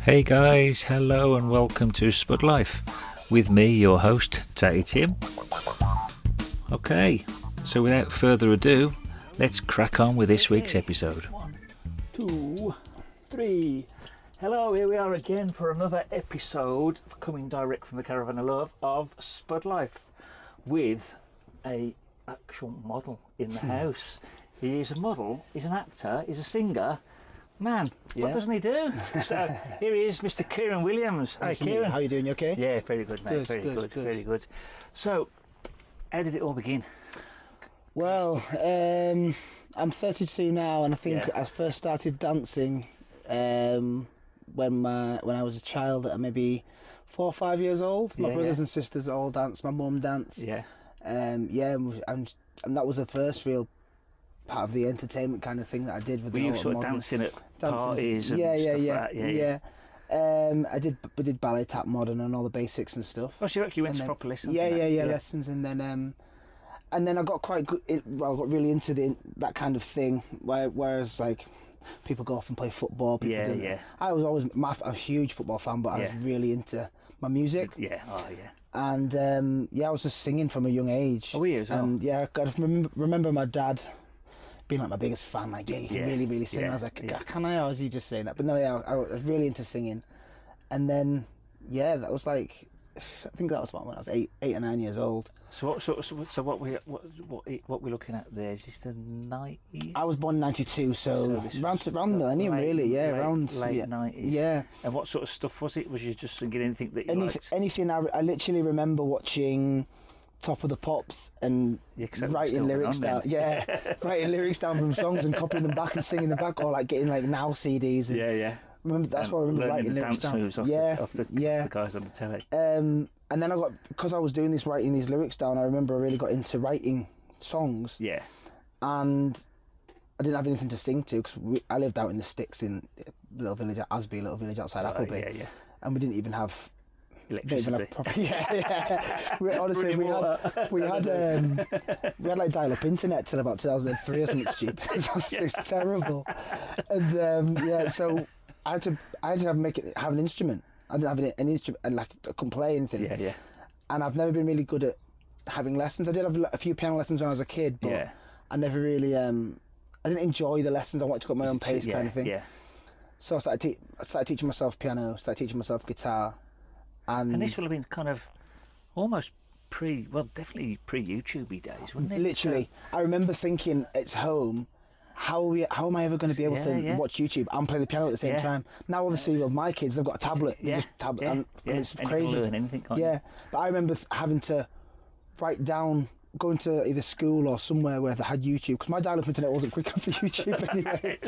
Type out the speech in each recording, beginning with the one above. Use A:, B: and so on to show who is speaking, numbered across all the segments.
A: Hey guys, hello and welcome to Spud Life with me, your host, Tatty Tim. Okay, so without further ado, let's crack on with this week's episode.
B: 1, 2, 3. Hello, here we are again for another episode coming direct from the Caravan of Love of Spud Life with a actual model in the house. He is a model, he's an actor, he's a singer. Man, what doesn't he do? So here he is, Mr. Kieran Williams. Hi, Kieran.
C: How are you doing? You okay?
B: Yeah, very good, mate. Very good. Very good. So, how did it all begin?
C: Well, I'm 32 now, and I think I first started dancing when I was a child, at maybe 4 or 5 years old. My brothers and sisters all danced. My mum danced. And that was the first real part of the entertainment kind of thing that I did with
B: Were you sort of dancing at parties and stuff like that?
C: We did ballet, tap, modern, and all the basics and stuff.
B: Oh, so you actually went to proper lessons?
C: Lessons, and then I got quite good. I got really into that kind of thing. Whereas like people go off and play football. I was always a huge football fan, but I was really into my music. And I was just singing from a young age.
B: Oh, were you as well?
C: And I remember my dad being like my biggest fan, like, you can really, really sing. I was like, can I, or is he just saying that? But no, I was really into singing. And then, that was like, I think that was when I was 8 or 9 years old.
B: So what we're looking at there, is this the 90s?
C: I was born in 92, so around the millennium, really, around
B: late 90s.
C: Yeah.
B: And what sort of stuff was it? Was you just singing anything that you liked?
C: Anything. I literally remember watching Top of the Pops and writing lyrics down. Writing lyrics down from songs and copying them back and singing them back, or like getting like Now CDs. And, Remember, that's what I remember, writing lyrics down.
B: Moves off the guys on the telly.
C: And then because I was doing this, writing these lyrics down, I remember I really got into writing songs.
B: Yeah.
C: And I didn't have anything to sing to, because I lived out in the sticks in a little village at Asby, a little village outside Appleby. And we didn't even have
B: electricity.
C: Honestly, we had like dial-up internet till about 2003 or something stupid. It was terrible. And so I had to have an instrument. I didn't have an instrument, and like I couldn't play anything. And I've never been really good at having lessons. I did have a few piano lessons when I was a kid, but I never really. I didn't enjoy the lessons. I wanted to go at my own pace, kind of thing. So I started teaching myself piano. Started teaching myself guitar.
B: And this will have been kind of almost definitely pre-YouTubey days, wouldn't it?
C: Literally. I remember thinking, it's home. How am I ever going to be able to watch YouTube and play the piano at the same time? Now, obviously, with my kids, they've got a tablet. And it's crazy.
B: You can learn anything, can't you?
C: But I remember having to write down, going to either school or somewhere where they had YouTube, because my dial-up internet wasn't quick enough for YouTube anyway.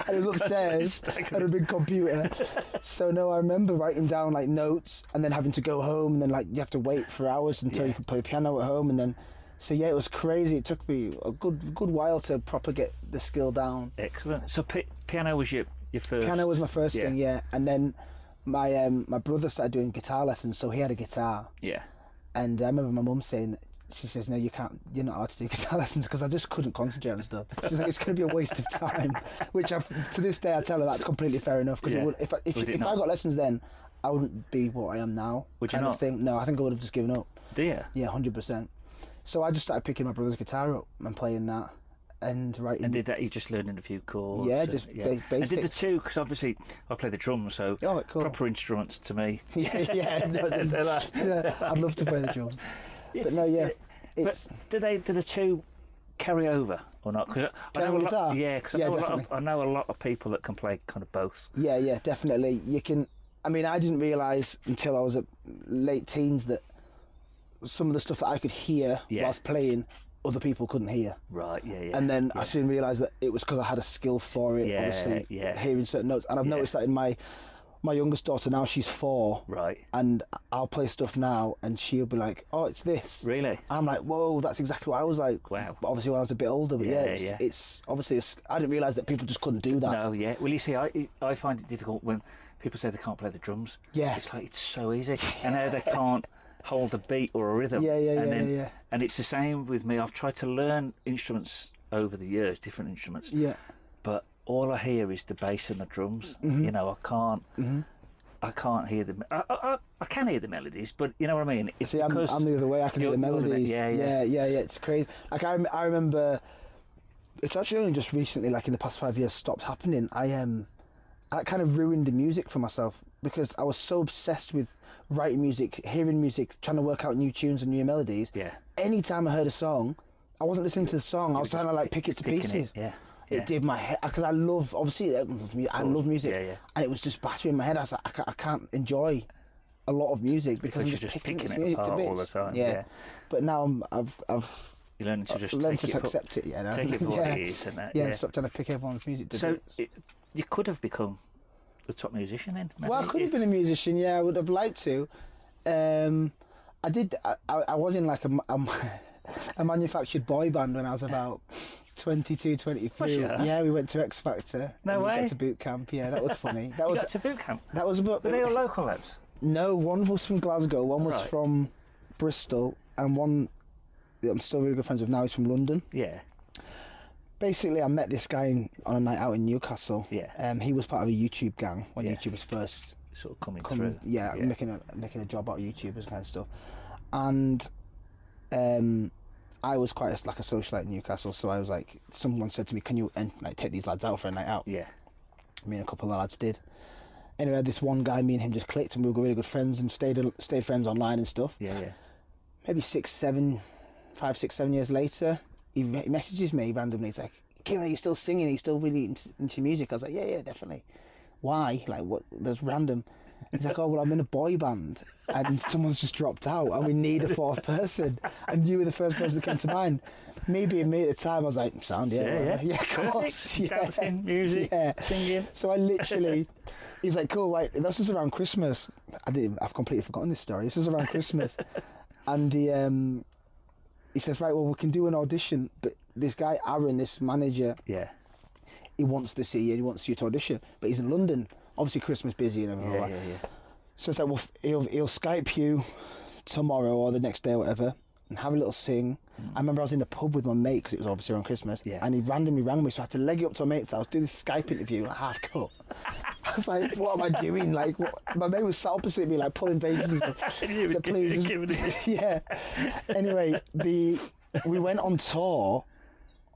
C: And it was upstairs, had a big computer. So no, I remember writing down like notes and then having to go home, and then like you have to wait for hours until you could play piano at home, and then. So it was crazy. It took me a good while to proper get the skill down.
B: Excellent. So piano was your first?
C: Piano was my first thing, and then my brother started doing guitar lessons, so he had a guitar. And I remember my mum saying, she says, no, you're not allowed to do guitar lessons, because I just couldn't concentrate on stuff. She's like, it's going to be a waste of time, which to this day I tell her that's completely fair enough, because if I got lessons then, I wouldn't be what I am now.
B: Would you not?
C: No, I think I would have just given up.
B: Do you?
C: Yeah, 100%. So I just started picking my brother's guitar up and playing that and writing.
B: And did that, you just learning a few chords?
C: Yeah, just basic.
B: And did the two, because obviously I play the drums, so
C: cool.
B: Proper instruments to me.
C: I'd love to play the drums.
B: But do the two carry over or not? Because I know a lot. Yeah, because I know a lot of people that can play kind of both.
C: Yeah, definitely. You can. I mean, I didn't realise until I was at late teens that some of the stuff that I could hear whilst playing, other people couldn't hear.
B: Right.
C: And then I soon realised that it was because I had a skill for it. Obviously, hearing certain notes, and I've noticed that in my youngest daughter now, she's 4.
B: Right.
C: And I'll play stuff now, and she'll be like, "Oh, it's this."
B: Really?
C: And I'm like, "Whoa, that's exactly what I was like."
B: Wow.
C: But obviously when I was a bit older, but it's obviously I didn't realise that people just couldn't do that.
B: No, Well, you see, I find it difficult when people say they can't play the drums.
C: Yeah.
B: It's like, it's so easy, and how they can't hold a beat or a rhythm. And it's the same with me. I've tried to learn instruments over the years, different instruments.
C: Yeah.
B: But all I hear is the bass and the drums. You know, I can't. I can't hear them. I can hear the melodies, but you know what I mean. It's
C: See, I'm the other way. I can hear the melodies.
B: Yeah.
C: It's crazy. Like I remember, it's actually only just recently, like in the past 5 years, stopped happening. I kind of ruined the music for myself because I was so obsessed with writing music, hearing music, trying to work out new tunes and new melodies.
B: Yeah.
C: Anytime I heard a song, I wasn't listening to the song. I was trying to like pick it to pieces. It did my head because I love, obviously, I love music, and it was just battering my head. I was like, I can't enjoy a lot of music because I'm just picking this music to bits
B: all the time.
C: Yeah. But now I've
B: you learn to just
C: learned to accept it. Yeah,
B: take it for what it is, and that.
C: Stop trying to pick everyone's music to
B: so
C: bits.
B: You could have become the top musician then. Maybe,
C: Well, I could have been a musician. Yeah, I would have liked to. I did. I was in like a manufactured boy band when I was about 22, 23.
B: Sure.
C: Yeah, we went to X Factor.
B: No way.
C: We got to boot camp. Yeah, that was funny. That
B: You got to boot camp.
C: That was about.
B: Were they all local lads?
C: No, one was from Glasgow, one was from Bristol, and one that I'm still really good friends with now. He's from London.
B: Yeah.
C: Basically, I met this guy on a night out in Newcastle.
B: Yeah.
C: He was part of a YouTube gang when YouTube was first
B: sort of coming through.
C: Yeah, making a job out of YouTubers kind of stuff. And I was quite a socialite in Newcastle, so I was like, someone said to me, "Can you take these lads out for a night out?"
B: Yeah.
C: Me and a couple of lads did. Anyway, this one guy, me and him just clicked, and we were really good friends and stayed friends online and stuff.
B: Yeah.
C: Maybe 5, 6, 7 years later, he messages me randomly. He's like, "Kieran, are you still singing? Are you still really into music?" I was like, yeah, definitely. Why? Like, what? There's random. He's like, "Oh, well, I'm in a boy band and someone's just dropped out and we need a fourth person. And you were the first person that came to mind." Me being me at the time, I was like, "Sound, yeah, of course."
B: Dancing, music, singing.
C: So I literally, he's like, "Cool, like, this is around Christmas." I've completely forgotten this story. This was around Christmas. And he says, "Right, well, we can do an audition, but this guy, Aaron, this manager, he wants to see you, he wants you to audition, but he's in London. Obviously, Christmas busy and everything."
B: Yeah.
C: So it's like, well, he'll Skype you tomorrow or the next day or whatever and have a little sing. I remember I was in the pub with my mate because it was obviously around Christmas, and he randomly rang me, so I had to leg it up to my mate's house, do this Skype interview, like half cut. I was like, "What am I doing?" Like, my mate was sat opposite me, like pulling faces and stuff. So please, yeah. Anyway, we went on tour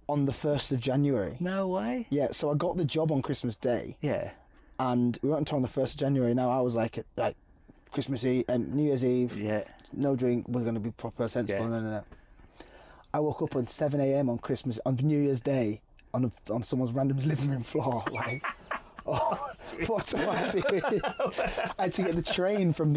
C: on the 1st of January.
B: No way.
C: Yeah, so I got the job on Christmas Day.
B: Yeah.
C: And we went on tour on the 1st of January. Now I was like Christmas Eve and New Year's Eve.
B: Yeah.
C: No drink. We're going to be proper sensible.
B: Yeah.
C: No. I woke up at 7 a.m. on New Year's Day on someone's random living room floor. Like, oh, what am I doing? I had to get the train from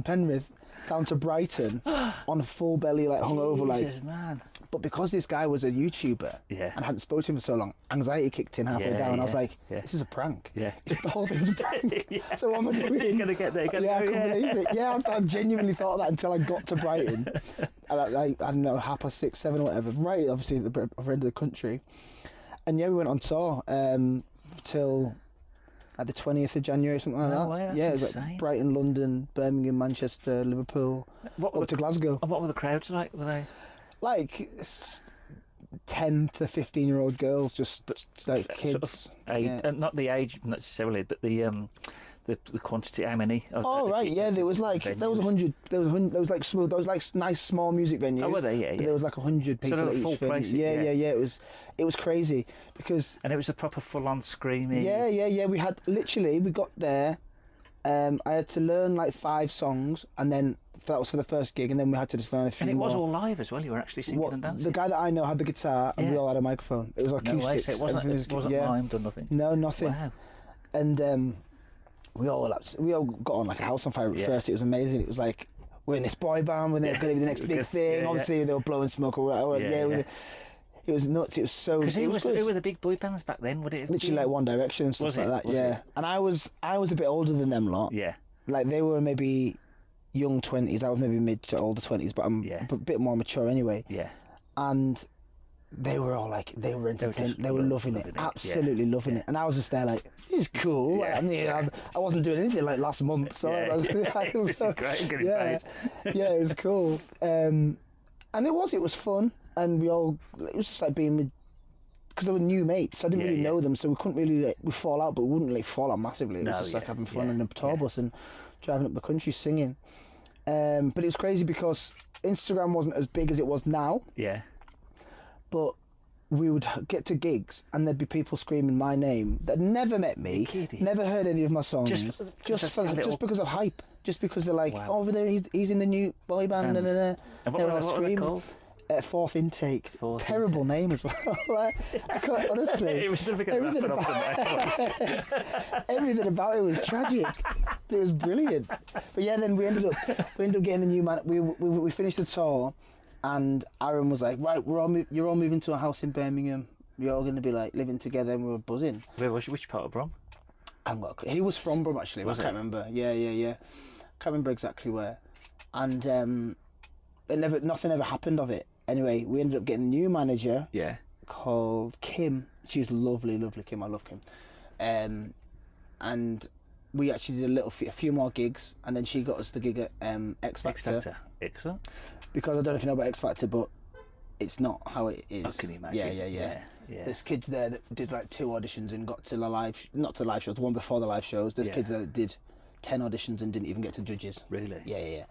C: Penrith down to Brighton on a full belly, like hungover, like.
B: Man.
C: But because this guy was a YouTuber and hadn't spoken to him for so long, anxiety kicked in halfway down. I was like, "This is a prank.
B: Yeah.
C: The whole thing's a prank." So what am I doing?
B: You're gonna get there.
C: I couldn't believe it. Yeah, I genuinely thought that until I got to Brighton. I don't know, 6:30, 7 or whatever. Right, obviously at the other end of the country. And we went on tour till like the 20th of January, something like that.
B: Way,
C: it was like Brighton, London, Birmingham, Manchester, Liverpool, up to Glasgow.
B: And what were the crowds like? Were they
C: like 10 to 15-year-old girls, just like kids?
B: Sort of not the age necessarily, but the quantity. How many?
C: Oh right, yeah. There was 100. There was like nice small music venues.
B: Oh, were they? Yeah.
C: There was like 100 people
B: so
C: at each
B: full
C: venue.
B: places,
C: Yeah. It was crazy because.
B: And it was a proper full-on screaming.
C: Yeah. We got there. I had to learn like 5 songs, and then that was for the first gig, and then we had to just learn a few more.
B: And it was all live as well. You were actually singing and dancing.
C: The guy that I know had the guitar, and we all had a microphone. It was acoustic.
B: So it wasn't mimed or nothing.
C: No, nothing.
B: Wow.
C: And we all got on like a house on fire at first. It was amazing. It was like, we're in this boy band, we're going to be the next big thing. Obviously, they were blowing smoke or whatever. It was nuts. It was so.
B: Because who were the big boy bands back then? Would it
C: literally like One Direction and stuff like that? Yeah. And I was a bit older than them lot.
B: Yeah.
C: Like they were maybe young 20s. I was maybe mid to older 20s, but I'm a bit more mature anyway.
B: Yeah.
C: And they were all like, they were entertained. They were loving it. Absolutely loving it. And I was just there like, this is cool.
B: Yeah.
C: I mean, I wasn't doing anything like last month, so
B: this is great.
C: Yeah, it was cool. And it was fun, and it was just like being with because they were new mates. I didn't really know them, so we couldn't really we fall out, but we wouldn't fall out massively. It was just like having fun in a tour bus and driving up the country singing. But it was crazy because Instagram wasn't as big as it was now.
B: Yeah.
C: But we would get to gigs and there'd be people screaming my name that never met me, never heard any of my songs, just because of hype, just because they're like, over there, he's in the new boy band, and they're all screaming. Fourth Intake. Terrible name as well. I can't, honestly.
B: It was
C: everything about it was tragic. But it was brilliant. But yeah, then we ended up getting a new man. We finished the tour, and Aaron was like, right, you're all moving to a house in Birmingham. You're all going to be like living together, and we were buzzing.
B: Which part of Brom?
C: He was from Brom actually. I can't remember. Yeah. Can't remember exactly where. And nothing ever happened of it. Anyway, we ended up getting a new manager.
B: Yeah.
C: Called Kim. She's lovely, lovely Kim. I love Kim. And we actually did a few more gigs, and then she got us the gig at X Factor.
B: Excellent.
C: Because I don't know if you know about X Factor, but it's not how it is.
B: I can imagine.
C: Yeah. There's kids there that did like 2 auditions and got to not to the live shows, the one before the live shows. There's kids that did 10 auditions and didn't even get to judges.
B: Really?
C: Yeah.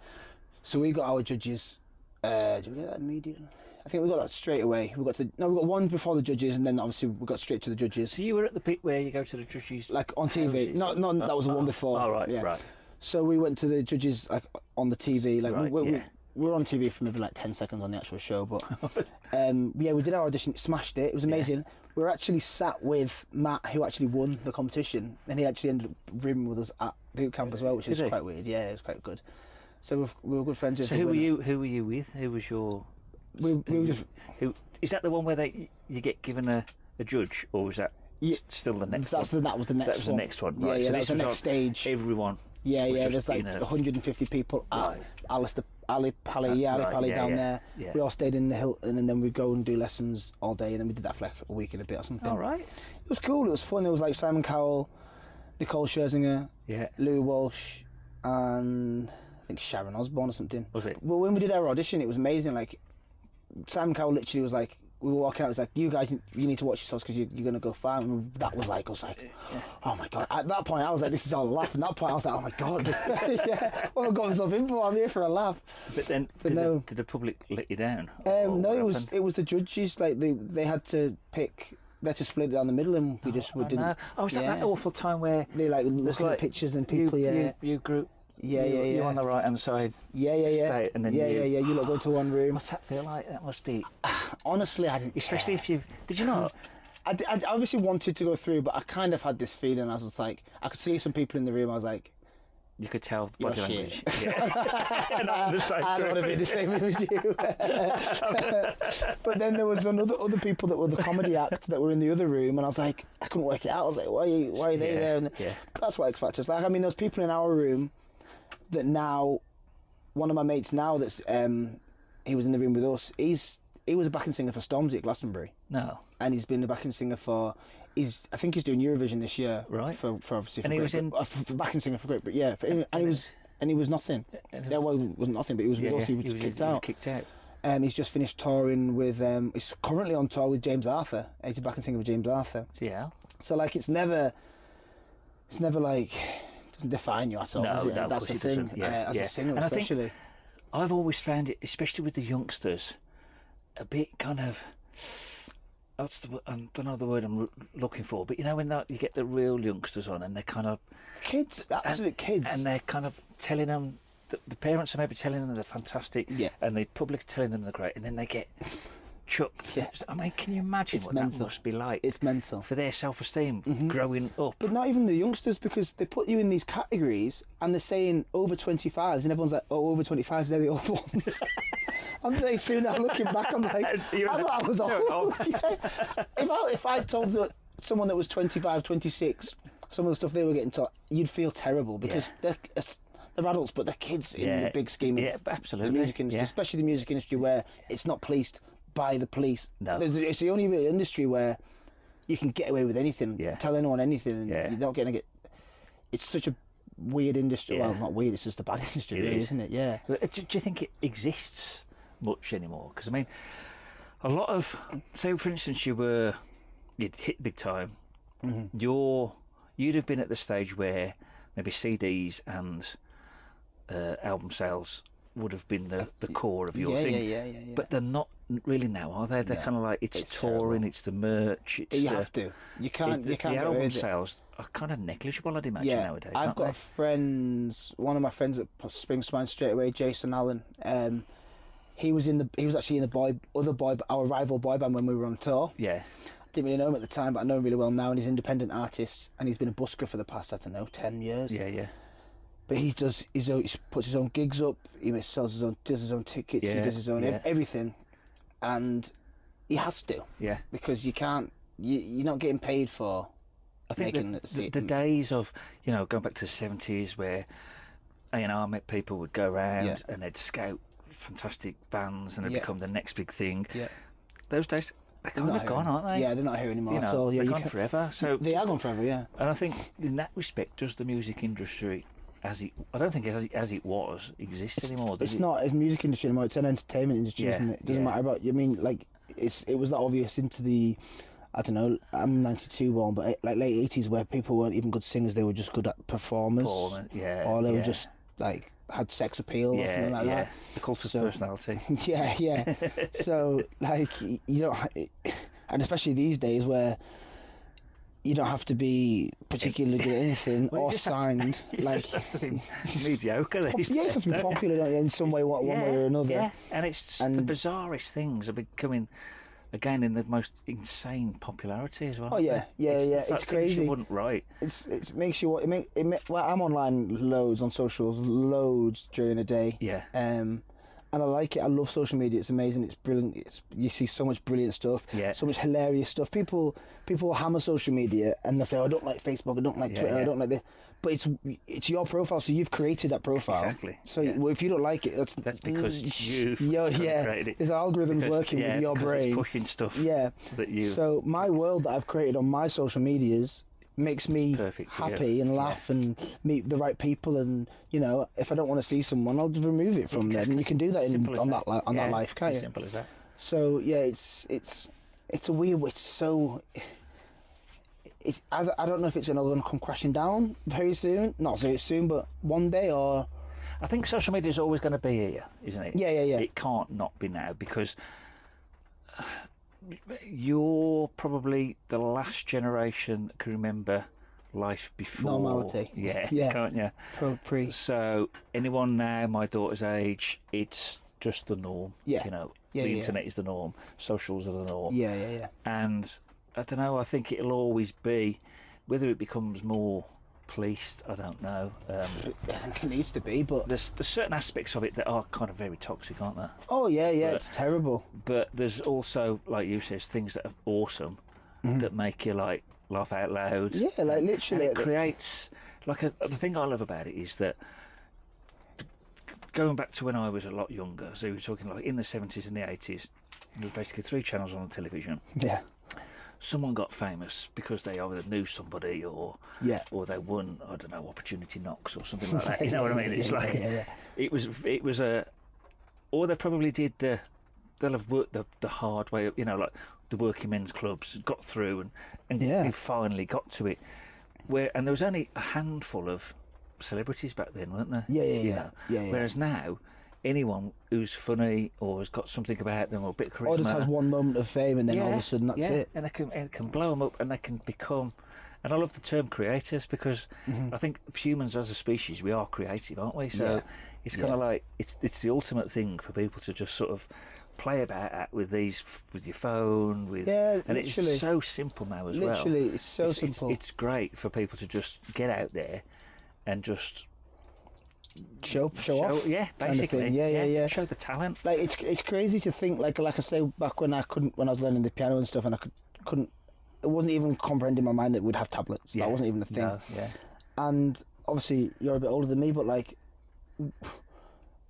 C: So we got our judges. Did we get that immediately? I think we got that straight away. We got one before the judges, and then obviously we got straight to the judges.
B: So you were at the bit where you go to the judges,
C: like on TV. No, that was the one before.
B: Oh, right,
C: yeah.
B: right.
C: So we went to the judges like on the TV. Like we were on TV for maybe like 10 seconds on the actual show, but we did our audition, smashed it. It was amazing. We were actually sat with Matt, who actually won the competition, and he actually ended up rooming with us at boot camp as well, which is quite weird. Yeah, it was quite good. So we were good friends with.
B: So who were you with? Who was your?
C: We were just.
B: Who is that? The one where you get given a judge, or was that still the next?
C: That was the next one.
B: That was the next one. Right.
C: Yeah,
B: So
C: that was the next stage.
B: Everyone.
C: Yeah. There's like 150 people at Ali Pally down there. Yeah. We all stayed in the Hilton, and then we'd go and do lessons all day, and then we did that for like a week and a bit or something.
B: All right.
C: It was cool. It was fun. There was like Simon Cowell, Nicole Scherzinger, Lou Walsh, and I think Sharon Osbourne or something.
B: Was it?
C: Well, when we did our audition, it was amazing. Like, Simon Cowell literally was like, we were walking out, it was like, you guys, you need to watch yourselves because you're going to go far. And that was like, oh my God. At that point, I was like, this is all a laugh. And at that point, I was like, oh my God. What have I got myself in for? I'm here for a laugh.
B: But then, did the public let you down?
C: No, it was the judges. Like, they had to pick. They had to split it down the middle, and we didn't.
B: Oh, was that awful time where
C: they like looking at pictures and people?
B: You group.
C: You
B: on the right hand side.
C: Yeah.
B: Stay, and then
C: you lot go into one room.
B: What's that feel like? That must be.
C: Honestly, I didn't.
B: Especially if did you not?
C: I obviously wanted to go through, but I kind of had this feeling. I was just like, I could see some people in the room. I was like,
B: you could tell body language.
C: I don't want to be the same as you. But then there was other people that were the comedy acts that were in the other room, and I was like, I couldn't work it out. I was like, why are they there? And that's what X Factor's like. I mean, there's people in our room that now, one of my mates now that's he was in the room with us. He was a backing singer for Stormzy at Glastonbury.
B: No.
C: And he's been a backing singer for. I think he's doing Eurovision this year.
B: Right.
C: For obviously.
B: And he was
C: for backing singer for Great Britain. Yeah. And he was nothing. Yeah, well, he wasn't nothing, but he was with us. He was kicked out. He's just finished touring with. He's currently on tour with James Arthur. He's a backing singer with James Arthur.
B: Yeah.
C: So like, it's never like. Doesn't define you at all.
B: No,
C: that's the thing. As a singer, and especially.
B: I think I've always found it, especially with the youngsters, a bit kind of. I don't know the word I'm looking for, but you know when you get the real youngsters on and they're kind of
C: kids, absolute kids,
B: and they're kind of telling them the parents are maybe telling them they're fantastic, and the public are telling them they're great, and then they get chucked. Yeah. I mean, can you imagine what that must be like?
C: It's mental
B: for their self-esteem growing up.
C: But not even the youngsters, because they put you in these categories and they're saying over 25s, and everyone's like, oh, over 25s, they're the old ones. I'm 32 now, looking back, I'm like, I thought I was old. If I told someone that was 25, 26, some of the stuff they were getting taught, you'd feel terrible, because they're adults, but they're kids in the big scheme of
B: absolutely.
C: the music industry, especially the music industry where it's not policed by the police.
B: No.
C: It's the only real industry where you can get away with anything, tell anyone anything, and you're not going to get. It's such a weird industry. Well, not weird. It's just a bad industry, really, isn't it? Yeah.
B: Do you think it exists much anymore? Because I mean, a lot of, say for instance, you were you'd hit big time.
C: Mm-hmm.
B: You'd have been at the stage where maybe CDs and album sales would have been the core of your thing.
C: Yeah.
B: But they're not really now, are they? They're kind of like it's touring,
C: terrible.
B: it's the merch.
C: You have to. You can't
B: the
C: get
B: album
C: rid of it.
B: sales are kind of negligible, I'd imagine, nowadays.
C: I've got friends. One of my friends that springs to mind straight away, Jason Allen. He was actually in our rival boy band when we were on tour.
B: Yeah.
C: Didn't really know him at the time, but I know him really well now, and he's an independent artist, and he's been a busker for the past, 10 years.
B: Yeah.
C: But he puts his own gigs up. He does his own tickets. He does his own everything, and he has to. Yeah. Because you can't. You're not getting paid for.
B: I think the days of going back to the 70s where A&R people would go around and they'd scout fantastic bands and they'd become the next big thing. Yeah. Those days. They're kind of gone, aren't they?
C: Yeah, they're not here anymore at all. Yeah,
B: they're gone forever. So
C: they are gone forever, yeah.
B: And I think in that respect, does the music industry, I don't think as it was, exists anymore.
C: It's not a music industry anymore. It's an entertainment industry, isn't it? It doesn't matter about. I mean, like it was that obvious into the. I don't know. I'm 92 born, but like late 80s, where people weren't even good singers; they were just good at performers. Or they were just like had sex appeal or something like that.
B: The cult of personality.
C: Yeah. So like you don't, and especially these days where you don't have to be particularly good at anything or signed. You just have to be
B: mediocre.
C: You just have to be popular, don't you, in some way, one way or another.
B: Yeah, and it's the bizarrest things are becoming. Again, in the most insane popularity as well.
C: Oh yeah. It's crazy.
B: You wouldn't write.
C: It makes you what well, I'm online loads on socials, loads during the day.
B: Yeah.
C: And I like it. I love social media. It's amazing. It's brilliant. You see so much brilliant stuff. Yeah. So much hilarious stuff. People hammer social media and they say, "I don't like Facebook. I don't like Twitter. I don't like this." But it's your profile, so you've created that profile.
B: Exactly.
C: So if you don't like it, that's
B: because you've
C: created it. There's algorithms working with your brain.
B: It's pushing stuff.
C: Yeah. So my world that I've created on my social medias makes me happy and laugh and meet the right people, and if I don't want to see someone, I'll just remove it from there. And you can do that on that life, can't you?
B: Simple as that.
C: So it's a weird. It's so. I don't know if it's going to come crashing down very soon. Not very soon, but one day or.
B: I think social media is always going to be here, isn't it?
C: Yeah.
B: It can't not be now because you're probably the last generation that can remember life before
C: normality.
B: Yeah. Can't you?
C: Pre.
B: So anyone now, my daughter's age, it's just the norm.
C: Yeah.
B: The internet is the norm. Socials are the norm.
C: Yeah.
B: And I don't know. I think it'll always be, whether it becomes more policed, I don't know.
C: I think it needs to be, but
B: there's certain aspects of it that are kind of very toxic, aren't there?
C: Oh yeah, it's terrible.
B: But there's also, like you said, things that are awesome that make you like laugh out loud.
C: Yeah, like literally.
B: And it creates the thing I love about it is that going back to when I was a lot younger, so we're talking like in the 70s and the 80s, there was basically 3 channels on the television.
C: Yeah.
B: Someone got famous because they either knew somebody or they won, I don't know, Opportunity Knocks or something like that. You know what I mean? It's it was a, or they probably did they'll have worked the hard way up, like the working men's clubs, got through and they finally got to it. And there was only a handful of celebrities back then, weren't there?
C: Yeah.
B: Whereas now, anyone who's funny or has got something about them or a bit of charisma,
C: or just has one moment of fame and then all of a sudden that's it.
B: And it can blow them up and they can become. And I love the term creators because I think humans as a species, we are creative, aren't we? So it's kind of like it's the ultimate thing for people to just sort of play about at with your phone, and it's so simple now as well.
C: Literally, it's so simple.
B: It's great for people to just get out there and just
C: show off,
B: basically, kind of thing.
C: Yeah.
B: Show the talent.
C: Like it's crazy to think, like I say, back when I was learning the piano and stuff, and I couldn't. It wasn't even comprehending my mind that we'd have tablets. That wasn't even a thing.
B: No,
C: And obviously, you're a bit older than me, but like,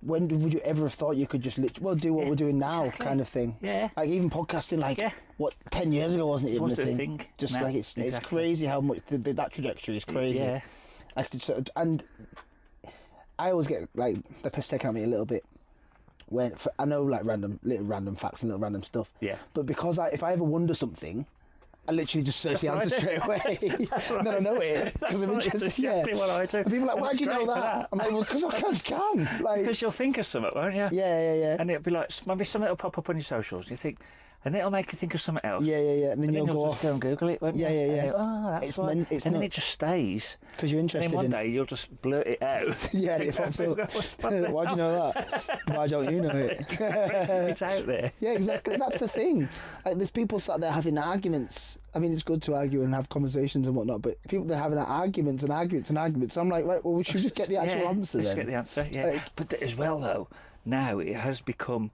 C: when would you ever have thought you could just do what we're doing now, kind of thing?
B: Yeah.
C: Like even podcasting, 10 years ago wasn't even a thing. Just
B: no,
C: like it's crazy how much that trajectory is crazy.
B: Yeah.
C: And I always get like the piss taken out of me a little bit I know like random facts and little random stuff.
B: Yeah.
C: But because if I ever wonder something, I literally just search the answer straight away. Then I know it because I'm interested.
B: That's exactly what I do.
C: And people are like, why do you know that? I'm like, well, because I just can. Like,
B: because you'll think of something, won't you?
C: Yeah.
B: And it'll be like, maybe something will pop up on your socials. You think, and it'll make you think of something else.
C: Yeah. And then you'll go
B: just
C: off.
B: go and Google it, won't you?
C: Yeah.
B: Oh, that's right.
C: It's
B: and then it
C: nuts.
B: just stays.
C: Because you're interested
B: And then
C: in
B: one day you'll just blurt it out.
C: Yeah, and it pops up. Why do you know that? Why don't you know it?
B: It's out there.
C: Yeah, exactly. That's the thing. Like, there's people sat there having arguments. I mean, it's good to argue and have conversations and whatnot, but people, they're having arguments. And I'm like, right, well, we should just get the actual answer
B: let's
C: then.
B: get the answer, yeah.
C: Like,
B: but as well, though, now it has become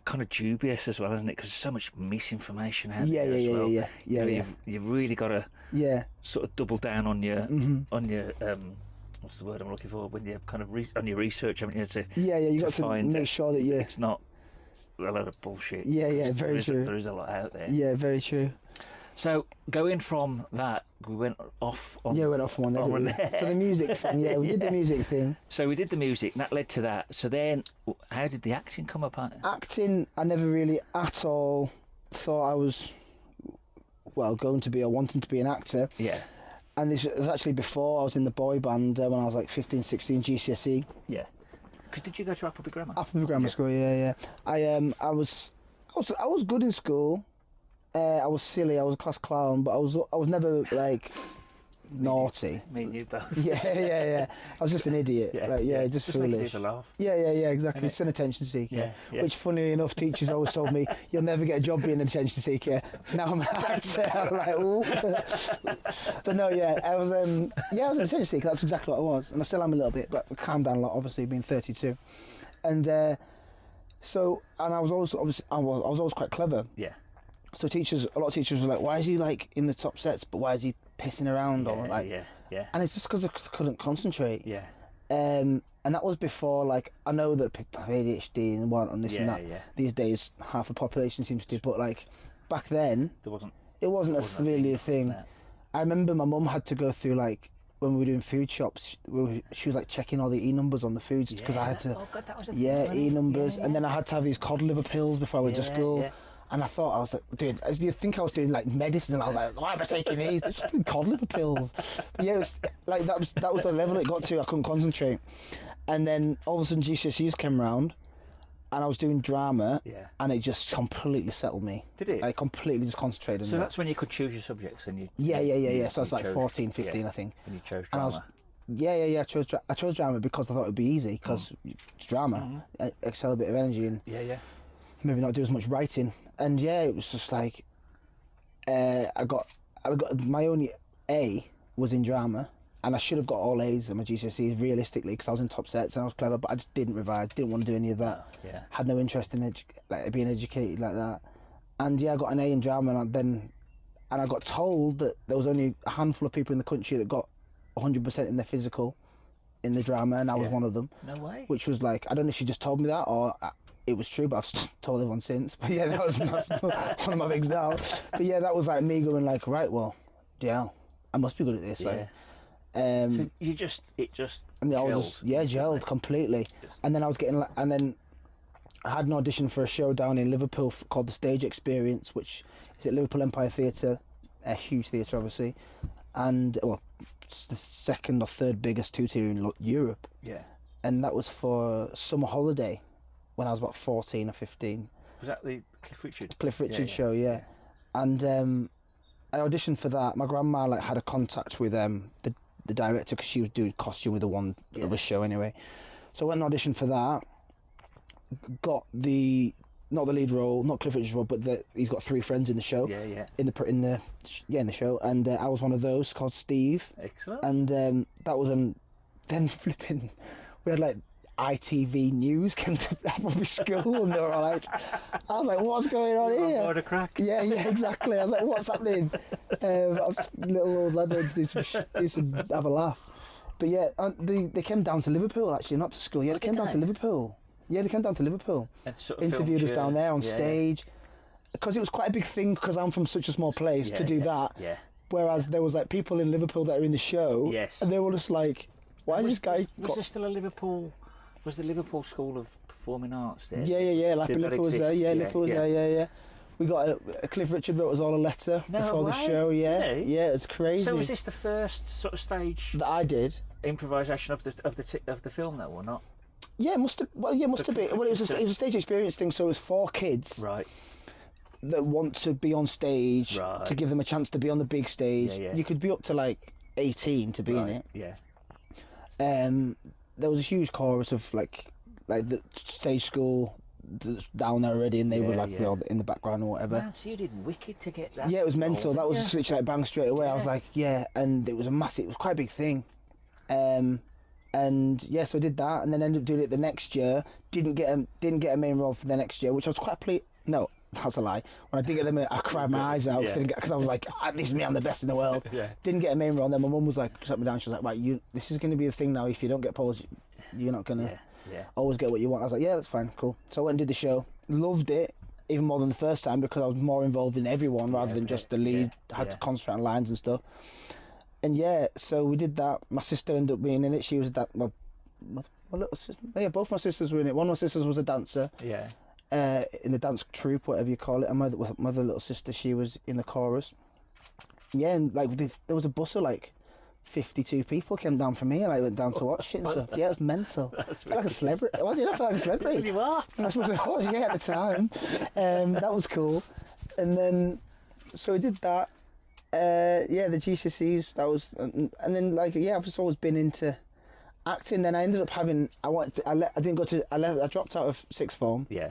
B: kind of dubious as well, hasn't it? Because there's so much misinformation out there as well.
C: Yeah.
B: You've really got to sort of double down on your what's the word I'm looking for, when you're kind of on your research, haven't you?
C: You got to
B: find
C: make sure that you.
B: It's not a lot of bullshit.
C: Yeah, very true.
B: There is a lot out there.
C: Yeah, very true.
B: So going from that, we went off on...
C: Yeah, we went off on one there. So the music thing, we did the music thing.
B: So we did the music, and that led to that. So then, how did the acting come about?
C: Acting, I never really at all thought I was, going to be or wanting to be an actor.
B: Yeah.
C: And this was actually before I was in the boy band when I was like 15, 16, GCSE.
B: Yeah. Because did you go to Appleby Grammar?
C: Appleby Grammar School, yeah. I was good in school. I was silly. I was a class clown, but I was never like naughty.
B: Me and you both.
C: Yeah. I was just an idiot. Just foolish.
B: Making people laugh.
C: Yeah, exactly. It's an attention seeker.
B: Yeah.
C: Which, funnily enough, teachers always told me, you'll never get a job being an attention seeker. Now I'm an actor. I'm like, ooh. But no, I was an attention seeker. That's exactly what I was. And I still am a little bit, but I calmed down a lot, obviously, being 32. And I was always quite clever.
B: Yeah.
C: So a lot of teachers were like, why is he like in the top sets, but why is he pissing around?
B: Yeah.
C: And it's just because I couldn't concentrate.
B: Yeah.
C: And that was before, like, I know that people have ADHD and want and this and that.
B: Yeah.
C: These days, half the population seems to, but like, back then,
B: it
C: wasn't really a thing.
B: No.
C: I remember my mum had to go through, like, when we were doing food shops, she was like checking all the E-numbers on the foods because I had to.
B: Oh God, that was a thing,
C: E-numbers,
B: yeah.
C: And then I had to have these cod liver pills before I went to school.
B: Yeah.
C: And I thought, I was like, dude, you think I was doing like medicine? And I was like, why am I taking these? It's just cod liver pills. But yeah, it was, like that was the level it got to. I couldn't concentrate. And then all of a sudden GCSEs came round, and I was doing drama, and it just completely settled me.
B: Did it?
C: I completely just concentrated.
B: So that's when you could choose your subjects, and you.
C: Yeah. So I was like 14, 15, I think.
B: And you chose
C: drama.
B: And
C: I chose drama because I thought it would be easy because it's drama. I excel a bit of energy and maybe not do as much writing. And it was just like I got my only A was in drama, and I should have got all A's at my GCSEs realistically because I was in top sets and I was clever, but I just didn't revise, didn't want to do any of that. Had no interest in being educated like that. And I got an A in drama, and I got told that there was only a handful of people in the country that got 100% in their physical in the drama, and I was one of them.
B: No way.
C: Which was like, I don't know if she just told me that or it was true, but I've told everyone since. But that was one of my things now. But that was like me going like, right, well, I must be good at this.
B: Yeah.
C: So
B: it just
C: and
B: gelled.
C: I was gelled completely. And then I was getting, and then I had an audition for a show down in Liverpool called The Stage Experience, which is at Liverpool Empire Theatre, a huge theatre obviously, and it's the second or third biggest theatre in Europe. Yeah. And that was for summer holiday when I was about 14 or 15.
B: Was that the Cliff Richard?
C: Cliff Richard show, yeah. And I auditioned for that. My grandma had a contact with the director because she was doing costume with the one other show anyway. So I went and auditioned for that. Got not the lead role, not Cliff Richard's role, but he's got three friends in the show.
B: Yeah.
C: In the show, and I was one of those called Steve.
B: Excellent.
C: And that was then flipping. We had ITV News came to Appleby School, and they were like, I was like, what's going on here?
B: On board a crack.
C: Yeah, exactly. I was like, what's happening? I was little old lad to have a laugh. But they came down to Liverpool actually, not to school. They came down to Liverpool. Yeah, they came down to Liverpool. Interviewed us down there on stage. Because it was quite a big thing because I'm from such a small place to do that.
B: Yeah.
C: Whereas there was people in Liverpool that are in the show.
B: Yes.
C: And they were just like, why is this guy...
B: Was there still a Liverpool... Was the Liverpool School of Performing Arts there?
C: Yeah. Liverpool was there. Yeah, Liverpool was there. Yeah. We got Cliff Richard wrote us all a letter before the show. Yeah,
B: really?
C: Yeah, it's crazy.
B: So was this the first sort of stage
C: that I did?
B: Improvisation of the film, though, or not?
C: Yeah, it must have. Well, yeah, must have been. Well, it was a stage experience thing. So it was for kids,
B: right,
C: that want to be on stage,
B: right,
C: to give them a chance to be on the big stage.
B: Yeah, yeah.
C: You could be up to like 18 to be in it.
B: Yeah.
C: There was a huge chorus of like the stage school that's down there already, and they were like in the background or whatever.
B: Man, so you did wicked to get that.
C: Yeah, it was mental. That was literally like bang straight away. I was like, yeah, and it was it was quite a big thing. And yeah, so I did that, and then ended up doing it the next year. Didn't get a main role for the next year, which I was quite pleased. No, that's a lie. When I did get them, I cried my eyes out because I was like, "This is me, I'm the best in the world."
B: Yeah.
C: Didn't get a main role. And then my mum was like, sat me down. She was like, "Right, this is going to be the thing now. If you don't get poles, you're not gonna always get what you want." I was like, "Yeah, that's fine, cool." So I went and did the show. Loved it even more than the first time because I was more involved in everyone rather than just the lead. I had to concentrate on lines and stuff. And yeah, so we did that. My sister ended up being in it. She was my little sister. Yeah, both my sisters were in it. One of my sisters was a dancer.
B: Yeah.
C: In the dance troupe, whatever you call it. And my other little sister, she was in the chorus. Yeah, and like there was a bus of like 52 people came down from here, and I went down to watch it and stuff. Yeah, it was mental. I felt like a celebrity. Well, did I feel like a celebrity?
B: You are.
C: I suppose I was, at the time. That was cool. And then, so we did that. The GCSEs, that was, and then like, I've just always been into acting. Then I ended up having, I dropped out of sixth form.
B: Yeah.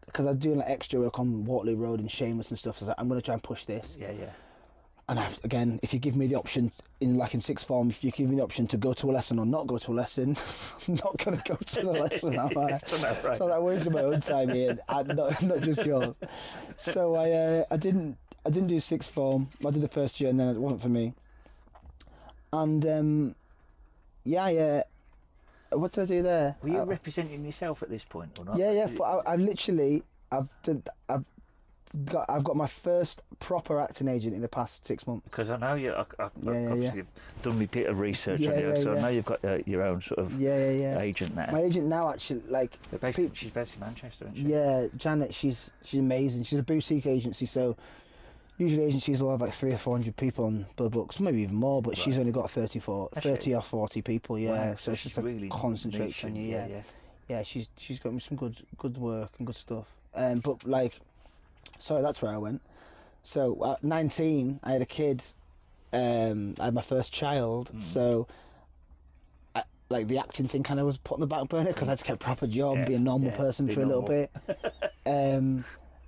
C: Because I was doing like extra work on Waterloo Road and Shameless and stuff. So I was like, I'm going to try and push this.
B: Yeah, yeah.
C: And again, if you give me the option in sixth form, if you give me the option to go to a lesson or not go to a lesson, I'm not going to go to the lesson, am I?
B: Right.
C: So I wasted my own time here, and not just yours. So I didn't do sixth form. I did the first year, and then it wasn't for me. And what did I do there?
B: Were you representing yourself at this point or not?
C: Yeah. I've got my first proper acting agent in the past 6 months.
B: Because I know I've obviously done my bit of research on you, so I know you've got your own sort of agent now.
C: My agent now actually, like,
B: she's based in Manchester, isn't she?
C: Yeah, Janet. She's amazing. She's a boutique agency, so usually agencies will have like 300 or 400 people on the books, maybe even more. But she's only got 30 or 40 people. Yeah,
B: wow,
C: so it's just like really concentrates on you. Yeah. She's got me some good work and good stuff. But like. So that's where I went. So at 19, I had a kid. I had my first child. So, like the acting thing kind of was put on the back burner because I had to get a proper job, and be a normal person for a little bit. And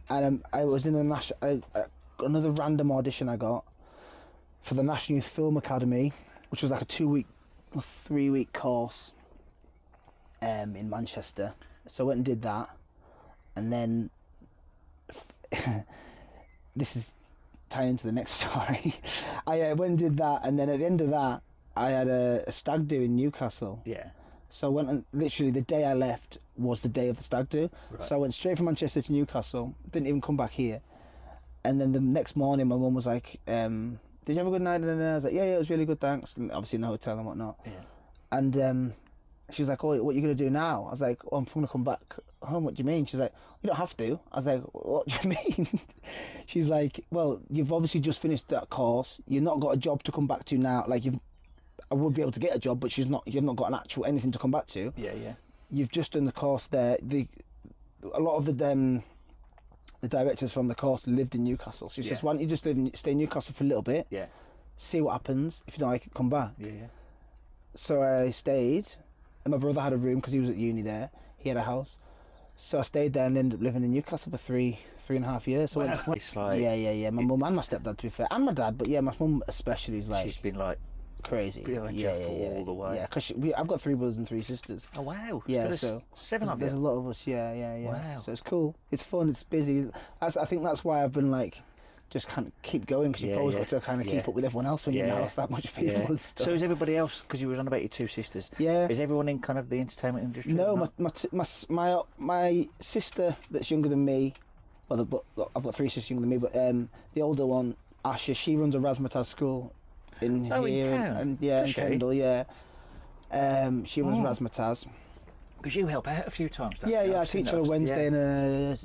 C: I was in another random audition I got for the National Youth Film Academy, which was like a 3-week course in Manchester. So I went and did that, and then. This is tying into the next story. I went and did that, and then at the end of that, I had a stag do in Newcastle.
B: Yeah.
C: So I went, and literally the day I left was the day of the stag do. Right. So I went straight from Manchester to Newcastle, didn't even come back here. And then the next morning, my mum was like, "Did you have a good night?" And I was like, "Yeah, it was really good, thanks." And obviously in the hotel and whatnot.
B: Yeah.
C: And she was like, "Oh, what are you going to do now?" I was like, "Oh, I'm going to come back home." "What do you mean?" She's like, "You don't have to." I was like, "What do you mean?" She's like, "Well, you've obviously just finished that course. You've not got a job to come back to now. Like, I would be able to get a job, but you've not got an actual anything to come back to."
B: Yeah, yeah.
C: You've just done the course there. A lot of the directors from the course lived in Newcastle. She says, "Why don't you just stay in Newcastle for a little bit?
B: Yeah.
C: See what happens. If you don't like it, come back."
B: Yeah, yeah.
C: So I stayed. And my brother had a room because he was at uni there. He had a house. So I stayed there and ended up living in Newcastle for three and a half years. So
B: it's like...
C: Yeah. My mum and my stepdad, to be fair. And my dad, but yeah, my mum especially is like...
B: She's been like...
C: crazy.
B: All the way.
C: Yeah, because I've got 3 brothers and 3 sisters.
B: Oh, wow.
C: Yeah, so
B: 7 of you?
C: There's a lot of us, yeah.
B: Wow.
C: So it's cool. It's fun, it's busy. I think that's why I've been like... just kind of keep going because you've always got to kind of keep up with everyone else when you know it's that much people and stuff.
B: So is everybody else, because you were on about your 2 sisters, is everyone in kind of the entertainment industry?
C: No, my sister that's younger than me, well, I've got 3 sisters younger than me, but the older one, Asha, she runs a Razzmatazz school in here.
B: In town?
C: In Kendal, she runs Razzmatazz.
B: Because you help out a few times, don't
C: you?
B: Yeah,
C: I teach on a Wednesday and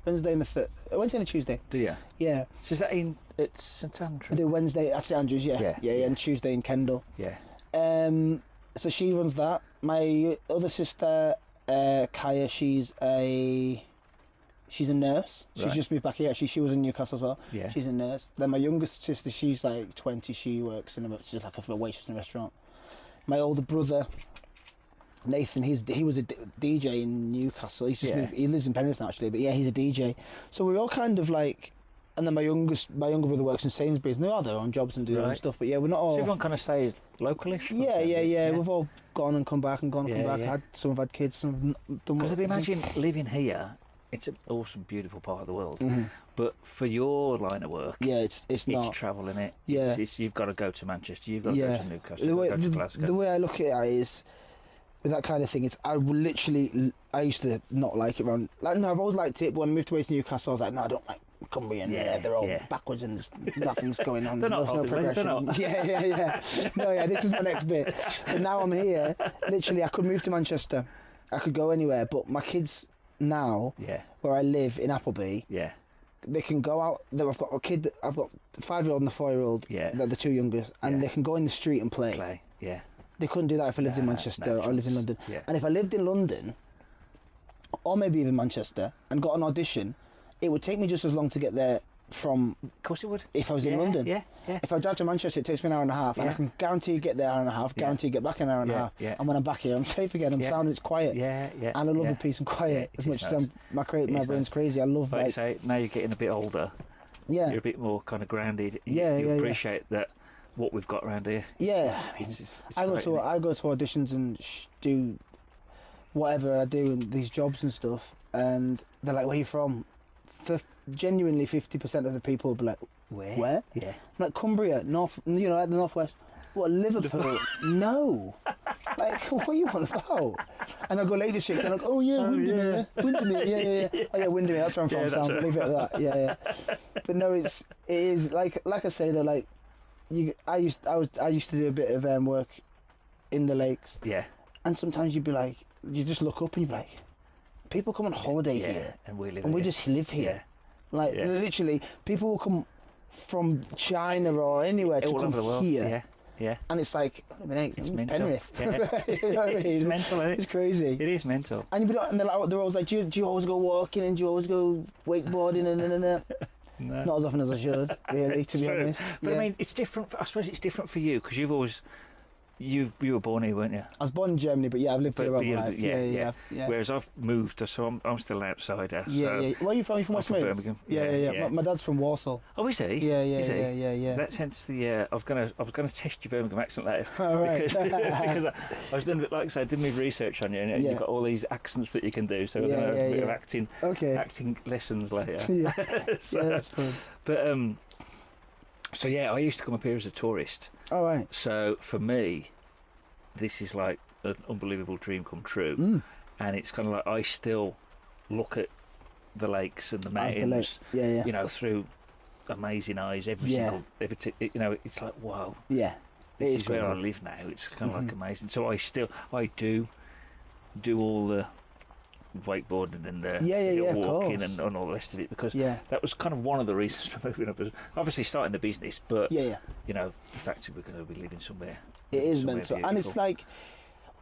C: Wednesday and a Tuesday.
B: Do you?
C: Yeah.
B: So is that at St Andrews?
C: I do Wednesday at St Andrews, yeah, and Tuesday in Kendal.
B: Yeah.
C: So she runs that. My other sister, Kaya, she's a nurse. She's just moved back here. She was in Newcastle as well.
B: Yeah.
C: She's a nurse. Then my youngest sister, she's like 20. She works she's like a waitress in a restaurant. My older brother, Nathan, he was a DJ in Newcastle. He's just moved. He lives in Penrith now, actually, but yeah, he's a DJ. So we're all kind of like. And then my younger brother works in Sainsbury's, and they have their own jobs and do their own stuff. But yeah, we're not all.
B: So everyone kind of stays localish.
C: Yeah. We've all gone and come back and gone and come back. Some have had kids, some have done.
B: Because I'd imagine living here. It's an awesome, beautiful part of the world.
C: Mm-hmm.
B: But for your line of work,
C: it's not.
B: It's travel, in it.
C: Yeah.
B: You've got to go to Manchester. You've got to go to Newcastle.
C: The way I look at it is, with that kind of thing, I used to not like it around. Like, no, I've always liked it, but when I moved away to Newcastle, I was like, no, I don't like Cumbria. They're all backwards and nothing's going on. There's no progression. Yeah. No, this is my next bit. But now I'm here. Literally, I could move to Manchester. I could go anywhere, but my kids now, where I live in Appleby, they can go out. I've got a 5-year-old and a 4-year-old. They're the two youngest, and they can go in the street and play. They couldn't do that if I lived in Manchester or lived in London. And if I lived in London, or maybe even Manchester, and got an audition, it would take me just as long to get there from.
B: Of course it would.
C: If I was in London. If I drive to Manchester, it takes me an hour and a half, and I can guarantee get there an hour and a half, guarantee get back an hour and a half. And when I'm back here, I'm safe again. I'm sound. It's quiet. And I love the peace and quiet as much as my brain's crazy. I love
B: like say, now you're getting a bit older. You're a bit more kind of grounded. You appreciate that. What we've got around here. It's
C: I go to auditions and do whatever I do in these jobs and stuff, and they're like, "Where are you from?" Genuinely, 50% of the people will be like, "Where?" I'm like, Cumbria, north. Like the northwest. What, Liverpool? No. Like, what are you on about? And I go Lake District, and I'm like, "Oh yeah, Windermere, Windermere, yeah. Oh yeah, Windermere. That's where I'm from. Sam. Right. Leave it at that. Yeah. But no, it is like I say, they're like. I used to do a bit of work in the lakes. And sometimes you'd be like, you just look up and you'd be like, people come on holiday here,
B: and
C: we just live here. Like literally, people will come from China or anywhere to come here. And it's like, it's Penrith. You know what I mean?
B: It's mental, isn't it?
C: It's crazy.
B: It is mental.
C: And they're always like, do you always go walking and do you always go wakeboarding and No. Not as often as I should, really, to be honest.
B: But I mean, it's different. I suppose it's different for you because you were born here, weren't you?
C: I was born in Germany, but I've lived here all my life. Yeah.
B: Whereas I've moved, so I'm still an outsider.
C: Where are you from? Are you from West Midlands?
B: Birmingham.
C: Yeah. My dad's from Warsaw.
B: Oh, is he?
C: Yeah.
B: That's hence I was gonna test your Birmingham accent later.
C: Oh, right.
B: because I was doing, like I said, I did my research on you, and you've got all these accents that you can do. So I'm gonna have a bit of acting lessons later.
C: That's fun.
B: But so I used to come up here as a tourist.
C: Oh, right.
B: So for me, this is like an unbelievable dream come true. And it's kind of like I still look at the lakes and the mountains, through amazing eyes. It's like, wow.
C: Yeah.
B: This is where I live now. It's kind of like amazing. So I do all the wakeboarding and walking and all the rest of it, because that was kind of one of the reasons for moving up. Obviously starting the business, but the fact that we're going to be living somewhere.
C: It is mental, beautiful. And it's like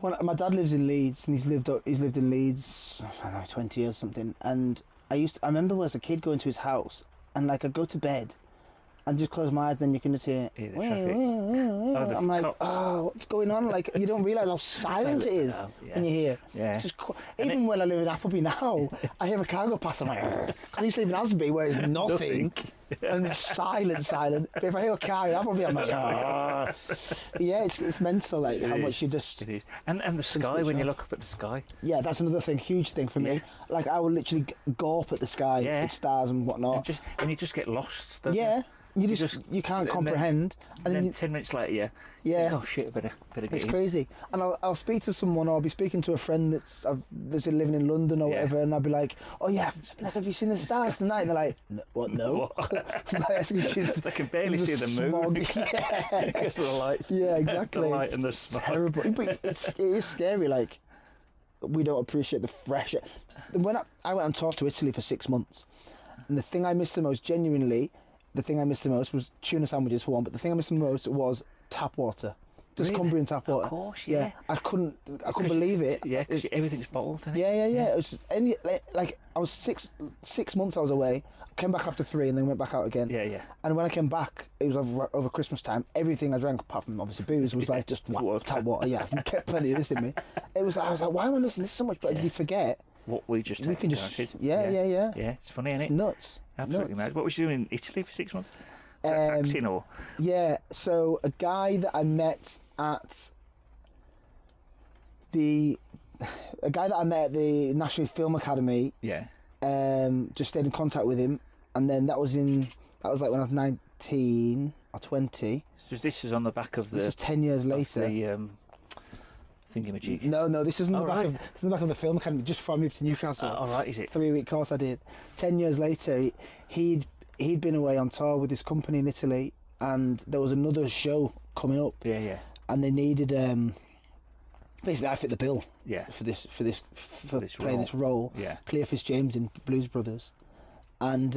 C: my dad lives in Leeds, and he's lived in Leeds, I don't know, 20 years or something. And I remember as a kid going to his house, and like I'd go to bed and just close my eyes, then you can just hear
B: the traffic.
C: I'm like, what's going on? Like, you don't realise how silent it is when you hear.
B: Yeah.
C: Even when I live in Appleby now, I hear a car go past, I'm like, I used to live in Asby where there's nothing. And it's silent. But if I hear a car in Appleby, I'm like, Yeah, it's mental, like, how much you just...
B: It is. And the sky, when you look up at the sky.
C: Yeah, that's another thing, huge thing for me. Like, I will literally go up at the sky, at stars and whatnot.
B: And you just get lost, don't
C: you can't comprehend.
B: And then 10 minutes later, think, oh shit, I better get
C: It's
B: in.
C: crazy. And I'll speak to someone, or I'll be speaking to a friend that's living in London or whatever, and I'll be like, oh yeah, like, have you seen the stars tonight? And they're like, what, no?
B: They can barely see the moon because of the light.
C: Yeah, exactly.
B: The light and the smog.
C: Terrible. But it is scary, like, we don't appreciate the fresh air. When I went on tour to Italy for 6 months, and the thing I missed the most, genuinely, the thing I missed the most was tuna sandwiches for one, but the thing I missed the most was tap water. Just
B: Really?
C: Cumbrian tap water.
B: Of course, yeah.
C: I couldn't believe it.
B: Yeah, because everything's bottled, isn't it?
C: Yeah. It was just like I was 6 months I was away. Came back after 3 and then went back out again.
B: Yeah.
C: And when I came back, it was over Christmas time. Everything I drank, apart from obviously booze, was like just tap water. Yeah, I kept plenty of this in me. I was like, why am I missing this so much? But you forget.
B: What we can just.
C: Yeah.
B: Yeah, it's funny, isn't it?
C: It's nuts.
B: Absolutely
C: nuts.
B: mad. What was you doing in Italy for 6 months? Acting or?
C: Yeah, so a guy that I met at the National Film Academy.
B: Yeah.
C: Just stayed in contact with him, and then that was like when I was 19 or 20.
B: So this is on the back of the.
C: This is 10 years later.
B: The thingamajig.
C: No, this is on the back of the Film Academy. Just before I moved to Newcastle.
B: All right, is it?
C: 3-week course I did. 10 years later, he'd been away on tour with his company in Italy, and there was another show coming up.
B: Yeah.
C: And they needed basically I fit the bill.
B: Yeah.
C: For playing
B: role.
C: this role.
B: Yeah.
C: Cleophas James in Blues Brothers, and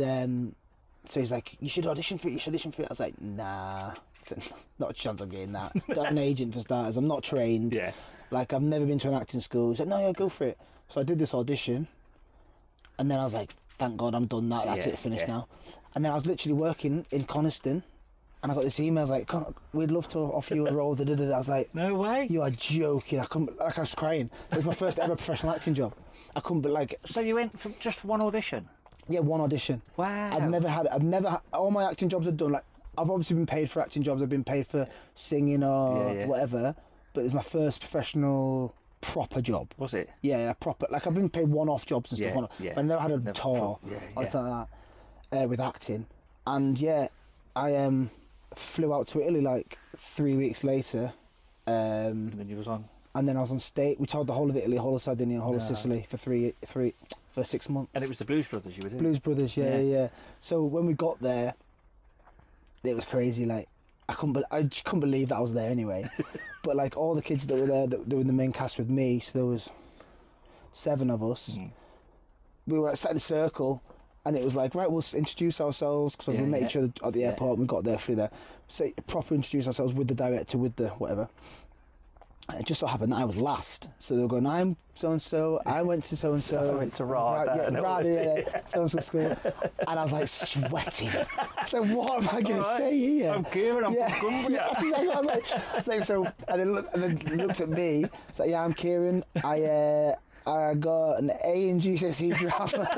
C: so he's like, you should audition for it. I was like, nah, not a chance I'm getting that. Don't have an agent for starters. I'm not trained.
B: Yeah.
C: Like, I've never been to an acting school. He said, no, yeah, go for it. So I did this audition, and then I was like, thank God I'm done that. That's it, finished now. And then I was literally working in Coniston, and I got this email, I was like, we'd love to offer you a role. I was like,
B: no way.
C: You are joking. I was crying. It was my first ever professional acting job. I couldn't, but like.
B: So you went for just one audition?
C: Yeah, one audition.
B: Wow.
C: I've never all my acting jobs I've done, like, I've obviously been paid for acting jobs. I've been paid for singing or whatever, but it's my first professional proper job.
B: Was it?
C: Yeah, proper. Like, I've been paid one-off jobs and stuff. But I never had a tour like that with acting. And I flew out to Italy like 3 weeks later.
B: And then you was on.
C: And then I was on stage. We toured the whole of Italy, whole of Sardinia, whole of Sicily for 6 months.
B: And it was the Blues Brothers you were doing?
C: Blues Brothers, yeah. So when we got there, it was crazy. Like, I just couldn't believe that I was there anyway. But like, all the kids that were there, that were in the main cast with me, so there was 7 of us. We were sat in a circle, and it was like, right, we'll introduce ourselves, because we met each other at the airport, and we got there through there. So proper introduce ourselves with the director, with the whatever. And it just so happened that I was last. So they were going, I'm so-and-so, I went to so-and-so.
B: I went to RADA.
C: So-and-so school. And I was like sweating. So what am I going to say here?
B: I'm Kieran, I'm from Cumbria.
C: Exactly. I was like, and then looked at me. It's like, yeah, I'm Kieran. I got an A in GCSE drama.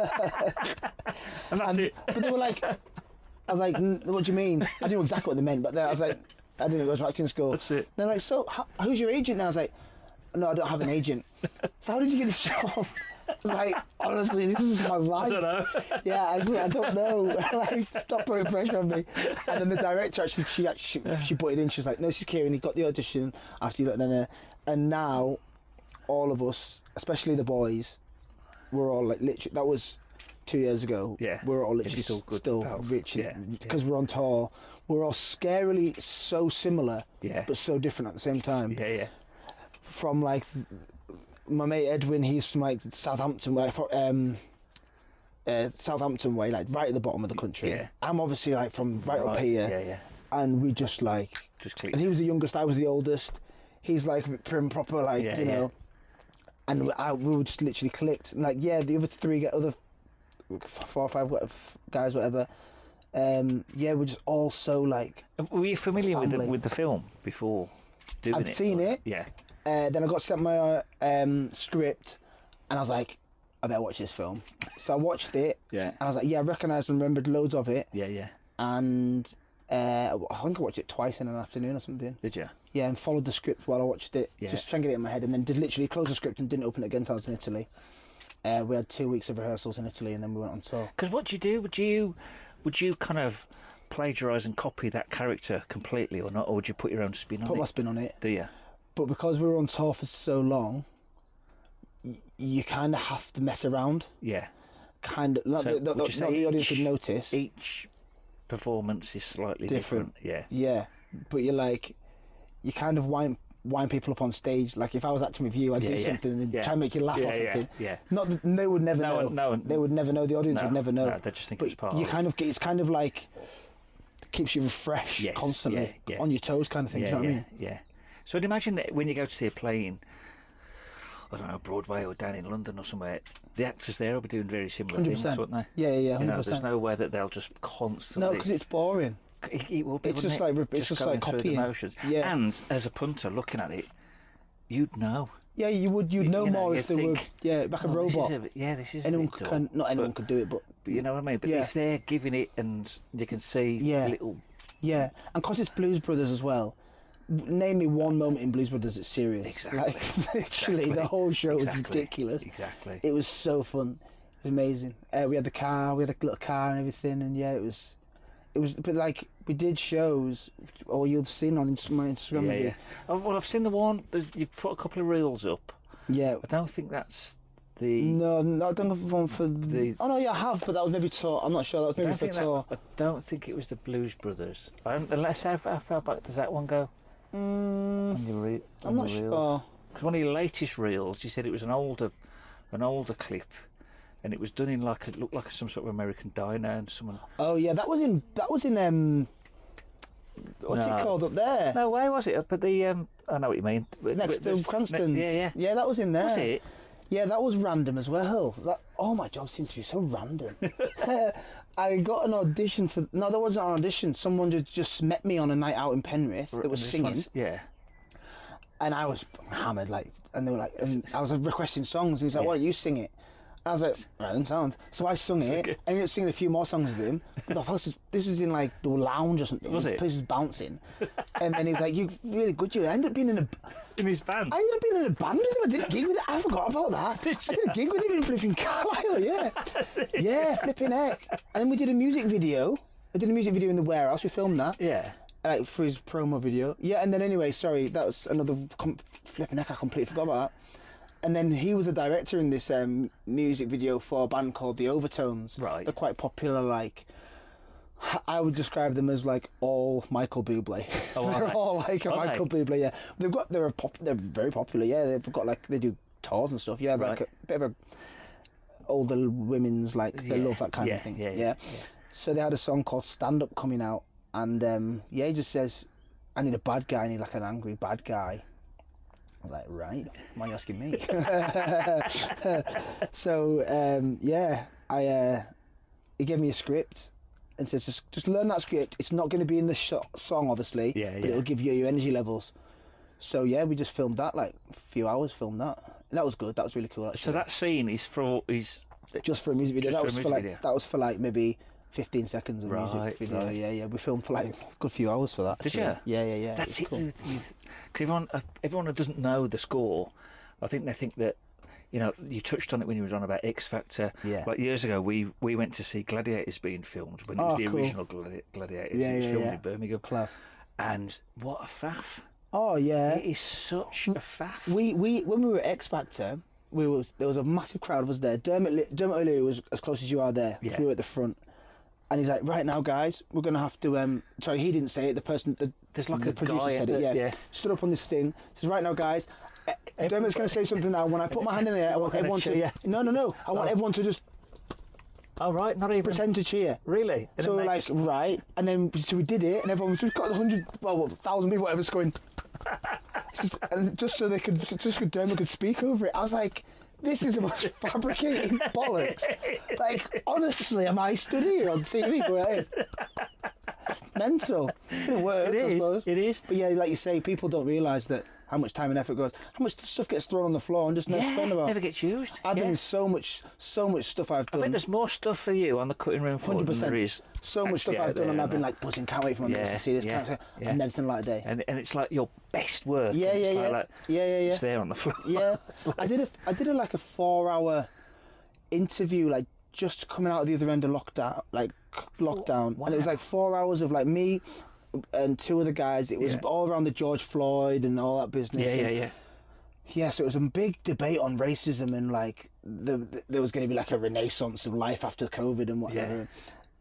B: And that's it.
C: But they were like, I was like, what do you mean? I knew exactly what they meant, but then I was like, I didn't go to acting school.
B: That's it.
C: They're like, so who's your agent? And I was like, no, I don't have an agent. So how did you get this job? I was like, honestly, this is my life.
B: I don't know.
C: Yeah, I don't know. Like, stop putting pressure on me. And then the director actually, she put it in. She was like, no, this is Kieran. He got the audition after you looked. And now, all of us, especially the boys, we're all like literally. That was 2 years ago.
B: Yeah.
C: We're all literally still rich because we're on tour. We're all scarily so similar, but so different at the same time.
B: Yeah.
C: From like my mate Edwin, he's from like Southampton, Southampton way, like right at the bottom of the country.
B: Yeah.
C: I'm obviously like from right up here.
B: Yeah.
C: And we just clicked. And he was the youngest, I was the oldest. He's like prim proper, like you know. And we were just literally clicked. And like the other 4 or 5 guys, whatever. We're just all so like.
B: Were you familiar with the film before doing it?
C: I'd seen it.
B: Yeah.
C: Then I got sent my script, and I was like, I better watch this film. So I watched it.
B: Yeah.
C: And I was like, I recognised and remembered loads of it.
B: Yeah.
C: And I think I watched it twice in an afternoon or something.
B: Did you?
C: Yeah, and followed the script while I watched it. Yeah. Just trying to get it in my head, and then did literally close the script and didn't open it again until I was in Italy. We had 2 weeks of rehearsals in Italy, and then we went on tour.
B: Because what do you do? Would you kind of plagiarise and copy that character completely, or not? Or would you put your own spin on it?
C: Put my spin on it.
B: Do you?
C: But because we were on tour for so long, you kind of have to mess around.
B: Yeah.
C: Kind of. Not the audience would notice.
B: Each performance is slightly different. Yeah.
C: Yeah. But you're like, you kind of wind wind people up on stage. Like if I was acting with you, I'd do something and try and make you laugh or something. Not that they would never know. They would never know. The audience would never know.
A: No, they just think it's part.
C: You kind of get. It's kind of like keeps you fresh constantly on your toes, kind of thing. Do you know what I mean?
A: Yeah. So I'd imagine that when you go to see a play in, I don't know, Broadway or down in London or somewhere, the actors there will be doing very similar
C: 100%.
A: things, won't they?
C: Yeah, 100%.
A: You know, there's no way that they'll just constantly.
C: No, because it's boring.
A: It will be.
C: It's just like copying.
A: The motions.
C: Yeah.
A: And as a punter looking at it, you'd know.
C: Yeah, you would. You'd know more if they were. Yeah, like a robot.
A: This is.
C: Anyone can. Not anyone could do it, but
A: you know what I mean. But if they're giving it, and you can see little.
C: Yeah, and because it's Blues Brothers as well. Name me one moment in Blues Brothers that's serious.
A: Exactly.
C: Like literally, the whole show was ridiculous.
A: Exactly.
C: It was so fun. It was amazing. We had the car. We had a little car and everything, and it was. But like we did shows, or you've seen on my Instagram.
A: Yeah. Well, I've seen the one. You've put a couple of reels up.
C: Yeah.
A: I don't think that's the.
C: No, I don't have one for the. Oh no, yeah, I have, but that was maybe tour. I'm not sure. That was maybe for tour.
A: I don't think it was the Blues Brothers. Unless how far back does that one go?
C: I'm not sure.
A: Because one of your latest reels, you said it was an older clip, and it was done in it looked like some sort of American diner and someone.
C: Oh yeah, that was in what's it called up there?
A: No way was it up at the I know what you mean.
C: Next to Cranston's. Yeah, that was in there.
A: Was it?
C: Yeah, that was random as well. All my jobs seem to be so random. I got an audition for. No, there wasn't an audition. Someone just met me on a night out in Penrith that was singing.
A: Yeah.
C: And I was hammered, and they were like, and I was requesting songs, and he was like, "Why don't you sing it?" I was like, "I don't sound." So I sung it, and ended up singing a few more songs with him. This was in like the lounge or something.
A: Was it?
C: The place was bouncing, and then he was like, "You're really good. You." I ended up being in
A: his band.
C: I ended up being in a band with him. I did a gig with it. I forgot about that. I did a gig with him in flipping Carlisle. Yeah, flipping heck. And then we did a music video. I did a music video in the warehouse. We filmed that.
A: Yeah.
C: For his promo video. Yeah, and then anyway, sorry, that was another flipping heck. I completely forgot about that. And then he was a director in this music video for a band called The Overtones.
A: Right.
C: They're quite popular, I would describe them as all Michael Bublé.
A: Oh,
C: they're all like a Michael Bublé, yeah. They're very popular, yeah. They've got they do tours and stuff, yeah. Like a bit of a older women's they love that kind of thing. Yeah. So they had a song called Stand Up coming out, and he just says, "I need a bad guy. I need an angry bad guy." I was like, right, why are you asking me? So he gave me a script and says, just learn that script. It's not going to be in the song, obviously, but it'll give you your energy levels. So we just filmed that, a few hours filmed that. And that was good. That was really cool, actually.
A: So that scene is
C: just for a music video. That was for maybe 15 seconds of music video.
A: Right.
C: Yeah. We filmed for a good few hours for that.
A: Did you?
C: Yeah.
A: That's it.
C: Cool.
A: Because everyone who doesn't know the score, I think they think that, you touched on it when you were on about X Factor.
C: Yeah.
A: Like years ago, we went to see Gladiators being filmed when it was the original Gladiators.
C: Yeah,
A: it was filmed
C: in
A: Birmingham.
C: Class.
A: And what a faff.
C: Oh yeah.
A: It is such a faff.
C: We when we were at X Factor, there was a massive crowd of us there. Dermot O'Leary was as close as you are there.
A: Yeah.
C: We were at the front. And he's like, right now, guys, we're going to have to... sorry, he didn't say it. The person...
A: There's a
C: producer
A: guy
C: said it, yeah. Stood up on this thing. Says, right now, guys, Dermot's going to say something now. When I put my hand in the air, I want everyone to...
A: Yeah.
C: No. I want everyone to just...
A: Oh, right, not even...
C: Pretend to cheer.
A: Really? And
C: so we're right. And then, so we did it, and everyone... So we've got 1,000 people, whatever's going... just so Dermot could speak over it. I was like... This is the most fabricated bollocks. Honestly, am I stood here on TV going, mental? It works, I suppose.
A: It is.
C: But yeah, like you say, people don't realise that how much time and effort goes, how much stuff gets thrown on the floor and just never forgotten about.
A: Never gets used.
C: I've been in so much stuff I've done.
A: I think there's more stuff for you on the cutting room floor 100%. Than there is.
C: So much stuff I've done, and I've been buzzing, can't wait for my mates to see this. I've never seen like a day.
A: And it's like your best work.
C: Yeah.
A: It's there on the floor.
C: Yeah. I did a 4-hour interview, just coming out of the other end of lockdown,
A: Wow.
C: and it was 4 hours of me and two other guys. It was all around the George Floyd and all that business. Yeah, so it was a big debate on racism and there was going to be a renaissance of life after COVID and whatever.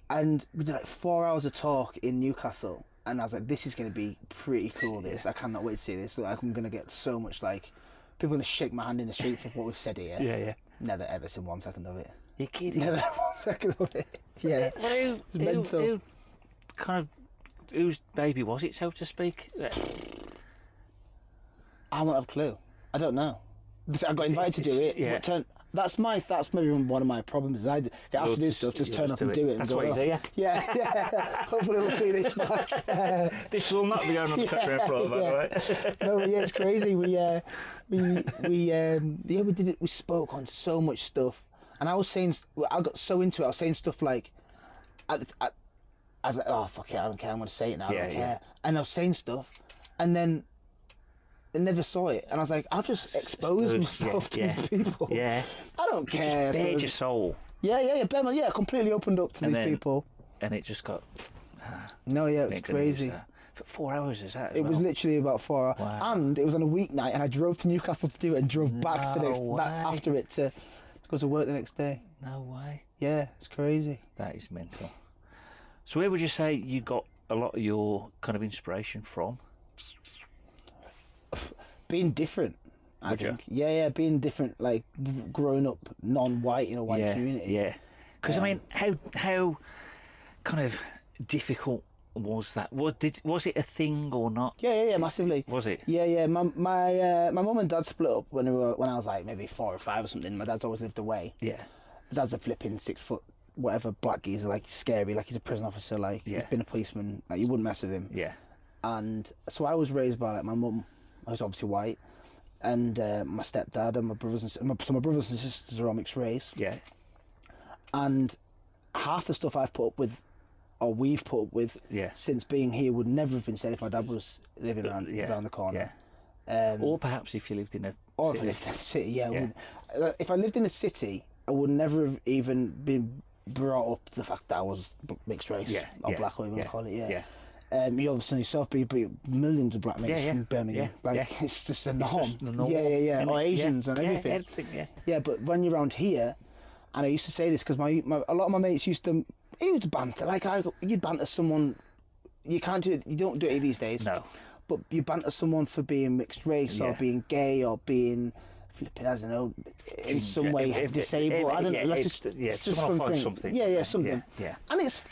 C: And we did 4 hours of talk in Newcastle, and I was like, this is going to be pretty cool. This, I cannot wait to see this. Like, I'm going to get so much like people going to shake my hand in the street for what we've said here.
B: Yeah.
C: Never ever seen 1 second of it.
B: You're kidding.
C: Never 1 second of it. Yeah.
B: Well,
C: mental.
B: Whose baby was it, so to speak?
C: I won't have a clue. I don't know. I got invited to do it.
B: Yeah.
C: That's maybe one of my problems. Is I get asked to do stuff, just turn up and do it.
B: That's
C: and go,
B: what you do,
C: yeah. Yeah. Hopefully we'll see this back.
B: This will not be on the cut round floor, by the way.
C: No, but yeah, it's crazy. We did it. We spoke on so much stuff, and I was saying, I got so into it. I was saying stuff like, I was like, oh fuck it, I don't care. I'm going to say it now. I don't care. And I was saying stuff, and then they never saw it, and I was like, I've just exposed myself to these people. Yeah, I don't care.
B: Just bared your soul.
C: Yeah, completely opened up to these people.
B: And it just got.
C: No, yeah, it was crazy.
B: For 4 hours, is that?
C: It was literally about 4 hours,
B: wow.
C: And it was on a weeknight, and I drove to Newcastle to do it, and drove back after it to go to work the next day.
B: No way.
C: Yeah, it's crazy.
B: That is mental. So where would you say you got a lot of your kind of inspiration from?
C: Being different, I think. Yeah, being different, like growing up non-white in a white community.
B: Yeah, because I mean, how kind of difficult was that? Was it a thing or not?
C: Yeah, massively.
B: Was it?
C: Yeah. My mum and dad split up when I was like maybe 4 or 5 or something. My dad's always lived away.
B: Yeah.
C: My dad's a flipping 6 foot whatever black geezer, like scary, like he's a prison officer, like he's been a policeman, like you wouldn't mess with him.
B: Yeah.
C: And so I was raised by like my mum, who's obviously white, and my stepdad and my brothers and sisters are all mixed race.
B: Yeah.
C: And half the stuff I've put up with, or we've put up with, since being here would never have been said if my dad was living around the corner.
B: Yeah. Or perhaps if you lived in a
C: city. If I lived in a city, if I lived in a city, I would never have even been brought up the fact that I was mixed race or black, or you want to call it. You obviously yourself be millions of black mates from Birmingham. It's just a norm. Or Asians and everything. Yeah, but when you're around here, and I used to say this because a lot of my mates used to banter. Like you'd banter someone, you can't do it. You don't do it these days.
B: No.
C: But you banter someone for being mixed race or being gay or being flipping, I don't know, in some way disabled. I don't know. It's just something. Yeah, something.
B: Yeah.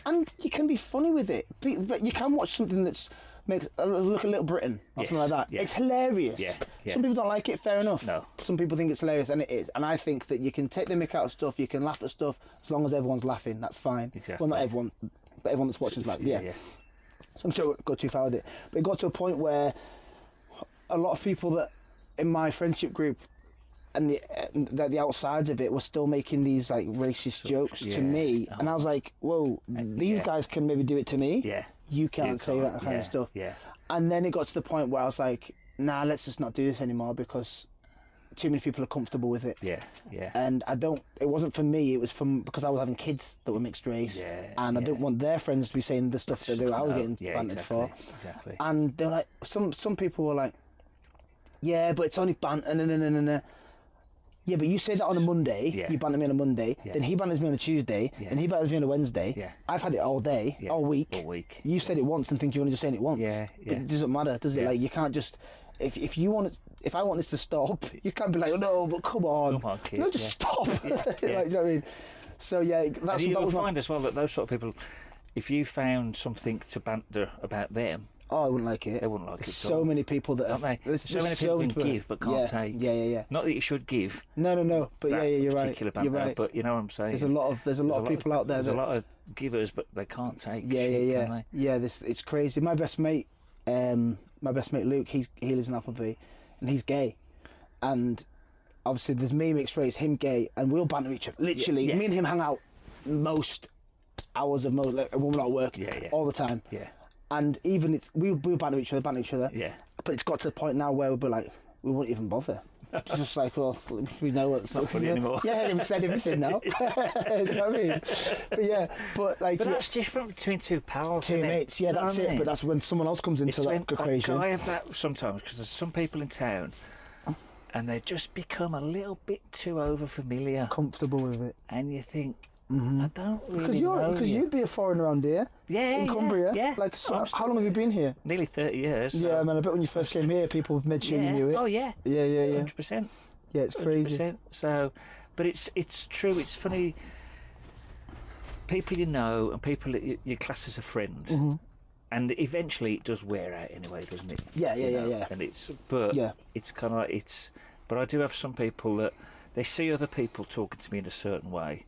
C: And you can be funny with it. You can watch something that's makes look a Little Britain or something like that. Yeah. It's hilarious. Yeah. Some people don't like it. Fair enough. No. Some people think it's hilarious, and it is. And I think that you can take the mick out of stuff. You can laugh at stuff as long as everyone's laughing. That's fine.
B: Exactly.
C: Well, not everyone, but everyone that's watching is like, yeah. So I'm sure I got too far with it, but it got to a point where a lot of people that in my friendship group and the outsides of it were still making these like racist jokes to me, and I was like, whoa, these guys can maybe do it to me.
B: Yeah.
C: You can't say that kind of stuff.
B: Yeah.
C: And then it got to the point where I was like, nah, let's just not do this anymore because too many people are comfortable with it.
B: Yeah.
C: And it wasn't for me, it was because I was having kids that were mixed race. And I didn't want their friends to be saying the stuff that I was getting bantered for.
B: Exactly.
C: And they're like, some people were like, yeah, but it's only banter, no. Yeah, but you say that on a Monday, you banter me on a Monday, then he banters me on a Tuesday, and he banters me on a Wednesday. I've had it all day, all week. You said it once and think you're only just saying it once. But it doesn't matter, does it? Like, you can't just... If I want this to stop, you can't be like, oh, no, but come on kid. No, just stop. Like, you know what I mean? So, that's...
B: You will find as well that those sort of people, if you found something to banter about them...
C: Oh, I wouldn't like it.
B: They wouldn't like it.
C: So many people that have...
B: There's so many people who give but can't take.
C: Yeah.
B: Not that you should give.
C: No. But you're right.
B: You're right. But you know what I'm saying.
C: There's a lot of people out there.
B: There's a lot of givers, but they can't take.
C: Yeah. It's crazy. My best mate Luke, he lives in Appleby, and he's gay, and obviously there's me mixed race, him gay, and we'll banter each other. Literally, me and him hang out most hours of when we're not at work, all the time. Yeah. And even we'll banter each other. Yeah. But it's got to the point now where we'll be like, we won't even bother. It's just like, well, we know what's
B: not funny anymore.
C: Yeah, they've said everything now. You know what I mean? But
B: that's different between two pals.
C: Two mates, that's it. But that's when someone else comes into that equation.
B: I have that sometimes because there's some people in town, and they just become a little bit too over familiar,
C: comfortable with it,
B: and you think, I don't really know.
C: Because you'd be a foreigner around here.
B: Yeah,
C: in Cumbria.
B: Yeah.
C: Like, so how long have you been here?
B: Nearly 30 years.
C: Yeah, I mean, I bet when you first came here, people made sure you knew it.
B: Oh, yeah.
C: Yeah.
B: 100%.
C: Yeah, it's crazy.
B: 100%. So, but it's true. It's funny. People you know and people that you class as a friend, and eventually it does wear out anyway, doesn't it?
C: Yeah.
B: And it's it's kind of like But I do have some people that they see other people talking to me in a certain way,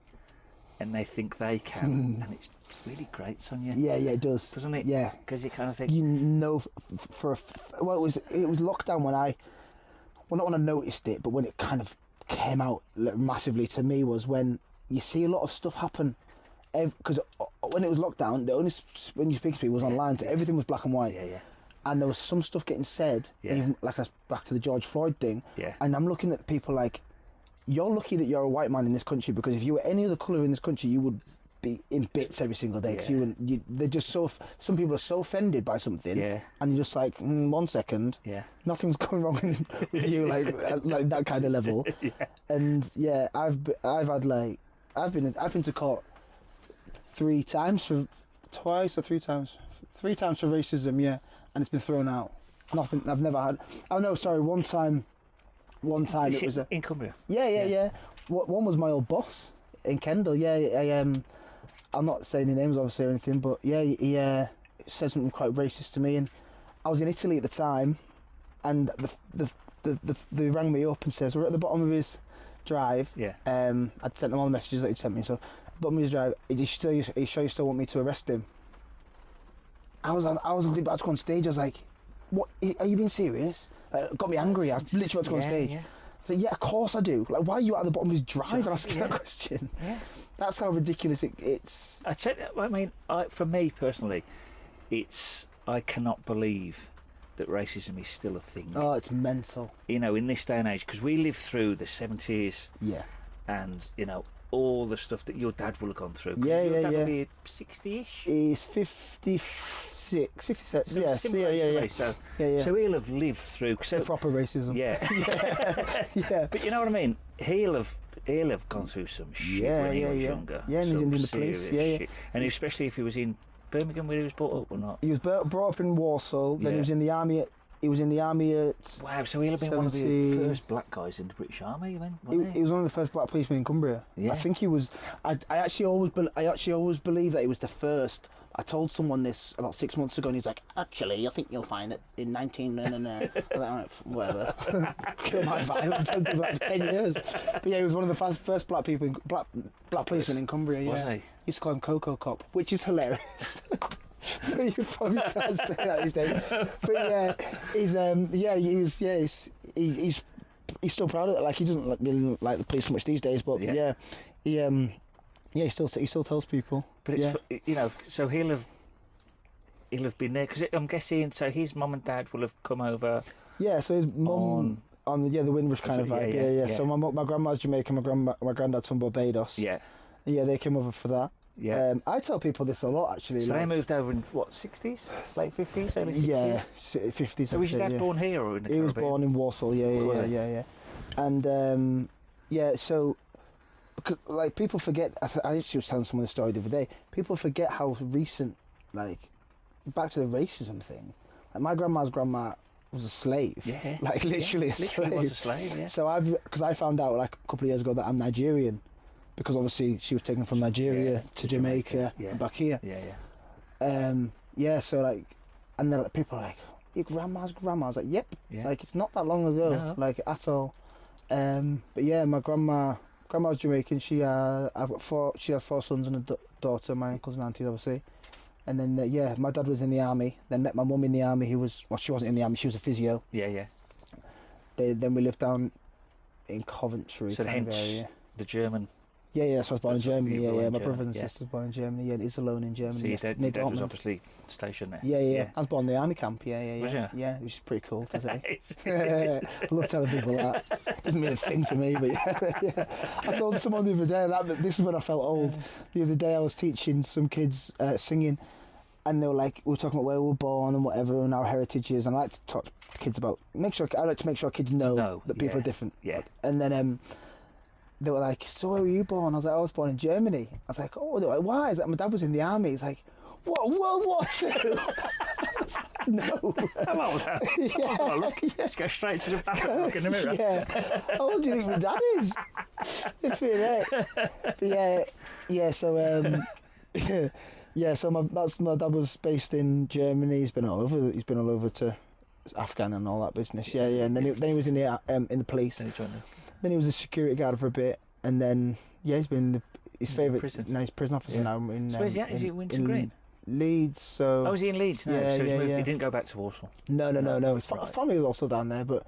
B: and they think they can, and it's really grates on you.
C: Yeah, it does,
B: doesn't it?
C: Yeah,
B: because you kind of think,
C: you know, it was lockdown not when I noticed it, but when it kind of came out massively to me was when you see a lot of stuff happen. Because when it was lockdown, when you speak to people was online, so everything was black and white.
B: Yeah.
C: And there was some stuff getting said, even like back to the George Floyd thing. Yeah. And I'm looking at people like, you're lucky that you're a white man in this country, because if you were any other colour in this country, you would be in bits every single day. Because they're just some people are so offended by something, and you're just like, 1 second, nothing's going wrong with you, like that kind of level. And I've been to court 3 times for racism, and it's been thrown out. Nothing. I've never had. Oh no, sorry. One time it was
B: in Cumbria.
C: Yeah. One was my old boss in Kendal. I'm not saying any names obviously or anything, but he said something quite racist to me, and I was in Italy at the time, and they rang me up and says we're at the bottom of his drive. I'd sent them all the messages that he'd sent me, so bottom of his drive. Are you sure you still want me to arrest him? I was about to go on stage. I was like, "What? Are you being serious?" It got me angry. I was literally about to go on stage. I was like, "Yeah, of course I do. Like, why are you at the bottom of his drive asking that question?" Yeah. That's how ridiculous it's.
B: For me personally, I cannot believe that racism is still a thing.
C: Oh, it's mental.
B: In this day and age, because we lived through the 70s.
C: Yeah.
B: And all the stuff that your dad will have gone through.
C: Your
B: dad will be 60-ish.
C: He's 56, 57. Yeah.
B: So he'll have lived through
C: the proper racism.
B: Yeah. But you know what I mean? He'll have gone through some shit when he was younger.
C: Yeah, and he's in the police. Yeah.
B: And especially if he was in Birmingham, where he was brought up or not.
C: He was brought up in Warsaw. Then he was in the army. He was in the army at...
B: Wow, so he'll have been one of the first black guys in the British Army,
C: he was one of the first black policemen in Cumbria. Yeah. I think he was... I actually always believe that he was the first. I told someone this about 6 months ago, and he's like, "Actually, I think you'll find it in 19... I was like, all right, whatever. Kill my vibe. I've done that for 10 years. But yeah, he was one of the first black policemen in Cumbria,
B: Was he?
C: Used to call him Coco Cop, which is hilarious. But you probably can't say that these days. But he's still proud of it. Like, he doesn't really like the police so much these days, but he still tells people.
B: But it's so he'll have been there, because I'm guessing. So his mum and dad will have come over.
C: Yeah, so his mum on the Windrush kind of vibe. Yeah. So my grandma's Jamaican, my granddad's from Barbados. Yeah, they came over for that. Yeah, I tell people this a lot actually.
B: So they moved over in what, 60s, late 50s, early 60s?
C: Yeah, 50s.
B: So was your dad born here or in the
C: Caribbean? He was born in Warsaw. Yeah. And so because like people forget. I actually was telling someone the story the other day. People forget how recent, like, back to the racism thing. Like, my grandma's grandma was a slave. Yeah. Like literally a slave.
B: Literally was a slave. Yeah.
C: So because I found out like a couple of years ago that I'm Nigerian. Because obviously she was taken from Nigeria to Jamaica and back here. So like, and then like, people are like, "Your grandma's grandma." I was like, "Yep." Yeah. Like, it's not that long ago, like at all. But yeah, my grandma's Jamaican. She had 4 sons and a daughter. My uncles and aunties, obviously. And then my dad was in the army. Then met my mum in the army. She wasn't in the army. She was a physio. Yeah. Then we lived down in Coventry,
B: so
C: kind of area.
B: The German.
C: Yeah, so I was born in Germany. Yeah. My brothers and sisters were born in Germany. Yeah, he's alone in Germany.
B: So your dad was obviously stationed there.
C: Yeah. I was born in the army camp. Yeah.
B: Was you?
C: Yeah, which is pretty cool to say. I love telling people that. Doesn't mean a thing to me, but yeah. I told someone the other day that this is when I felt old. The other day I was teaching some kids singing, and they were like, we were talking about where we were born and whatever, and our heritage is. And I like to talk to kids about I like to make sure kids know that people are different. Yeah. And then they were like, so where were you born? I was like, I was born in Germany. I was like, oh, they were like, why? He's like, my dad was in the army. He's like, what, World War II? I was like, no.
B: How old? Oh, look, let's go straight to the bathroom, look in the mirror.
C: Yeah. How old do you think my dad is? If you're right. But yeah, so, yeah, so my dad was based in Germany. He's been all over to Afghan and all that business. Yeah, and then he was in the police. Then he was a security guard for a bit, and then he's been his favourite prison officer now.
B: So where's he at? Is he at Winton Green?
C: Leeds. So.
B: Oh, is he in Leeds now?
C: Yeah,
B: so
C: yeah,
B: moved,
C: yeah.
B: He didn't go back to Warsaw.
C: No. His family was also down there, but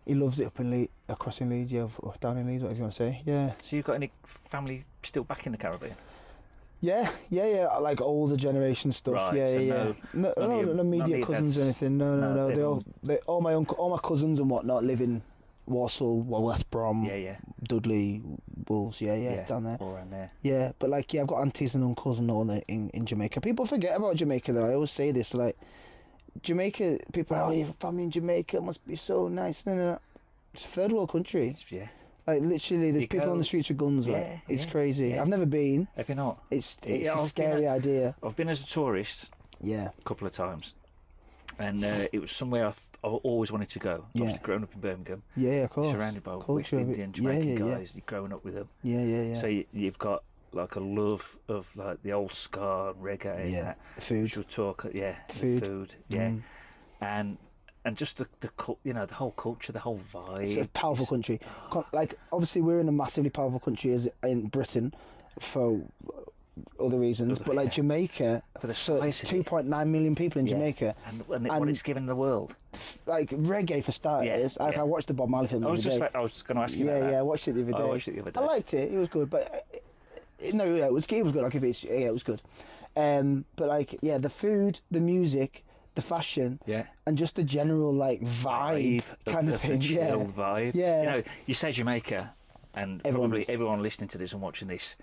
C: he loves it up in Leeds, across in Leeds. Yeah, down in Leeds. What was you going to say? Yeah.
B: So you've got any family still back in the Caribbean?
C: Yeah, like older generation stuff.
B: Right,
C: yeah.
B: So
C: No immediate cousins or anything. No. All my cousins and whatnot live in Walsall, West Brom, Dudley, Wolves. Yeah, down there.
B: All around there.
C: Yeah, but like, I've got aunties and uncles and all that in Jamaica. People forget about Jamaica though. I always say this, like, Jamaica. People are, you have a family in Jamaica. It must be so nice. No. It's a third world country.
B: Yeah.
C: Like, literally, there's people on the streets with guns, like, it's crazy.
B: Yeah.
C: I've never been.
B: Have you not?
C: It's a scary idea.
B: I've been as a tourist a couple of times, and it was somewhere I always wanted to go. I've grown up in Birmingham.
C: Yeah, of course.
B: Surrounded by West Indian, Jamaican guys. You're growing up with them.
C: Yeah.
B: So you've got, like, a love of, like, the old ska, reggae.
C: Yeah, food.
B: She'll talk, food, and just the the whole culture, the whole vibe.
C: It's a powerful country. Like, obviously, we're in a massively powerful country as in Britain for other reasons, but like Jamaica, so it's 2.9 million people in Jamaica,
B: and what it's given the world.
C: Like reggae for starters. I watched the Bob Marley film the other day.
B: I was going to ask you about that.
C: I watched it the other day.
B: I watched it the other day.
C: I liked it. It was good, but it was good. I'll give it. It was good. But like, the food, the music, the fashion, and just the general like vibe kind of thing.
B: The chill vibe.
C: Yeah.
B: You say Jamaica, and probably everyone listening to this and watching this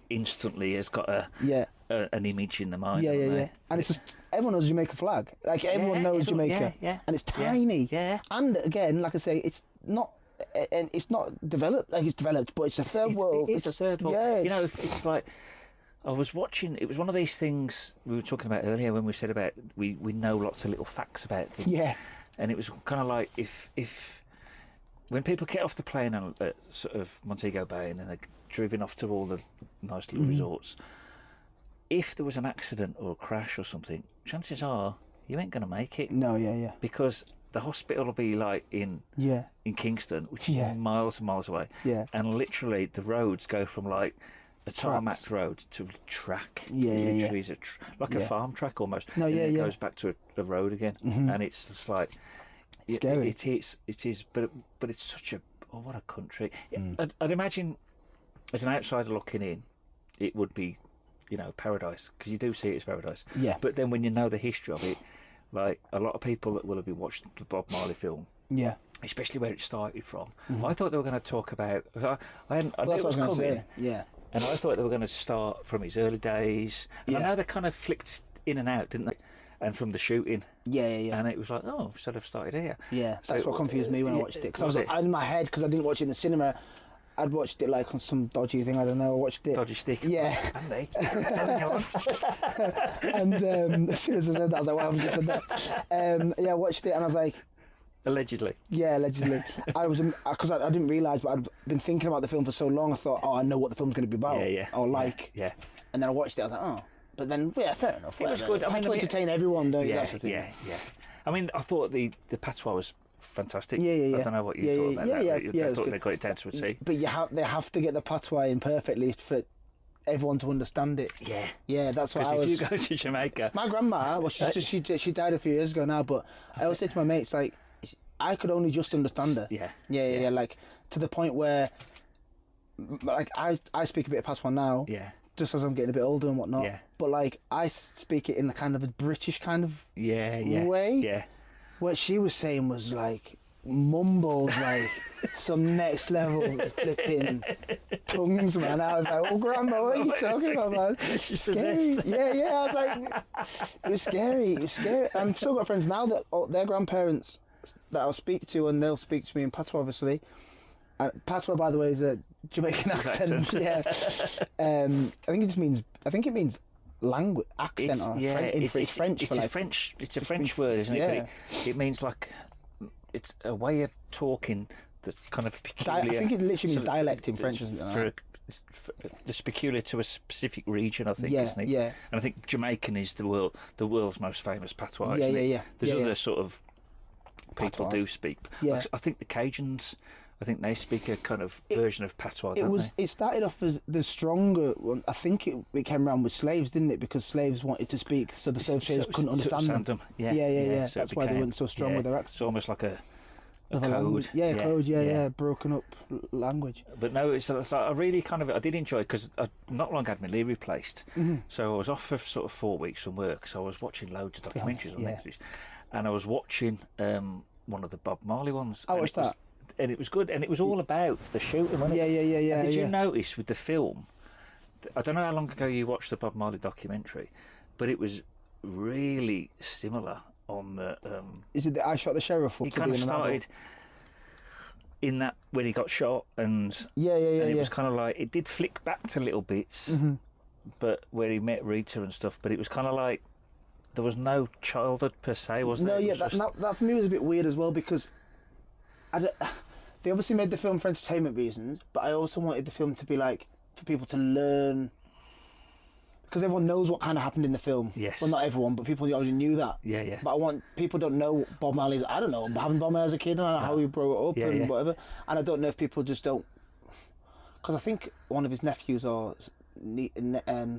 B: instantly has got an image in their mind.
C: Yeah. And it's just, everyone knows the Jamaica flag. Like, everyone knows Jamaica. And it's tiny.
B: Yeah.
C: And again, like I say, it's not developed. Like, it's developed, but it's a third world.
B: It's a third world.
C: Yeah.
B: It's like, I was watching, it was one of these things we were talking about earlier when we said about we know lots of little facts about things.
C: Yeah.
B: And it was kind of like, if when people get off the plane at sort of Montego Bay and then they're driven off to all the nice little resorts, if there was an accident or a crash or something, chances are you ain't going to make it.
C: No, yeah.
B: Because the hospital will be like in Kingston, which is miles and miles away.
C: Yeah.
B: And literally the roads go from like a tarmac road to a track.
C: Yeah.
B: Literally is a farm track almost.
C: No,
B: and it goes back to a road again. And it's just like,
C: scary.
B: It is, but it's such what a country. I'd imagine, as an outsider looking in, it would be, paradise, because you do see it as paradise.
C: Yeah.
B: But then when you know the history of it, like a lot of people that will have been watching the Bob Marley film, especially where it started from, I thought they were going to talk about. I knew it was coming.
C: Yeah.
B: And I thought they were going to start from his early days. And I know they kind of flicked in and out, didn't they? And from the shooting.
C: Yeah.
B: And it was like, so they've started here.
C: Yeah, that's what confused me when I watched it. Because I was in my head, because I didn't watch it in the cinema. I'd watched it like on some dodgy thing, I don't know. I watched it.
B: Dodgy stick.
C: Yeah. And as soon as I said that, I was like, why haven't you said that? I watched it and I was like,
B: allegedly.
C: Yeah, allegedly. I was, because I didn't realise, but I'd been thinking about the film for so long, I thought, I know what the film's going to be about.
B: Yeah.
C: Or like.
B: Yeah.
C: And then I watched it, I was like, But then, fair enough.
B: It was good.
C: I mean, to entertain everyone, don't you?
B: Yeah,
C: That's the thing.
B: yeah. I mean, I thought the patois was fantastic.
C: Yeah.
B: I don't know what you thought about that.
C: Yeah,
B: I thought they got it down to a T.
C: But they have to get the patois in perfectly for everyone to understand it. Yeah, that's what I was.
B: Because if you go to Jamaica,
C: my grandma, well, she died a few years ago now, but I always say to my mates, like, I could only just understand her. Yeah, like to the point where, like, I speak a bit of patois now.
B: Yeah.
C: Just as I'm getting a bit older and whatnot.
B: Yeah.
C: But like, I speak it in the kind of a British kind of way.
B: Yeah.
C: What she was saying was like mumbles, like some next level flipping tongues, man. I was like, Grandma, what are you talking about, man? Scary. Yeah. I was like, it was scary. I've still got friends now that their grandparents that I'll speak to, and they'll speak to me in patois, obviously. Patois, by the way, is a Jamaican accent. Yeah. I think it means language accent it's French.
B: It's a French word, isn't it?
C: Yeah.
B: But it means like it's a way of talking that's kind of peculiar.
C: I think it literally means dialect in French, isn't it?
B: It's peculiar to a specific region, I think, isn't it?
C: Yeah.
B: And I think Jamaican is the world's most famous patois.
C: Yeah,
B: isn't it?
C: yeah.
B: There's other sort of people
C: Patois.
B: do speak.
C: Yeah.
B: I think the Cajuns, I think they speak a kind of version of patois.
C: It started off as the stronger one. I think it came around with slaves, didn't it? Because slaves wanted to speak, so the slave traders couldn't understand them.
B: Yeah. So
C: that's why they weren't so strong with their accents.
B: It's almost like a
C: code.
B: Code,
C: broken up language.
B: But no, it's like I really I did enjoy it because I not long had my leg replaced, so I was off for sort of 4 weeks from work. So I was watching loads of documentaries on Netflix, and I was watching one of the Bob Marley ones.
C: I watched that.
B: And it was good, and it was all about the shooting. Wasn't it?
C: Yeah.
B: And did you notice with the film? I don't know how long ago you watched the Bob Marley documentary, but it was really similar on the.
C: Is it that I shot the sheriff?
B: He kind of started in that when he got shot, and it was kind of like it did flick back to little bits, but where he met Rita and stuff. But it was kind of like there was no childhood per se, was there?
C: No, that for me was a bit weird as well because they obviously made the film for entertainment reasons, but I also wanted the film to be like for people to learn. Because everyone knows what kind of happened in the film.
B: Yes.
C: Well, not everyone, but people already knew that.
B: Yeah.
C: But I want people don't know Bob Marley's. I don't know having Bob Marley as a kid and how he brought it up and whatever. And I don't know if people just don't. Because I think one of his nephews or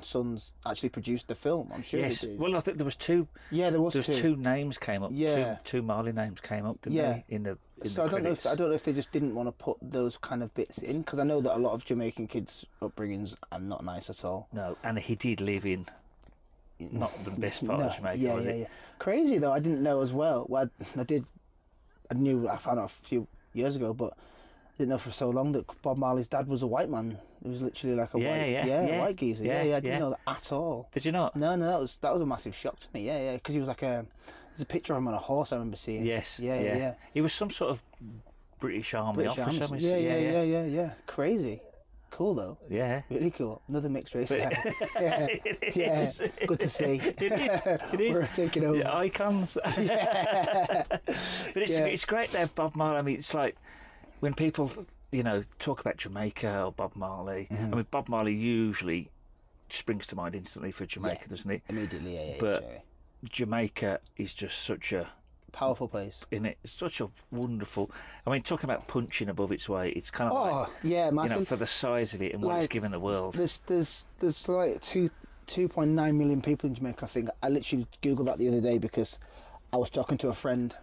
C: sons actually produced the film. I'm sure.
B: Yes.
C: They did.
B: Well, I think there was two.
C: Yeah, there was
B: two names came up.
C: Yeah.
B: Two Marley names came up. Didn't they? In the
C: So I don't
B: credits.
C: know if they just didn't want to put those kind of bits in because I know that a lot of Jamaican kids' upbringings are not nice at all.
B: No, and he did live in not the best part of Jamaica.
C: Yeah. Crazy though, I didn't know as well. Well, I found out a few years ago, but I didn't know for so long that Bob Marley's dad was a white man. It was literally like a white geezer. I didn't know that at all.
B: Did you not?
C: No, that was a massive shock to me. Yeah, because he was like there's a picture of him on a horse I remember seeing.
B: Yes. Yeah. He was some sort of British Army officer.
C: Yeah. Crazy. Cool though.
B: Yeah.
C: Really cool. Another mixed race. Yeah. Good to see.
B: It is.
C: We're taking over.
B: Yeah, icons.
C: Yeah.
B: But it's great to have Bob Marley. I mean, it's like when people, talk about Jamaica or Bob Marley. I mean, Bob Marley usually springs to mind instantly for Jamaica, doesn't it?
C: Immediately, yeah.
B: But Jamaica is just such a
C: powerful place.
B: In it, it's such a wonderful. I mean, talking about punching above its weight, it's kind of
C: massive.
B: For the size of it and what it's given the world.
C: There's like 2.9 million people in Jamaica. I think I literally googled that the other day because I was talking to a friend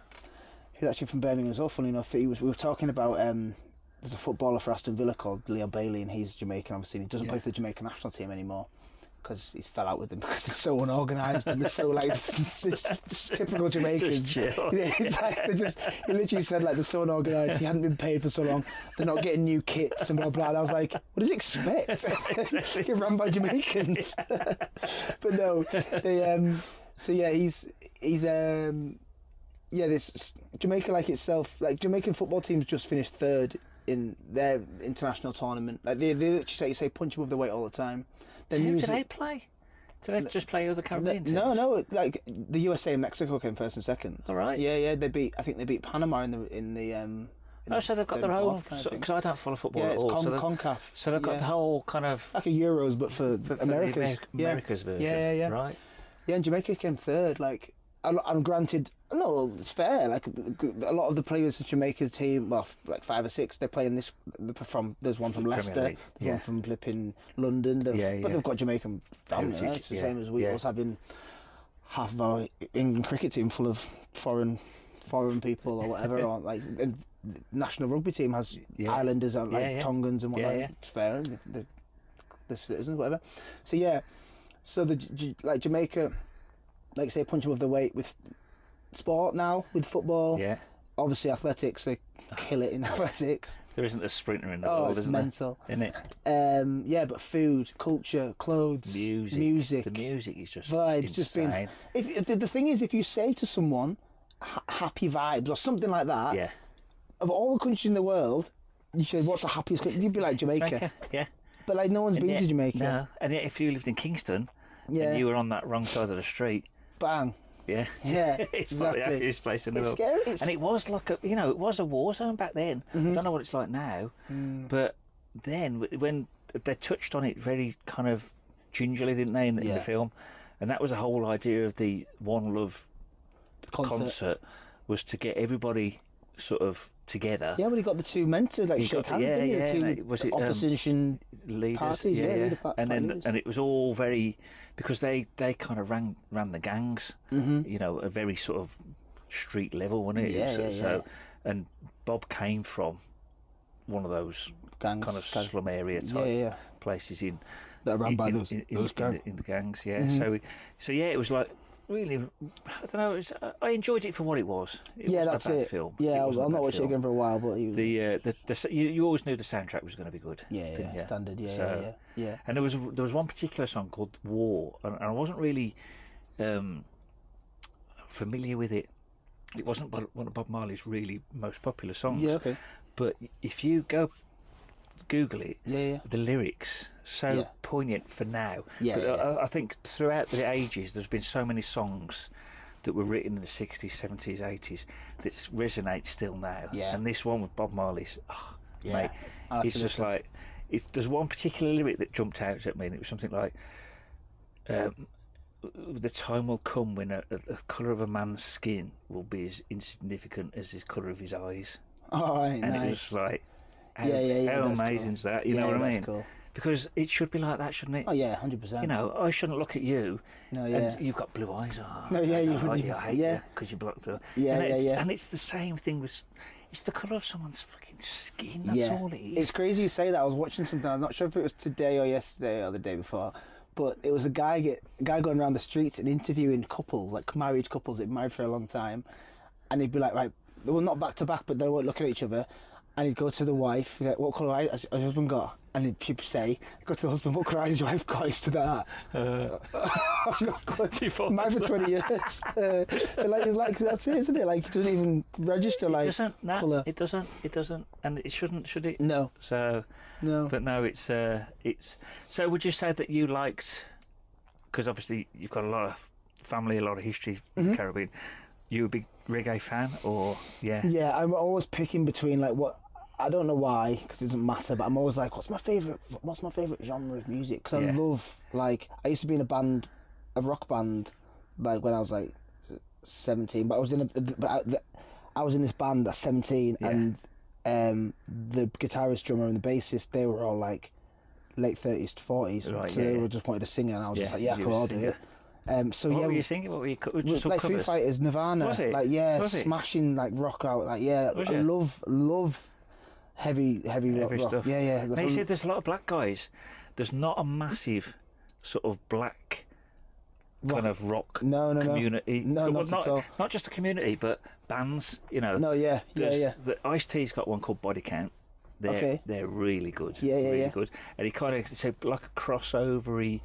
C: who's actually from Birmingham as well. Funny enough, we were talking about there's a footballer for Aston Villa called Leo Bailey, and he's Jamaican. Obviously, he doesn't play for the Jamaican national team anymore. Because he's fell out with them because they're so unorganised and they're so like it's typical Jamaicans. It's like he literally said like they're so unorganised. He hadn't been paid for so long. They're not getting new kits and blah blah. And I was like, what does he expect? Get run by Jamaicans. But no, they this Jamaica like itself, like Jamaican football teams just finished third in their international tournament. Like they literally say punch above the weight all the time.
B: Do they play? Do they just play other Caribbean teams?
C: No. Like the USA and Mexico came first and second.
B: All right.
C: Yeah. I think they beat Panama in the.
B: So they've got their own. Because I don't follow football at all.
C: CONCACAF.
B: So they've got the whole kind of
C: like a Euros, but for Americas.
B: America's version.
C: Yeah.
B: Right.
C: Yeah, and Jamaica came third. Like, and granted, no, it's fair. Like a lot of the players of Jamaica's team, well, like 5 or 6, they're playing this from. There's one from Leicester, there's one from flipping London. But they've got Jamaican family. Right? It's the same as we also having half of our England cricket team full of foreign people or whatever. Or like and the national rugby team has Islanders and Tongans and whatnot. It's fair. The citizens, whatever. So Jamaica, like say, punch above the weight with sport now, with football.
B: Yeah.
C: Obviously, athletics, they kill it in athletics.
B: There isn't a sprinter in the world, isn't
C: mental.
B: There? Isn't it?
C: But food, culture, clothes, music.
B: The music is just
C: vibes. Just being. If the thing is, if you say to someone, happy vibes or something like that, of all the countries in the world, You said, what's the happiest country? You'd be like Jamaica.
B: Yeah.
C: But like no one's been to Jamaica.
B: No, and yet if you lived in Kingston
C: Yeah.
B: and you were on that wrong side of the street,
C: Bang.
B: yeah,
C: Yeah.
B: it's
C: exactly.
B: like the happiest place in the
C: It's
B: world.
C: scary. It's...
B: And it was like it was a war zone back then. I don't know what it's like now, but then when they touched on it very kind of gingerly, didn't they, in the film? And that was the whole idea of the One Love concert was to get everybody sort of together.
C: Yeah, well, he got the two men to like shake hands, didn't he? The two
B: was it
C: opposition
B: leaders?
C: parties, leader
B: And it was all very, because they kind of ran the gangs, you know, a very sort of street level, wasn't it? So, and Bob came from one of those
C: gangs,
B: kind of slum area type places in
C: that are run by those
B: in the gangs. So yeah, it was like really, I don't know. I enjoyed it for what it was.
C: That's it.
B: Film.
C: Yeah, I'll not watch it again for a while, but it was...
B: you always knew the soundtrack was going to be good.
C: Yeah, standard. Yeah.
B: And there was one particular song called War, and I wasn't really familiar with it. It wasn't one of Bob Marley's really most popular songs.
C: Yeah, okay.
B: But if you go Google it, the lyrics so poignant for now. I think throughout the ages there's been so many songs that were written in the 60s, 70s, 80s that resonate still now. And this one with Bob Marley's, mate, it's just like there's one particular lyric that jumped out at me, and it was something like the time will come when the colour of a man's skin will be as insignificant as his colour of his eyes.
C: And
B: it was like, how amazing is that? You know what I mean?
C: Cool.
B: Because it should be like that, shouldn't it?
C: Oh yeah, 100%.
B: You know, I shouldn't look at you.
C: No,
B: and you've got blue eyes.
C: No, yeah, you wouldn't.
B: I hate you because you've got blue. And it's the same thing with. It's the colour of someone's fucking skin. That's all it is.
C: It's crazy you say that. I was watching something. I'm not sure if it was today or yesterday or the day before, but it was a guy going around the streets and interviewing couples, like married couples that had been married for a long time, and he'd be like, right, they were not back to back, but they weren't looking at each other. And he'd go to the wife, he'd be like, what colour eyes has your husband got? And she'd say, go to the husband, what colour eyes has your wife got? He's to that. That's not good. Married for 20 years. Like, that's it, isn't it? Like, it doesn't even register like colour.
B: It doesn't, and it shouldn't, should it?
C: No.
B: So,
C: no.
B: But no, it's. So would you say that you liked, because obviously you've got a lot of family, a lot of history in the Caribbean, you a big reggae fan, or
C: Yeah, I'm always picking between like what I don't know why, because it doesn't matter. But I'm always like, what's my favourite genre of music? Because I love, like, I used to be in a rock band, like when I was like 17. But I was in this band at 17, and the guitarist, drummer, and the bassist, they were all like late 30s to 40s,
B: right,
C: so they were just wanted to sing it, and I was just like, I can all do it.
B: What were you singing? What were you just
C: like
B: covers?
C: Foo Fighters, Nirvana,
B: was it?
C: like
B: Was it?
C: smashing like rock out, like I love heavy rock
B: stuff.
C: Yeah.
B: They said there's a lot of black guys. There's not a massive sort of black kind of rock community.
C: No, not at all.
B: Not just a community, but bands. You know.
C: No, yeah.
B: The Ice-T's got one called Body Count. They're really good. Really good. And he kind of it's like a crossover-y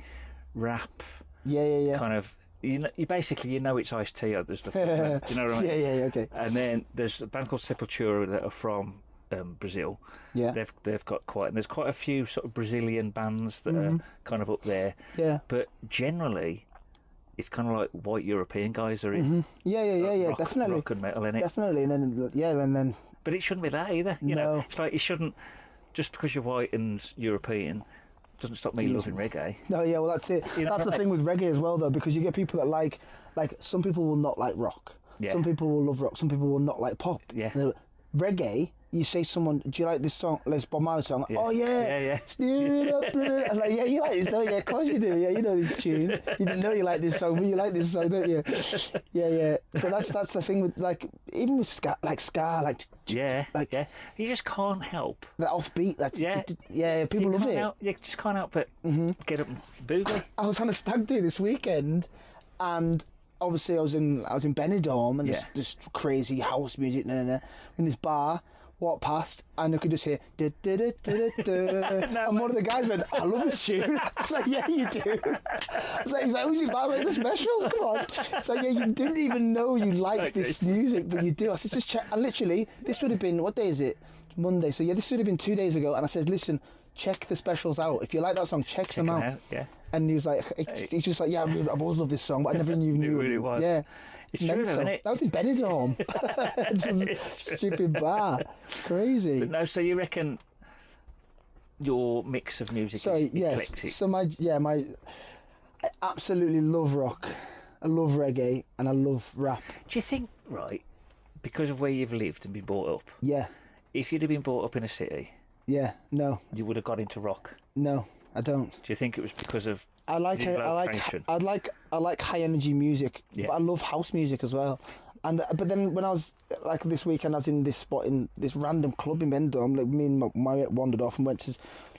B: rap.
C: Yeah.
B: Kind of, you basically it's Ice-T. There's the you know what I mean?
C: Yeah, okay.
B: And then there's a band called Sepultura that are from Brazil.
C: Yeah.
B: They've got and there's quite a few sort of Brazilian bands that are kind of up there.
C: Yeah.
B: But generally, it's kind of like white European guys are in.
C: Yeah,
B: rock,
C: definitely.
B: Rock and metal in it.
C: Definitely, and then.
B: But it shouldn't be that either. You know, it's like you shouldn't just because you're white and European. Doesn't stop me loving reggae.
C: No, yeah, well that's it. That's the thing with reggae as well, though, because you get people that like some people will not like rock. Yeah. Some people will love rock. Some people will not like pop.
B: Yeah.
C: Reggae, you say someone, do you like this song, this Bob Marley song?
B: Yeah.
C: Oh yeah. I'm like, yeah, you like this, don't you? Of course you do. Yeah, you know this tune. You didn't know you like this song, but you like this song, don't you? Yeah. But that's the thing with like even with ska,
B: you just can't help
C: that offbeat. People love it.
B: You just can't help but get up and boogie.
C: I was on a stag do this weekend, and obviously I was in Benidorm, and this crazy house music, in this bar walk past and I could just hear du, du, du, du, du, du. And one of the guys went, I love this tune. I was like, yeah, you do. He's like, who's it by? Like, the specials, come on. It's like, yeah, you didn't even know you liked this music, but you do. I said, just check. And literally, this would have been, what day is it? Monday. So yeah, this would have been 2 days ago. And I said, listen, check the specials out. If you like that song, check them out.
B: Yeah.
C: And he was like, he's just like, yeah, I've always loved this song, but I never knew
B: it was.
C: Yeah.
B: It's true, isn't it?
C: That was in Benidorm. Some stupid bar. Crazy.
B: But no, so you reckon your mix of music is eclectic?
C: So I absolutely love rock. I love reggae and I love rap.
B: Do you think, right, because of where you've lived and been brought up,
C: Yeah.
B: if you'd have been brought up in a city,
C: Yeah. No.
B: you would have got into rock?
C: No, I don't.
B: Do you think it was because of
C: I like high energy music,
B: Yeah.
C: but I love house music as well. And but then when I was like this weekend, I was in this spot in this random club in Benidorm. Like me and my mate wandered off and went to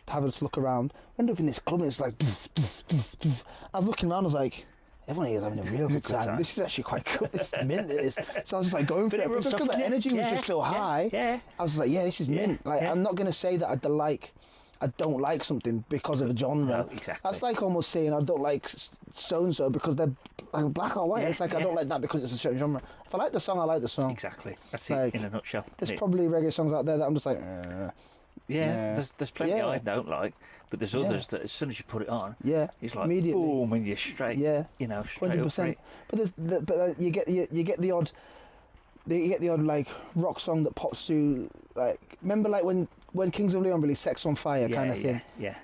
C: have a look around. Ended up in this club and it's like, I was looking around. I was like, everyone here is having a real good time. This is actually quite cool. It's mint. It is. So I was just like going for it. But just because the energy was just so high, I was just like, yeah, this is mint. Like I'm not gonna say that I don't like something because of a genre.
B: No, exactly.
C: That's like almost saying I don't like so-and-so because they're like black or white. It's like I don't like that because it's a certain genre. If I like the song, I like the song.
B: Exactly. That's
C: Like,
B: it in a nutshell.
C: There's probably reggae songs out there that I'm just like,
B: There's plenty
C: Yeah.
B: I don't like, but there's others that as soon as you put it on,
C: yeah,
B: it's like
C: immediately.
B: boom, and you're straight, straight up for it.
C: But you get the odd like rock song that pops through. Like remember like when Kings of Leon released Sex on Fire kind of thing.
B: Yeah.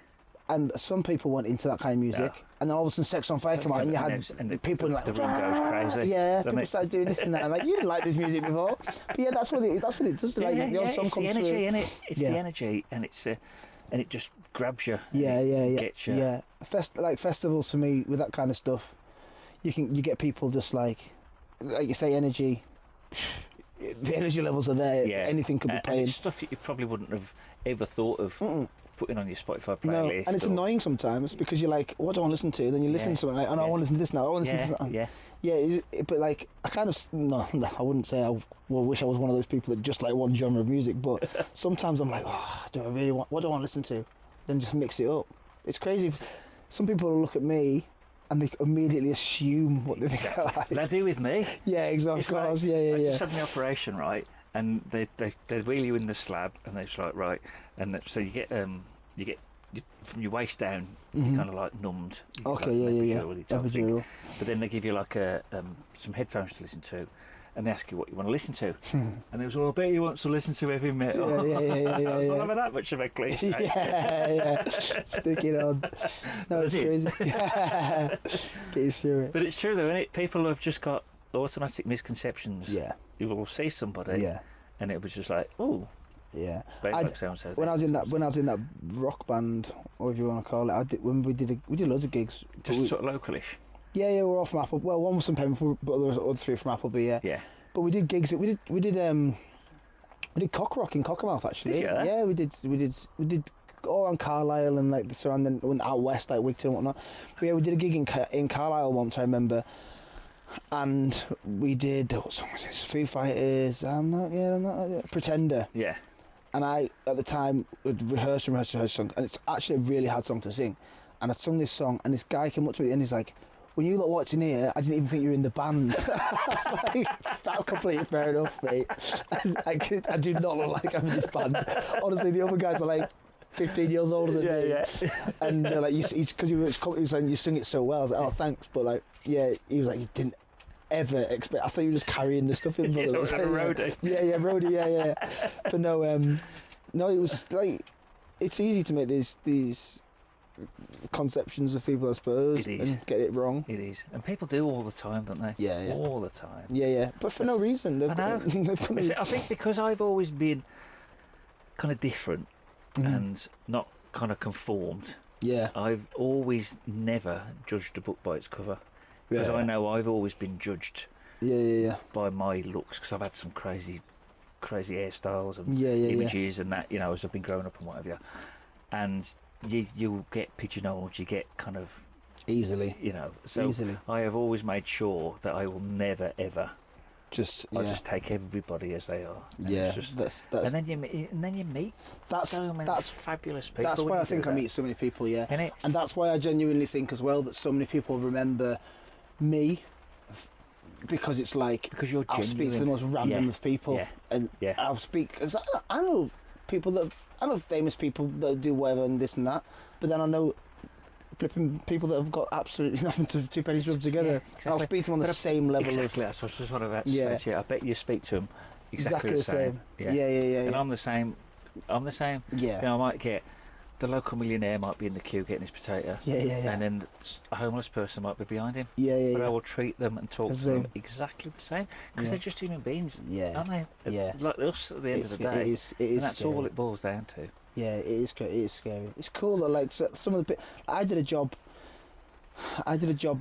C: And some people went into that kind of music, and then all of a sudden Sex on Fire came out, and you had people like
B: the room goes crazy.
C: Yeah, people started doing this and that. I'm like, you didn't like this music before, but yeah, that's what it does. Like the old song
B: it's
C: comes
B: the energy,
C: through.
B: innit? It's the energy, and it just grabs you.
C: Yeah.
B: Gets you.
C: Yeah. Like festivals for me with that kind of stuff, you get people just like you say, energy. The energy levels are there.
B: Yeah.
C: Anything could be
B: And
C: playing.
B: it's stuff that you probably wouldn't have ever thought of putting on your Spotify playlist.
C: No, and it's annoying sometimes because you're like, what do I want to listen to? Then you listen to something like, oh no, I want to listen to this now. I want to listen to that. Yeah, but like, I kind of, no, I wouldn't say wish I was one of those people that just like one genre of music, but sometimes I'm like, what do I want to listen to? Then just mix it up. It's crazy. Some people look at me and they immediately assume what they think I like.
B: They do with me.
C: Yeah, exactly.
B: Like,
C: yeah.
B: I just had an operation, right? And they wheel you in the slab, and they're just like, right, and so you get from your waist down, you're kind of like numbed.
C: Okay, yeah.
B: Epidural. But then they give you like some headphones to listen to, and they ask you what you want to listen to, and it was, I bet you want to listen to heavy metal.
C: Yeah.
B: It's not having that much of a cliche.
C: Yeah. Stick it on. No, it's crazy. Get you through it.
B: But it's true though, isn't it? People have just got automatic misconceptions.
C: Yeah.
B: You will see somebody, and it was just like, oh.
C: Yeah.
B: When I
C: was in that rock band, or if you want to call it, we did loads of gigs.
B: Just sort of localish.
C: Yeah, we're all from Appleby. Well, one was from Pembrokeshire, but there was other three from Appleby. Yeah. But we did gigs. We did cock rock in Cockermouth actually.
B: Did you?
C: Yeah, we did all around Carlisle and like the surrounding, out west like Wigton and whatnot. But yeah, we did a gig in Carlisle once, I remember. And we did, what song was this? Foo Fighters. I'm not Pretender.
B: Yeah.
C: And I, at the time, would rehearse song, and it's actually a really hard song to sing. And I'd sung this song, and this guy came up to me at the end, he's like, when you lot walked in here, I didn't even think you were in the band. Like, that's completely fair enough, mate. I do not look like I'm in this band. Honestly, the other guys are like 15 years older than me. Yeah. And like, because he was saying, you sing it so well. I was like, oh, thanks. But like, yeah, he was like, you didn't ever expect. I thought you were just carrying the stuff in.
B: Roadie.
C: Yeah, roadie. Yeah. But no, it was like, it's easy to make these conceptions of people, I suppose, and get it wrong.
B: It is, and people do all the time, don't they?
C: Yeah.
B: All the time.
C: Yeah. But for no reason.
B: I know. I think because I've always been kind of different and not kind of conformed.
C: Yeah.
B: I've always never judged a book by its cover. Because I know I've always been judged by my looks, because I've had some crazy hairstyles and images and that, as I've been growing up and whatever. And you get pigeonholed, you get kind of...
C: Easily.
B: So easily. I have always made sure that I will never, ever
C: just
B: take everybody as they are.
C: Yeah, that's
B: and then you meet so many fabulous people.
C: That's why I think I meet so many people. Yeah, and that's why I genuinely think as well that so many people remember me, because it's like
B: you're
C: I'll speak to the most random of people, and I'll speak. I know people I know famous people that do whatever and this and that, but then I know flipping people that have got absolutely nothing to two pennies rubbed together.
B: Exactly.
C: I'll speak to them on the same level.
B: Exactly, that's what I was just about to say to you. I bet you speak to them exactly the same.
C: Yeah.
B: And I'm the same. Yeah. You know, I might get the local millionaire might be in the queue getting his potato.
C: Yeah.
B: And then a homeless person might be behind him.
C: Yeah.
B: But I will treat them and talk to them exactly the same because they're just human beings, aren't they?
C: Yeah.
B: Like us at the end of the day.
C: It is
B: and that's
C: scary.
B: all it boils down to.
C: Yeah, it is scary. It's cool that like some of the I did a job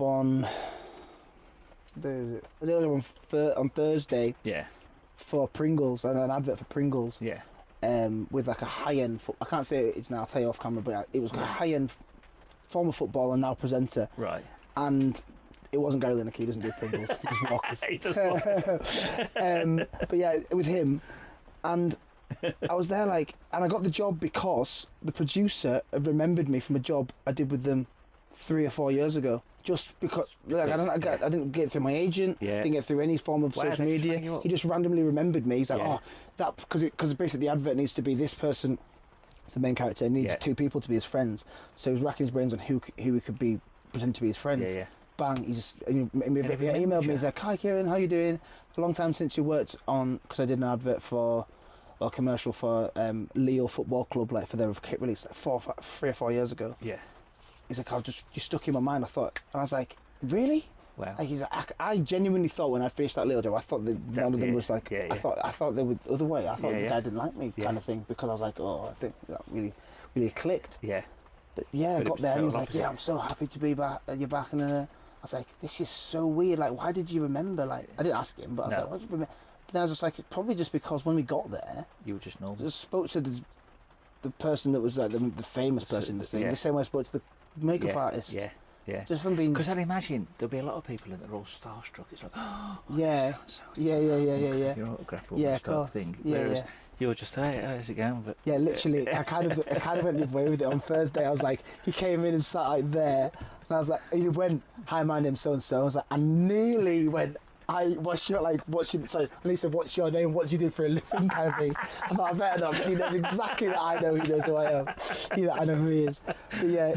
C: on Thursday.
B: Yeah.
C: For Pringles, and an advert for Pringles.
B: Yeah.
C: With like a high-end. I can't say it's now. I'll tell you off camera, but it was like a high-end former footballer and now presenter.
B: Right.
C: And it wasn't Gary Lineker. He doesn't do Pringles. He does Walkers. But yeah, with him, and I was there like, and I got the job because the producer had remembered me from a job I did with them 3 or 4 years ago. Just because, like, I didn't get through my agent, didn't get through any form of social media. He just randomly remembered me. He's like, that because basically the advert needs to be this person. It's the main character. Needs 2 people to be his friends. So he was racking his brains on who he could be pretend to be his friends.
B: Yeah.
C: Bang! He emailed me. He's like, "Hi Kieran, how you doing? A long time since you worked on." Because I did an advert for. A commercial for Lille Football Club, like for their kit release, like 3 or 4 years ago.
B: Yeah.
C: He's like, you stuck in my mind. I thought, and I was like, really?
B: Wow.
C: Like he's like, I genuinely thought when I finished that Lille job, I thought none of them was like, I thought they were the other way. I thought the guy didn't like me, kind of thing, because I was like, I think that really clicked.
B: Yeah.
C: But I got there and he was like, I'm so happy to be back. You're back, and I was like, this is so weird. Like, why did you remember? Like, I didn't ask him, but I was like, why did you remember? But then I was just like, probably just because when we got there,
B: you were just normal.
C: I just spoke to the person that was like the famous person in the thing, the same way I spoke to the makeup artist.
B: Yeah.
C: Just from being.
B: Because I'd imagine there'll be a lot of people that are all starstruck. It's like,
C: yeah.
B: Your autograph thing.
C: Yeah.
B: You're just, hey, how's it going? But
C: yeah, literally, I kind of went the way with it on Thursday. I was like, he came in and sat like there, and I was like, he went, hi, my name's so and so. I was like, I nearly went. And he said, what's your name, what do you do for a living, kind of thing. I thought I better not, because he knows exactly that I know he knows who I am. I know who he is. But yeah,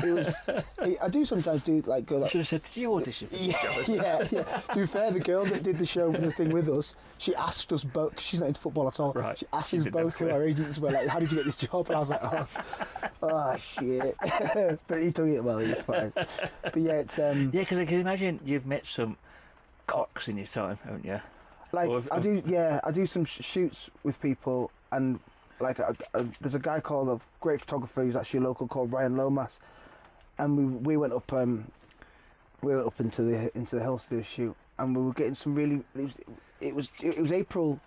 C: I do sometimes go like...
B: I should have said, did you audition for this job?
C: Yeah. To be fair, the girl that did the show, the thing with us, she asked us both, she's not into football at all,
B: right.
C: She asked us both who our agents were, like, how did you get this job? And I was like, oh shit. But he took it well, he was fine. But yeah, it's... Yeah,
B: because I can imagine you've met some cocks in your time, haven't you?
C: Like I do some shoots with people, and like there's a guy called a great photographer who's actually local called Ryan Lomas, and we went up into the hills to do a shoot, and we were getting some really it was April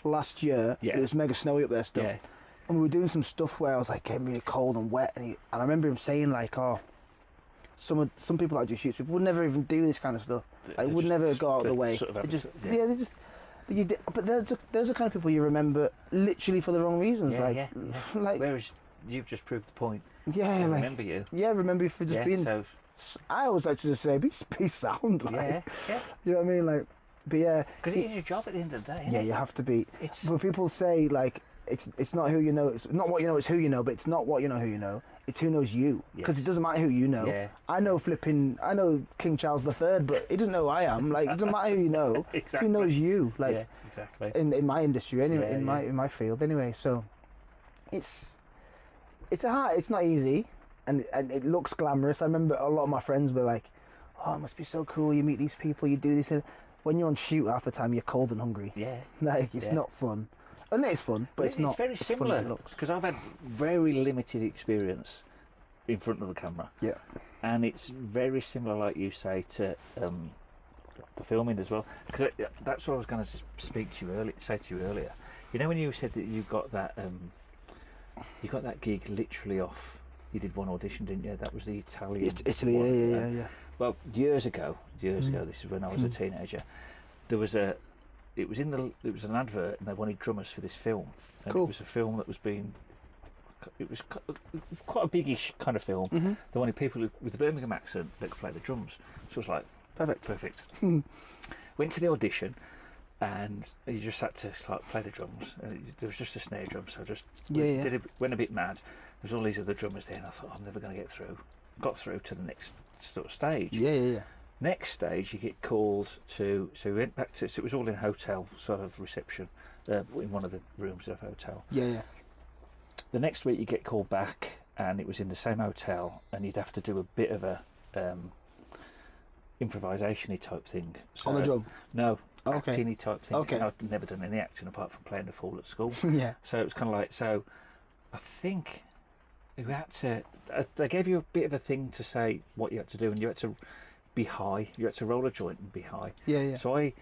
C: last year. It was mega snowy up there still, and we were doing some stuff where I was like getting really cold and wet, and I remember him saying like, some people that do shoots with would never even do this kind of stuff. Like, would never go out of the way. But those are kind of people you remember literally for the wrong reasons. Like,
B: whereas you've just proved the point.
C: Yeah,
B: I remember you.
C: Yeah, remember you for just being.
B: So,
C: I always like to just say, be sound. Like, you know what I mean? Like, but yeah.
B: Because it is your job at the end of the day.
C: Yeah, you have to be. When people say like, it's not who you know. It's not what you know. It's who you know. But it's not what you know. Who you know. It's who knows you. Because it doesn't matter who you know.
B: Yeah.
C: I know King Charles III, but he doesn't know who I am. Like, it doesn't matter who you know.
B: Exactly.
C: It's who knows you. Like,
B: exactly.
C: In my industry anyway. In my field anyway. So, it's not easy, and it looks glamorous. I remember a lot of my friends were like, "Oh, it must be so cool. You meet these people. You do this." And when you're on shoot, half the time you're cold and hungry.
B: Yeah.
C: Like it's not fun. And it's fun, but it's not.
B: It's very similar because I've had very limited experience in front of the camera.
C: Yeah.
B: And it's very similar, like you say, to the filming as well. Because that's what I was going to say to you earlier. You know when you said that you got that gig literally off. You did one audition, didn't you? That was the Italian.
C: Italy,
B: one, yeah. Well, years ago. This is when I was a teenager. There was it it was an advert, and they wanted drummers for this film. And
C: Cool.
B: It was a film that was being. It was quite a biggish kind of film.
C: Mm-hmm.
B: They wanted people with the Birmingham accent that could play the drums. So it was like perfect. Went to the audition, and you just had to like play the drums. And there was just a snare drum, so I just went a bit mad. There was all these other drummers there, and I thought I'm never going to get through. Got through to the next sort of stage.
C: Yeah.
B: Next stage, you get called to. So we went back to. So it was all in hotel sort of reception, in one of the rooms of a hotel.
C: Yeah.
B: The next week, you get called back, and it was in the same hotel, and you'd have to do a bit of a improvisation-y type thing. So,
C: On the drum?
B: No,
C: Okay.
B: acting-y type thing.
C: Okay.
B: I'd never done any acting apart from playing the fool at school.
C: Yeah.
B: So it was kind of like, so I think you had to, they gave you a bit of a thing to say what you had to do, and you had to be high. You had to roll a joint and be high.
C: Yeah.
B: So I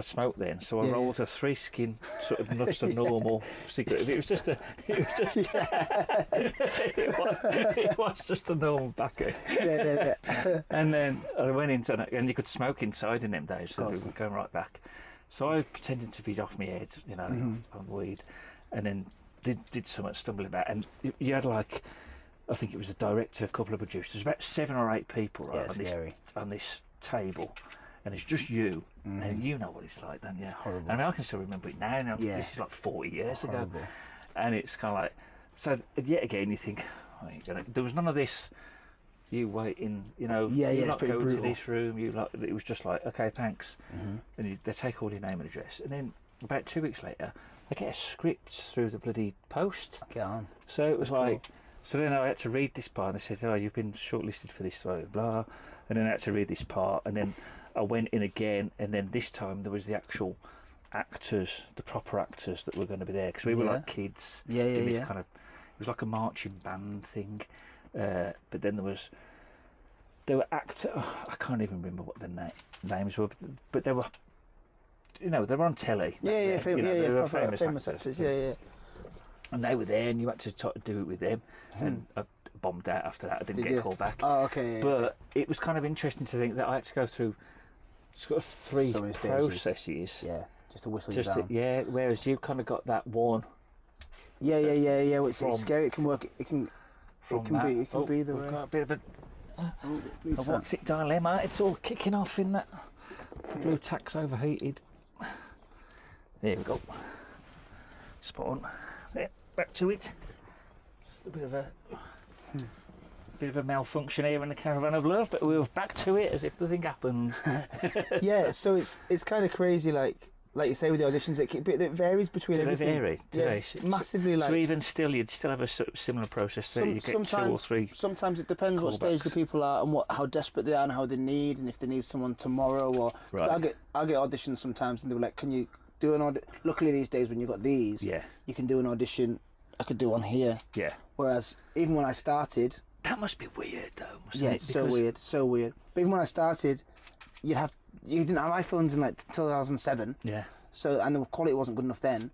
B: smoked then, so I rolled a 3 skin sort of not a normal cigarette. It was just it was just a normal bucket.
C: Yeah.
B: And then I went into, and you could smoke inside in them days, so we were going right back. So I pretended to be off my head, on weed, and then did so much stumbling about, and you had like, I think it was a director, a couple of producers, about 7 or 8 people on this table. And it's just you, and you know what it's like, don't you?
C: Horrible.
B: I mean, I can still remember it now. This is like 40 years ago. And it's kind of like, so yet again you think, there was none of this, you waiting, you're not going to this room, it was just like, okay, thanks. And they take all your name and address. And then about 2 weeks later, I get a script through the bloody post.
C: Get on.
B: So it was like, so then I had to read this part, and they said, oh, you've been shortlisted for this, blah, blah. And then I had to read this part, and then I went in again, and then this time there was the actual actors, the proper actors that were going to be there, because we were like kids.
C: Yeah.
B: Kind of, it was like a marching band thing, but then there were actors. I can't even remember what their names were, but they were, they were on telly.
C: Yeah,
B: they were
C: famous actors. Yeah.
B: And they were there, and you had to do it with them. And I bombed out after that. I didn't get called back.
C: Oh, okay.
B: But it was kind of interesting to think that I had to go through sort of 3 processes.
C: Yeah, just to whistle you down.
B: Whereas you kind of got that one.
C: Yeah. It's scary. It can work. It can be the way.
B: Got a bit of a what's it dilemma? It's all kicking off in that. Blue tack's overheated. There we go. Spot on. There, back to it. Just a bit of a malfunction here in the Caravan of Love, but we're back to it as if nothing happened.
C: Yeah, so it's kind of crazy, like you say with the auditions, it varies between everything.
B: Do they?
C: Massively.
B: So even still, you'd still have a sort of similar process there. You get 2 or 3.
C: Sometimes it depends what stage the people are and how desperate they are and how they need, and if they need someone tomorrow or.
B: Right.
C: So I get auditions sometimes, and they were like, "Can you do an audition?" Luckily these days, when you've got these, you can do an audition. I could do one here. Yeah. Whereas even when I started.
B: That must be weird, though.
C: It's so weird. But even when I started, you didn't have iPhones in like 2007.
B: Yeah.
C: So, and the quality wasn't good enough then.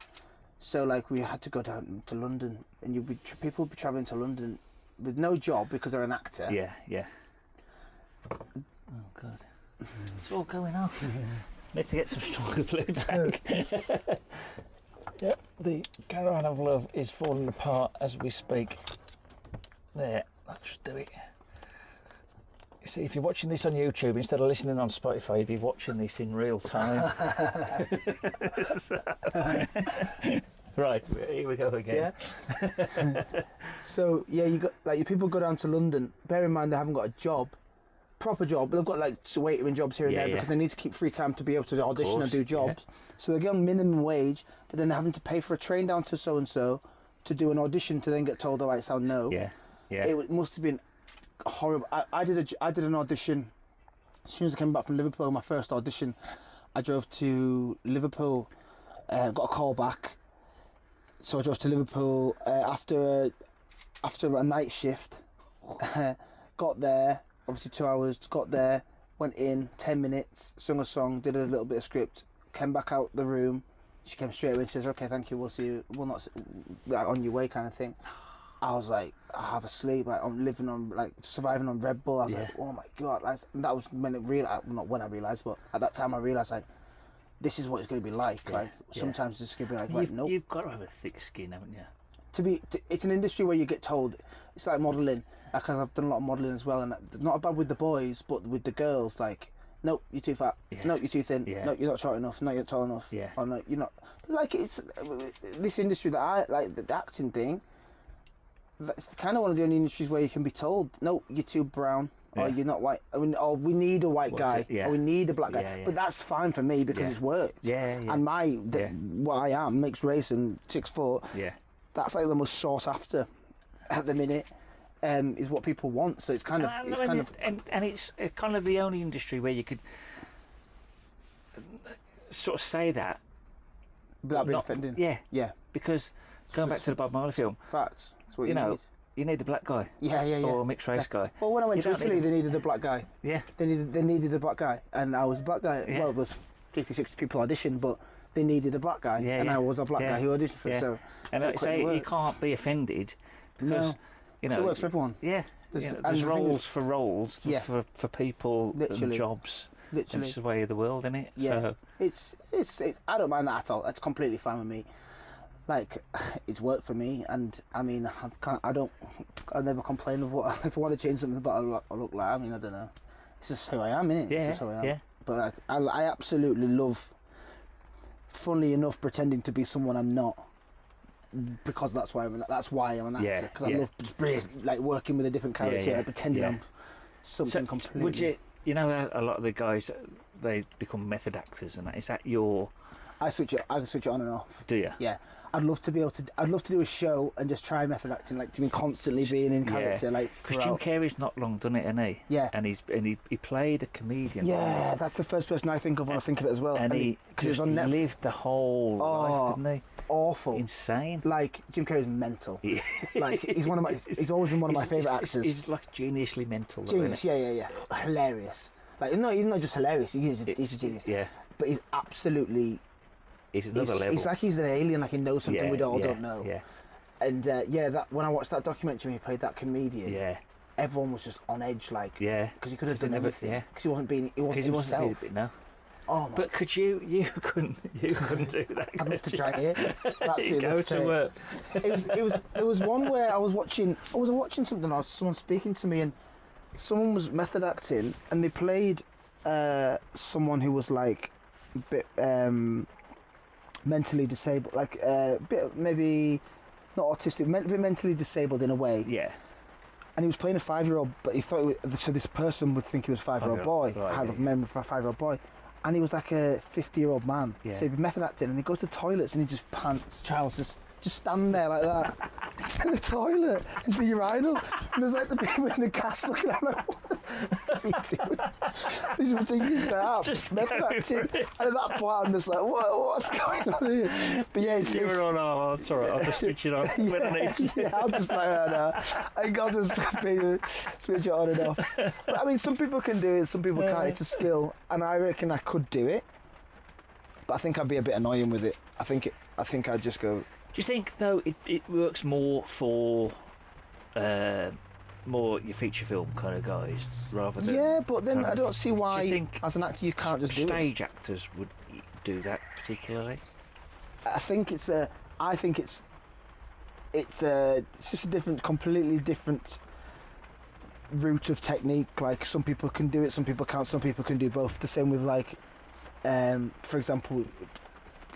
C: So like we had to go down to London, and people would be travelling to London with no job because they're an actor.
B: Yeah. Oh God, it's all going off. Need to get some stronger blue tack. Yep, the Caravan of Love is falling apart as we speak. There, that should do it. See, if you're watching this on YouTube instead of listening on Spotify, you'd be watching this in real time. Right, here we go again.
C: Yeah. So you got like people go down to London. Bear in mind they haven't got a job, proper job, but they've got like waitering jobs here and there because they need to keep free time to be able to audition and do jobs. So they get on minimum wage, but then they're having to pay for a train down to so and so to do an audition to then get told, "Oh, I sound no."
B: Yeah.
C: It must have been horrible. I did an audition as soon as I came back from Liverpool. My first audition, I drove to Liverpool, got a call back. So I drove to Liverpool after a night shift. Got there, obviously 2 hours. Got there, went in 10 minutes, sung a song, did a little bit of script, came back out the room. She came straight away and says, "Okay, thank you. We'll see you. We'll not on your way," kind of thing. I was like, I have a sleep. Like, I'm living on, like, surviving on Red Bull. I was like, oh my God. Like, that was when it realized, not when I realised, but at that time I realised, like, this is what it's going to be like.
B: Yeah,
C: Like sometimes it's going to be like,
B: you've,
C: nope.
B: you've got to have a thick skin, haven't you?
C: It's an industry where you get told, it's like modelling. Like I've done a lot of modelling as well, and not bad with the boys, but with the girls, like, nope, you're too fat.
B: Yeah.
C: No, you're too thin.
B: Yeah.
C: No, you're not short enough. No, you're not tall enough.
B: Yeah.
C: Or no, you're not. Like it's this industry that I like, the acting thing. That's kind of one of the only industries where you can be told, no, you're too brown.
B: Yeah.
C: Or you're not white. I mean, or we need a white guy.
B: Yeah.
C: Or we need a black guy.
B: Yeah, yeah.
C: But that's fine for me because it's worked.
B: Yeah, yeah.
C: And what I am, mixed race and 6 foot.
B: Yeah.
C: That's like the most sought after at the minute. Is what people want. So it's kind of,
B: and it's kind of the only industry where you could sort of say that
C: without being
B: not-
C: offending.
B: Yeah, because going back to the Bob Marley film,
C: Facts. That's what
B: you know,
C: need.
B: you need the black guy
C: Yeah.
B: or a mixed race guy.
C: Well, when I went
B: You
C: to
B: don't
C: Italy,
B: need
C: they needed a black guy.
B: Yeah,
C: They needed a black guy, and I was a black guy.
B: Yeah.
C: Well, there's 50, 60 people auditioned, but they needed a black guy,
B: Yeah,
C: and
B: yeah.
C: I was a black
B: Yeah.
C: guy who auditioned for it.
B: Yeah.
C: So
B: and
C: it
B: like I say,
C: couldn't
B: you
C: work.
B: can't be offended because
C: No.
B: you know
C: So it works for everyone.
B: Yeah,
C: There's-
B: you know,
C: and
B: there's
C: the thing
B: roles for roles
C: Yeah.
B: for people and
C: Literally.
B: jobs. And
C: Literally.
B: it's the way of the world, isn't it?
C: Yeah.
B: So,
C: It's I don't mind that at all. It's completely fine with me. Like, it's worked for me, and I mean, I never complain of what if I want to change something about I look like. I mean, I don't know. It's just who I am, innit?
B: yeah,
C: It's just who I am.
B: yeah.
C: But I absolutely love, funnily enough, pretending to be someone I'm not, because that's why I'm an actor.
B: Yeah,
C: Because
B: yeah.
C: I love just like working with a different character
B: yeah,
C: and pretending
B: yeah.
C: I'm something
B: So,
C: completely.
B: would you know a lot of the guys they become method actors and that, is that your
C: I can switch it on and off.
B: do you?
C: Yeah, I'd love to be able to. I'd love to do a show and just try method acting, like to be constantly being in character, like
B: Because Jim
C: throughout.
B: Carrey's not long done it, hasn't he?
C: Yeah.
B: And he played a comedian.
C: Yeah, that's the first person I think of when I think of it as well.
B: And he
C: because it was
B: just
C: on Netflix.
B: lived the whole life, didn't he?
C: Awful.
B: Insane.
C: Like Jim Carrey's mental.
B: Yeah.
C: Like he's one of my. He's always been one of my favourite actors.
B: He's like geniusly mental. though,
C: Genius.
B: isn't
C: Yeah. Hilarious. Like no, he's not just hilarious. He's a genius.
B: he? Yeah.
C: But he's absolutely.
B: He's another level.
C: It's like he's an alien. Like he knows something
B: yeah,
C: we all
B: yeah,
C: don't know.
B: Yeah.
C: And that when I watched that documentary, when he played that comedian.
B: Yeah.
C: Everyone was just on edge, like.
B: Yeah.
C: Because he could have done
B: never-
C: anything.
B: yeah.
C: Because he wasn't being. He wasn't himself.
B: No.
C: Oh my.
B: But could you couldn't do that?
C: I'd love to try it. That's
B: You
C: it.
B: go
C: I'd
B: to
C: try it.
B: work.
C: There was one where I was watching something. Someone speaking to me, and someone was method acting, and they played someone who was like a bit mentally disabled, like a bit maybe not autistic, a bit mentally disabled in a way.
B: Yeah.
C: And he was playing a 5-year-old, but he thought so this person would think he was a 5-year-old boy,
B: Right,
C: had a memory for a 5-year-old boy, and he was like a 50-year-old man.
B: Yeah.
C: So he'd be method acting, and he'd go to toilets and he just pants trousers, just stand there like that in the toilet, into the urinal, and there's like the people in the cast looking at him. What is he doing? These ridiculous stuff.
B: Just
C: Method
B: go
C: acting.
B: for it.
C: And at that point, I'm just like, what's going on here? But yeah,
B: You were on, oh, it's alright, I'll just switch it on when I need to.
C: yeah, I'll just play that now. I think I'll just switch it on and off. But I mean, some people can do it, some people can't. It's a skill, and I reckon I could do it. But I think I'd be a bit annoying with it. I think I'd just go.
B: Do you think though it works more for more your feature film kind of guys rather than
C: Yeah, but then
B: kind
C: I
B: of-
C: don't see why,
B: do you think
C: as an actor, you can't just do it.
B: stage actors would do that particularly?
C: I think it's just a completely different route of technique. Like some people can do it, some people can't, some people can do both. The same with like, for example,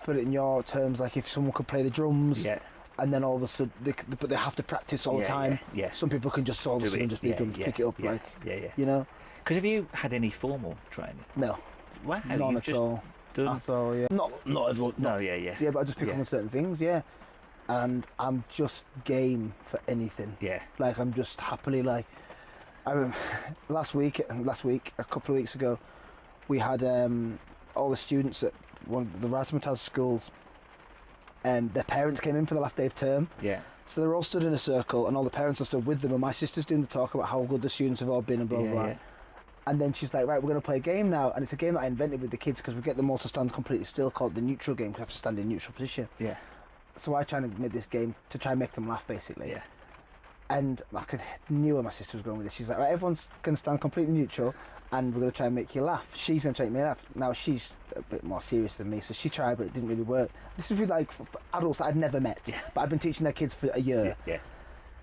C: put it in your terms, like if someone could play the drums,
B: Yeah.
C: and then all of a sudden, but they have to practice all the
B: Yeah,
C: time.
B: yeah.
C: Some people can just all of a
B: Do
C: sudden
B: it,
C: just be
B: yeah,
C: drums,
B: yeah,
C: pick it up,
B: yeah,
C: like
B: yeah.
C: you know.
B: Because have you had any formal training?
C: No,
B: Wow,
C: none
B: you've
C: at
B: just
C: all.
B: done.
C: At all, yeah. Not everyone.
B: No, yeah.
C: Yeah, but I just pick
B: Yeah.
C: up on certain things, yeah. And I'm just game for anything.
B: Yeah.
C: Like I'm just happily like. I remember last week, a couple of weeks ago, we had all the students at one of the Rathmataz schools. Their parents came in for the last day of term.
B: Yeah.
C: So they're all stood in a circle, and all the parents are stood with them. And my sister's doing the talk about how good the students have all been and blah blah blah.
B: Yeah.
C: And then she's like, right, we're going to play a game now. And it's a game that I invented with the kids because we get them all to stand completely still, called the neutral game, because we have to stand in neutral position.
B: Yeah.
C: So I try and make this game to try and make them laugh, basically.
B: Yeah.
C: And knew where my sister was going with this. She's like, right, everyone's going to stand completely neutral and we're going to try and make you laugh. She's going to try and make me laugh. Now, she's a bit more serious than me, so she tried, but it didn't really work. This is with like for adults that I'd never met, but I've been teaching their kids for a year.
B: Yeah.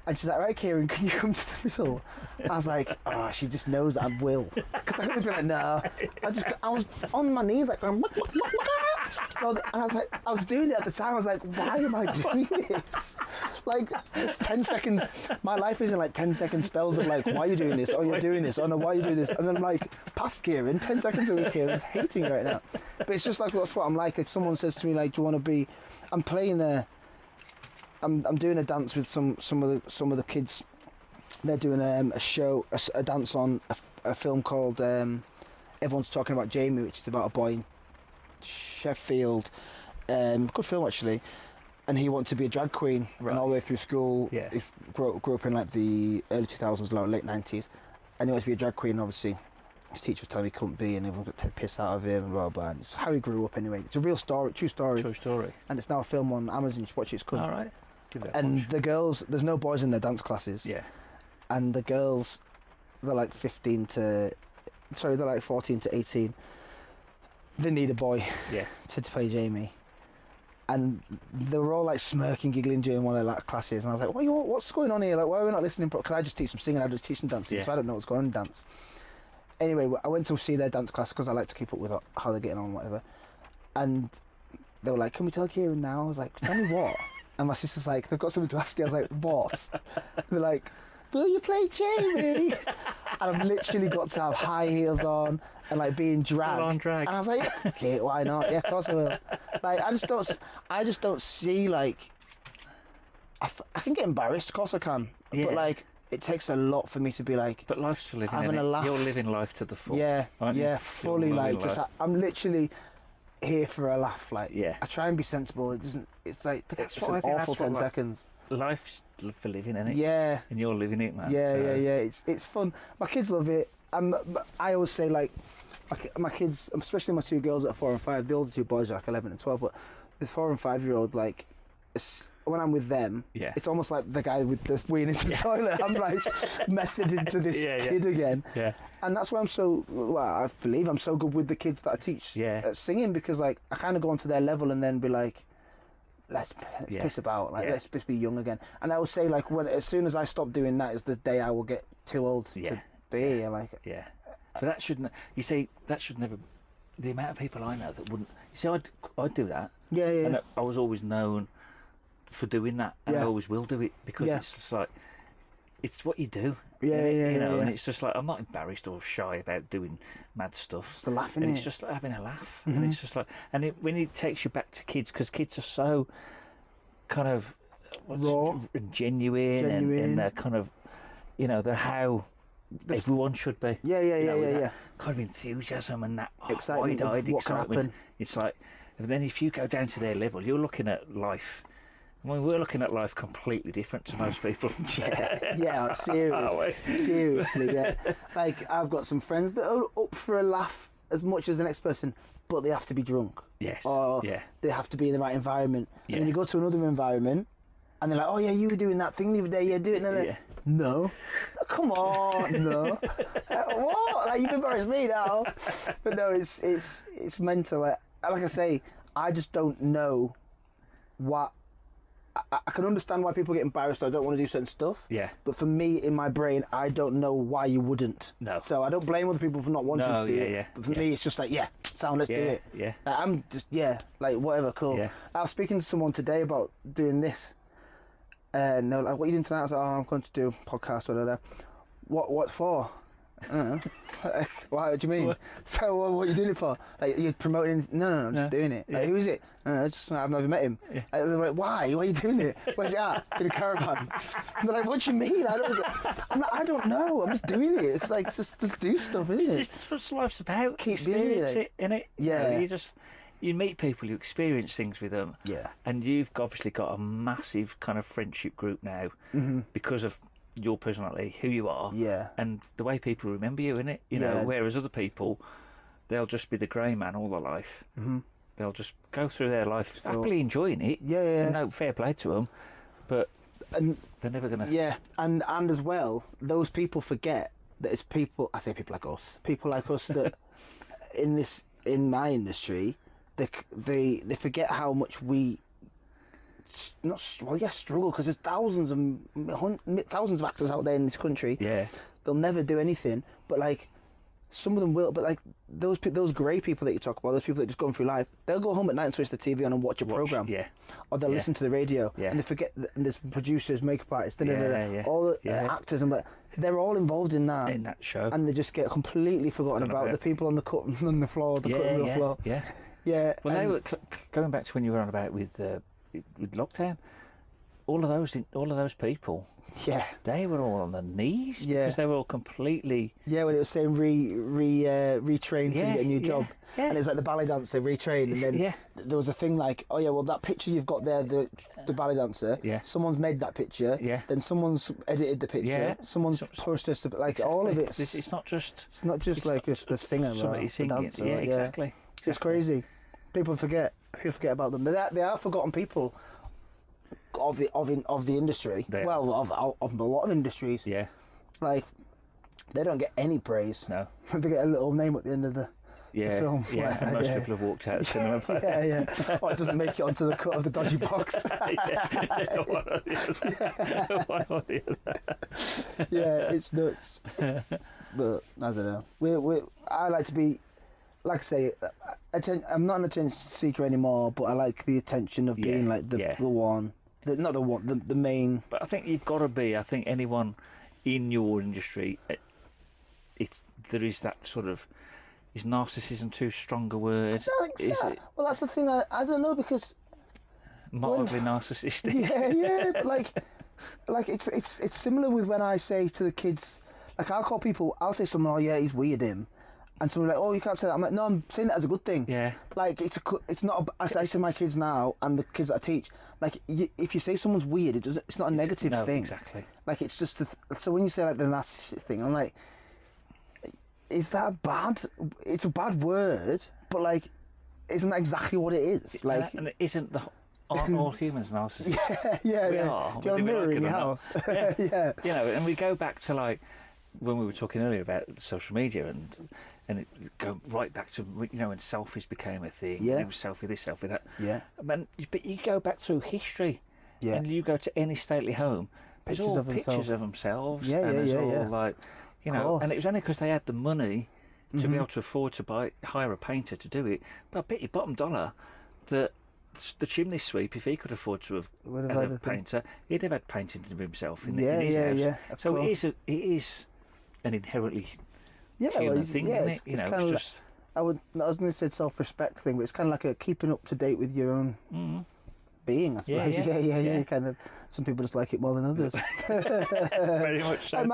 C: And she's like, right, Kieran, can you come to the middle? I was like, oh, she just knows that I will. Because I could have been like, no. I was on my knees, like, and I was doing it at the time. I was like, why am I doing this? Like, it's 10 seconds. My life isn't like 10-second spells of like, why are you doing this? Oh, you're doing this. Oh, no, why are you doing this? And then like, past Kieran, 10 seconds away, Kieran's hating right now. But it's just like, that's what I'm like. If someone says to me, like, do you want to be... I'm playing I'm doing a dance with some of the kids. They're doing a dance on a film called Everyone's Talking About Jamie, which is about a boy in Sheffield. Good film actually. And he wanted to be a drag queen, and all the way through school, he grew up in like the early 2000s, late 90s, and he wanted to be a drag queen. Obviously, his teacher was telling him he couldn't be, and everyone got to take piss out of him and blah blah. And it's how he grew up anyway. It's a real story, true story.
B: True story.
C: And it's now a film on Amazon. You should watch it. It's good.
B: All right.
C: And the girls, there's no boys in their dance classes.
B: Yeah.
C: And the girls, they're like 14 to 18. They need a boy to play Jamie. And they were all like smirking, giggling during one of their like, classes. And I was like, what's going on here? Like, why are we not listening? Because I just teach them singing, I just teach them dancing, so I don't know what's going on in dance. Anyway, I went to see their dance class because I like to keep up with how they're getting on, whatever. And they were like, can we tell Kieran now? I was like, tell me what? And my sister's like, they've got something to ask you. I was like, what? They're like, will you play Jamie? And I've literally got to have high heels on and like being dragged.
B: On drag.
C: And I was like, okay, why not? Yeah, of course I will. Like, I just don't see like, I can get embarrassed, of course I can.
B: Yeah.
C: But like, it takes a lot for me to be like,
B: but life's for living.
C: Having a laugh.
B: You're living life to the full.
C: Yeah,
B: aren't you?
C: yeah, fully like, just I'm literally here for a laugh. Like, I try and be sensible. It doesn't. It's like, but it's an awful 10 seconds.
B: Life's for living, isn't it?
C: Yeah.
B: And you're living it, man.
C: Yeah, yeah. It's fun. My kids love it. I always say like, my kids, especially my two girls that are 4 and 5. The older two boys are like 11 and 12. But the 4 and 5-year-old, like, when I'm with them, it's almost like the guy with the weeing into the toilet. I'm like method into this kid again. Yeah. And that's why I believe I'm so good with the kids that I teach at singing, because like I kind of go onto their level and then be like, let's piss about, like let's just be young again. And I will say like, as soon as I stop doing that is the day I will get too old to be. Like,
B: but that shouldn't. You see, that should never. The amount of people I know that wouldn't. You see, I'd do that.
C: Yeah.
B: And I was always known for doing that, and I always will do it, because it's just like, it's what you do. You know, and it's just like, I'm not embarrassed or shy about doing mad stuff.
C: It's the laughing,
B: and it's just like having a laugh, and it's just like, and when it takes you back to kids, because kids are so kind of
C: raw
B: and genuine. And they're kind of, you know, they're how everyone should be.
C: Yeah.
B: Kind of enthusiasm and that
C: excitement
B: wide-eyed
C: of what can
B: excitement.
C: happen.
B: It's like, and then if you go down to their level, you're looking at life. Well, we're looking at life completely different to most people.
C: Seriously, yeah. Like, I've got some friends that are up for a laugh as much as the next person, but they have to be drunk.
B: Yes.
C: Or they have to be in the right environment. And then you go to another environment, and they're like, oh yeah, you were doing that thing the other day, do it. No. Come on, no. What? Like, you've embarrassed me now. But no, it's mental. Like I say, I just don't know what... I can understand why people get embarrassed. I don't want to do certain stuff. Yeah. But for me, in my brain, I don't know why you wouldn't. No. So I don't blame other people for not wanting to do it. But for me, it's just like, let's do it. Yeah. I'm just, like, whatever, cool. Yeah. I was speaking to someone today about doing this. And they were like, what are you doing tonight? I was like, I'm going to do a podcast or whatever. What for? I don't know. What do you mean? What? So what are you doing it for? Like, you're promoting? No, I'm just doing it. Like, who is it? I don't know, I've never met him. Yeah. They're like, why? Why are you doing it? Where's it at? In a caravan. And they're like, what do you mean? I don't know. I'm just doing it. It's like, it's just to do stuff, isn't it?
B: It's what life's about.
C: Keep busy,
B: it, innit?
C: Yeah.
B: You meet people, you experience things with them.
C: Yeah.
B: And you've obviously got a massive kind of friendship group now because of your personality, who you are, and the way people remember you, innit? You know, whereas other people, they'll just be the grey man all their life. They'll just go through their life happily enjoying it. And no, fair play to them, but
C: and
A: They're never going to...
C: Yeah, and as well, those people forget that it's people, I say people like us that in my industry, they forget how much we struggle, because there's thousands of actors out there in this country.
A: Yeah.
C: They'll never do anything, but like some of them will. But like those grey people that you talk about, those people that just going through life, they'll go home at night and switch the TV on and watch a program.
A: Yeah.
C: Or they'll listen to the radio,
A: Yeah.
C: and they forget that there's producers, makeup artists,
A: Yeah.
C: all the actors, and they're all involved in that
A: show,
C: and they just get completely forgotten about the people on the cutting room floor. Yeah.
A: Well, they were going back to when you were on about with lockdown. All of those people.
C: Yeah.
A: They were all on their knees because they were all completely.
C: Yeah, when it was saying retrain to get a new job. Yeah. And it was like the ballet dancer retrain, and then there was a thing like, oh yeah, well that picture you've got there, the ballet dancer, someone's made that picture, then someone's edited the picture, someone's processed it, like all of it.
A: It's not just
C: like it's the singer or the dancer.
A: Yeah, exactly.
C: It's crazy. People forget about them. They are forgotten people of the industry. Well, of a lot of industries.
A: Yeah.
C: Like, they don't get any praise.
A: No.
C: They get a little name at the end of the film.
A: Yeah, and most people have walked out of cinema.
C: Yeah. Or it doesn't make it onto the cut of the dodgy box.
A: One or the other.
C: Yeah, it's nuts. But I don't know. I like to be, like I say, I'm not an attention seeker anymore, but I like the attention of being like the one. The main.
A: But I think you've got to be. I think anyone in your industry, there is that sort of. Is narcissism too strong a word?
C: I don't think so. Well, that's the thing. I don't know, because
A: mildly narcissistic.
C: Yeah, but like it's similar with when I say to the kids, like I'll say something. Oh yeah, he's weird, him. And someone like, oh, you can't say that. I'm like, no, I'm saying that as a good thing.
A: Yeah.
C: Like, it's not. I say to my kids now, and the kids that I teach, like, if you say someone's weird, it's not a negative thing.
A: Exactly.
C: Like, it's just so when you say like the narcissistic thing, I'm like, is that bad? It's a bad word, but like, isn't that exactly what it is? Like,
A: and aren't all humans narcissists?
C: Yeah.
A: We are.
C: Do you have a mirror in your house? Yeah.
A: You know, and we go back to like when we were talking earlier about social media and it go right back to when selfies became a thing.
C: Yeah.
A: Selfie this, selfie that.
C: Yeah.
A: But you go back through history. Yeah. And you go to any stately home. There's all pictures of themselves.
C: Yeah.
A: And there's all like, and it was only because they had the money to be able to afford to hire a painter to do it. But I bet you bottom dollar that the chimney sweep, if he could afford to have had a painter, he'd have had painting to himself in his house.
C: Yeah.
A: So it is an inherently human thing, isn't it?
C: It's kind of just. I was going to say self-respect thing, but it's kind of like a keeping up to date with your own being, I suppose. Yeah. Kind of. Some people just like it more than others.
A: Very much so.
C: And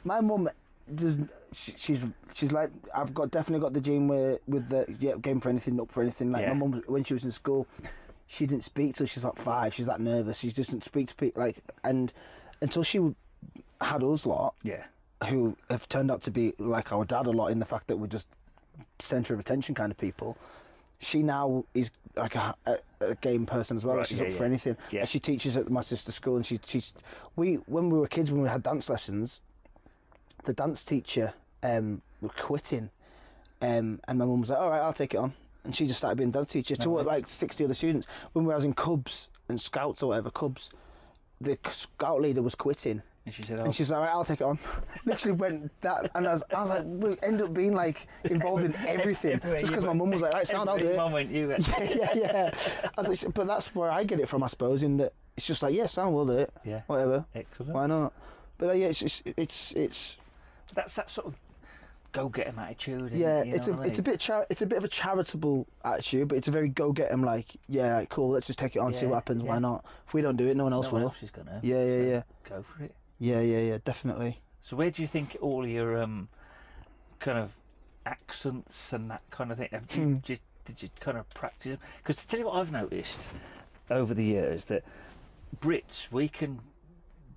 C: my mum does. She's like, I've definitely got the gene with the game for anything, up for anything. Like my mum, when she was in school, she didn't speak till she was about 5. She's that nervous. She just didn't speak to people, like, and until she had us lot. Yeah. Who have turned out to be like our dad a lot in the fact that we're just centre of attention kind of people. She now is like a game person as well. Right, she's up for anything. Yeah. She teaches at my sister's school, and when we were kids, when we had dance lessons, the dance teacher was quitting, and my mum was like, "All right, I'll take it on," and she just started being dance teacher to like 60 other students. When we was in Cubs and Scouts or whatever, Cubs, the Scout leader was quitting.
A: And she said,
C: and she's like, all right, I'll take it on. Literally went that, and I was like, we end up being like involved in everything. Just because my mum was like, right, sound, I'll do it.
A: Moment you
C: yeah. I was like, but that's where I get it from, I suppose, in that it's just like, yeah, sound, we'll do it.
A: Yeah.
C: Whatever.
A: Excellent.
C: Why not? But yeah, it's.
A: That's that sort of go-get 'em attitude.
C: Yeah, it's a bit of a charitable attitude, but it's a very go-get 'em, like, yeah, like, cool, let's just take it on, see what happens. Why not? If we don't do it, no one else will.
A: No one else is gonna.
C: Yeah.
A: Go for it.
C: Yeah, definitely.
A: So where do you think all your kind of accents and that kind of thing, did you kind of practice? Because to tell you what I've noticed over the years, that Brits, we can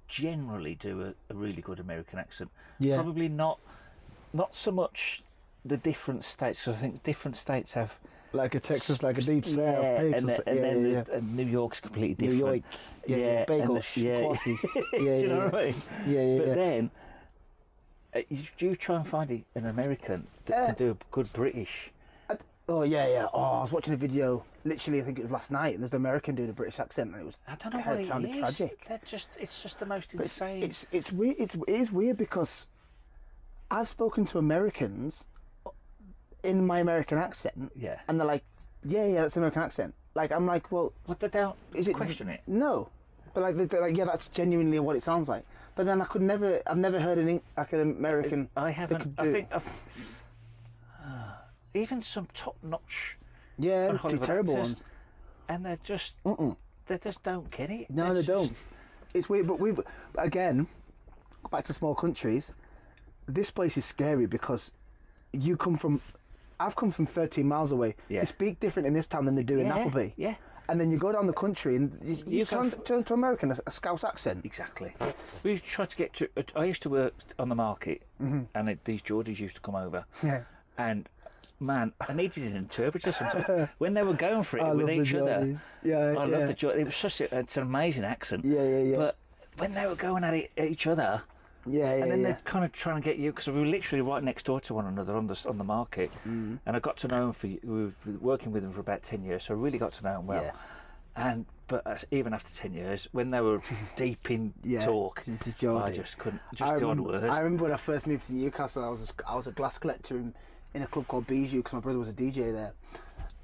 A: generally do a really good American accent.
C: Yeah.
A: Probably not so much the different states, because I think different states have
C: Like a Texas, like a deep south.
B: And New York's completely different.
C: New York, bagels, coffee.
B: Do you know what I mean?
C: Yeah.
B: But then, you try and find an American that can do a good British.
C: Oh, yeah. Oh, I was watching a video, literally, I think it was last night, and there's an American doing a British accent, and it was,
B: I don't know what it
C: sounded
B: is.
C: tragic.
B: It's just the most
C: But
B: insane.
C: It's weird. It is weird because I've spoken to Americans in my American accent,
B: Yeah.
C: and they're like, yeah, that's an American accent. Like, I'm like, well,
B: What they don't question it.
C: No, but like they're like, yeah, that's genuinely what it sounds like. But then I've never heard an American.
B: I haven't.
C: could
B: I
C: do
B: think even some top-notch.
C: Yeah,
B: Hollywood
C: terrible
B: actors,
C: ones.
B: and they just don't get it.
C: No, they don't. It's weird, but again, back to small countries. This place is scary because I've come from 13 miles away.
B: Yeah.
C: They speak different in this town than they do in Appleby.
B: Yeah.
C: And then you go down the country and you turn to American, a Scouse accent.
B: Exactly. We tried to get to. I used to work on the market, and these Geordies used to come over.
C: Yeah.
B: And man, I needed an interpreter sometimes when they were going for it with each other.
C: Yeah,
B: I love the Geordies. It was it's an amazing accent.
C: Yeah.
B: But when they were going at each other. And then they're kind of trying to get you, because we were literally right next door to one another on the market, and I got to know them we were working with them for about 10 years, so I really got to know them well. But even after 10 years, when they were deep in talk, I just couldn't. Just the odd word.
C: I remember when I first moved to Newcastle, I was a glass collector in a club called Bijou because my brother was a DJ there,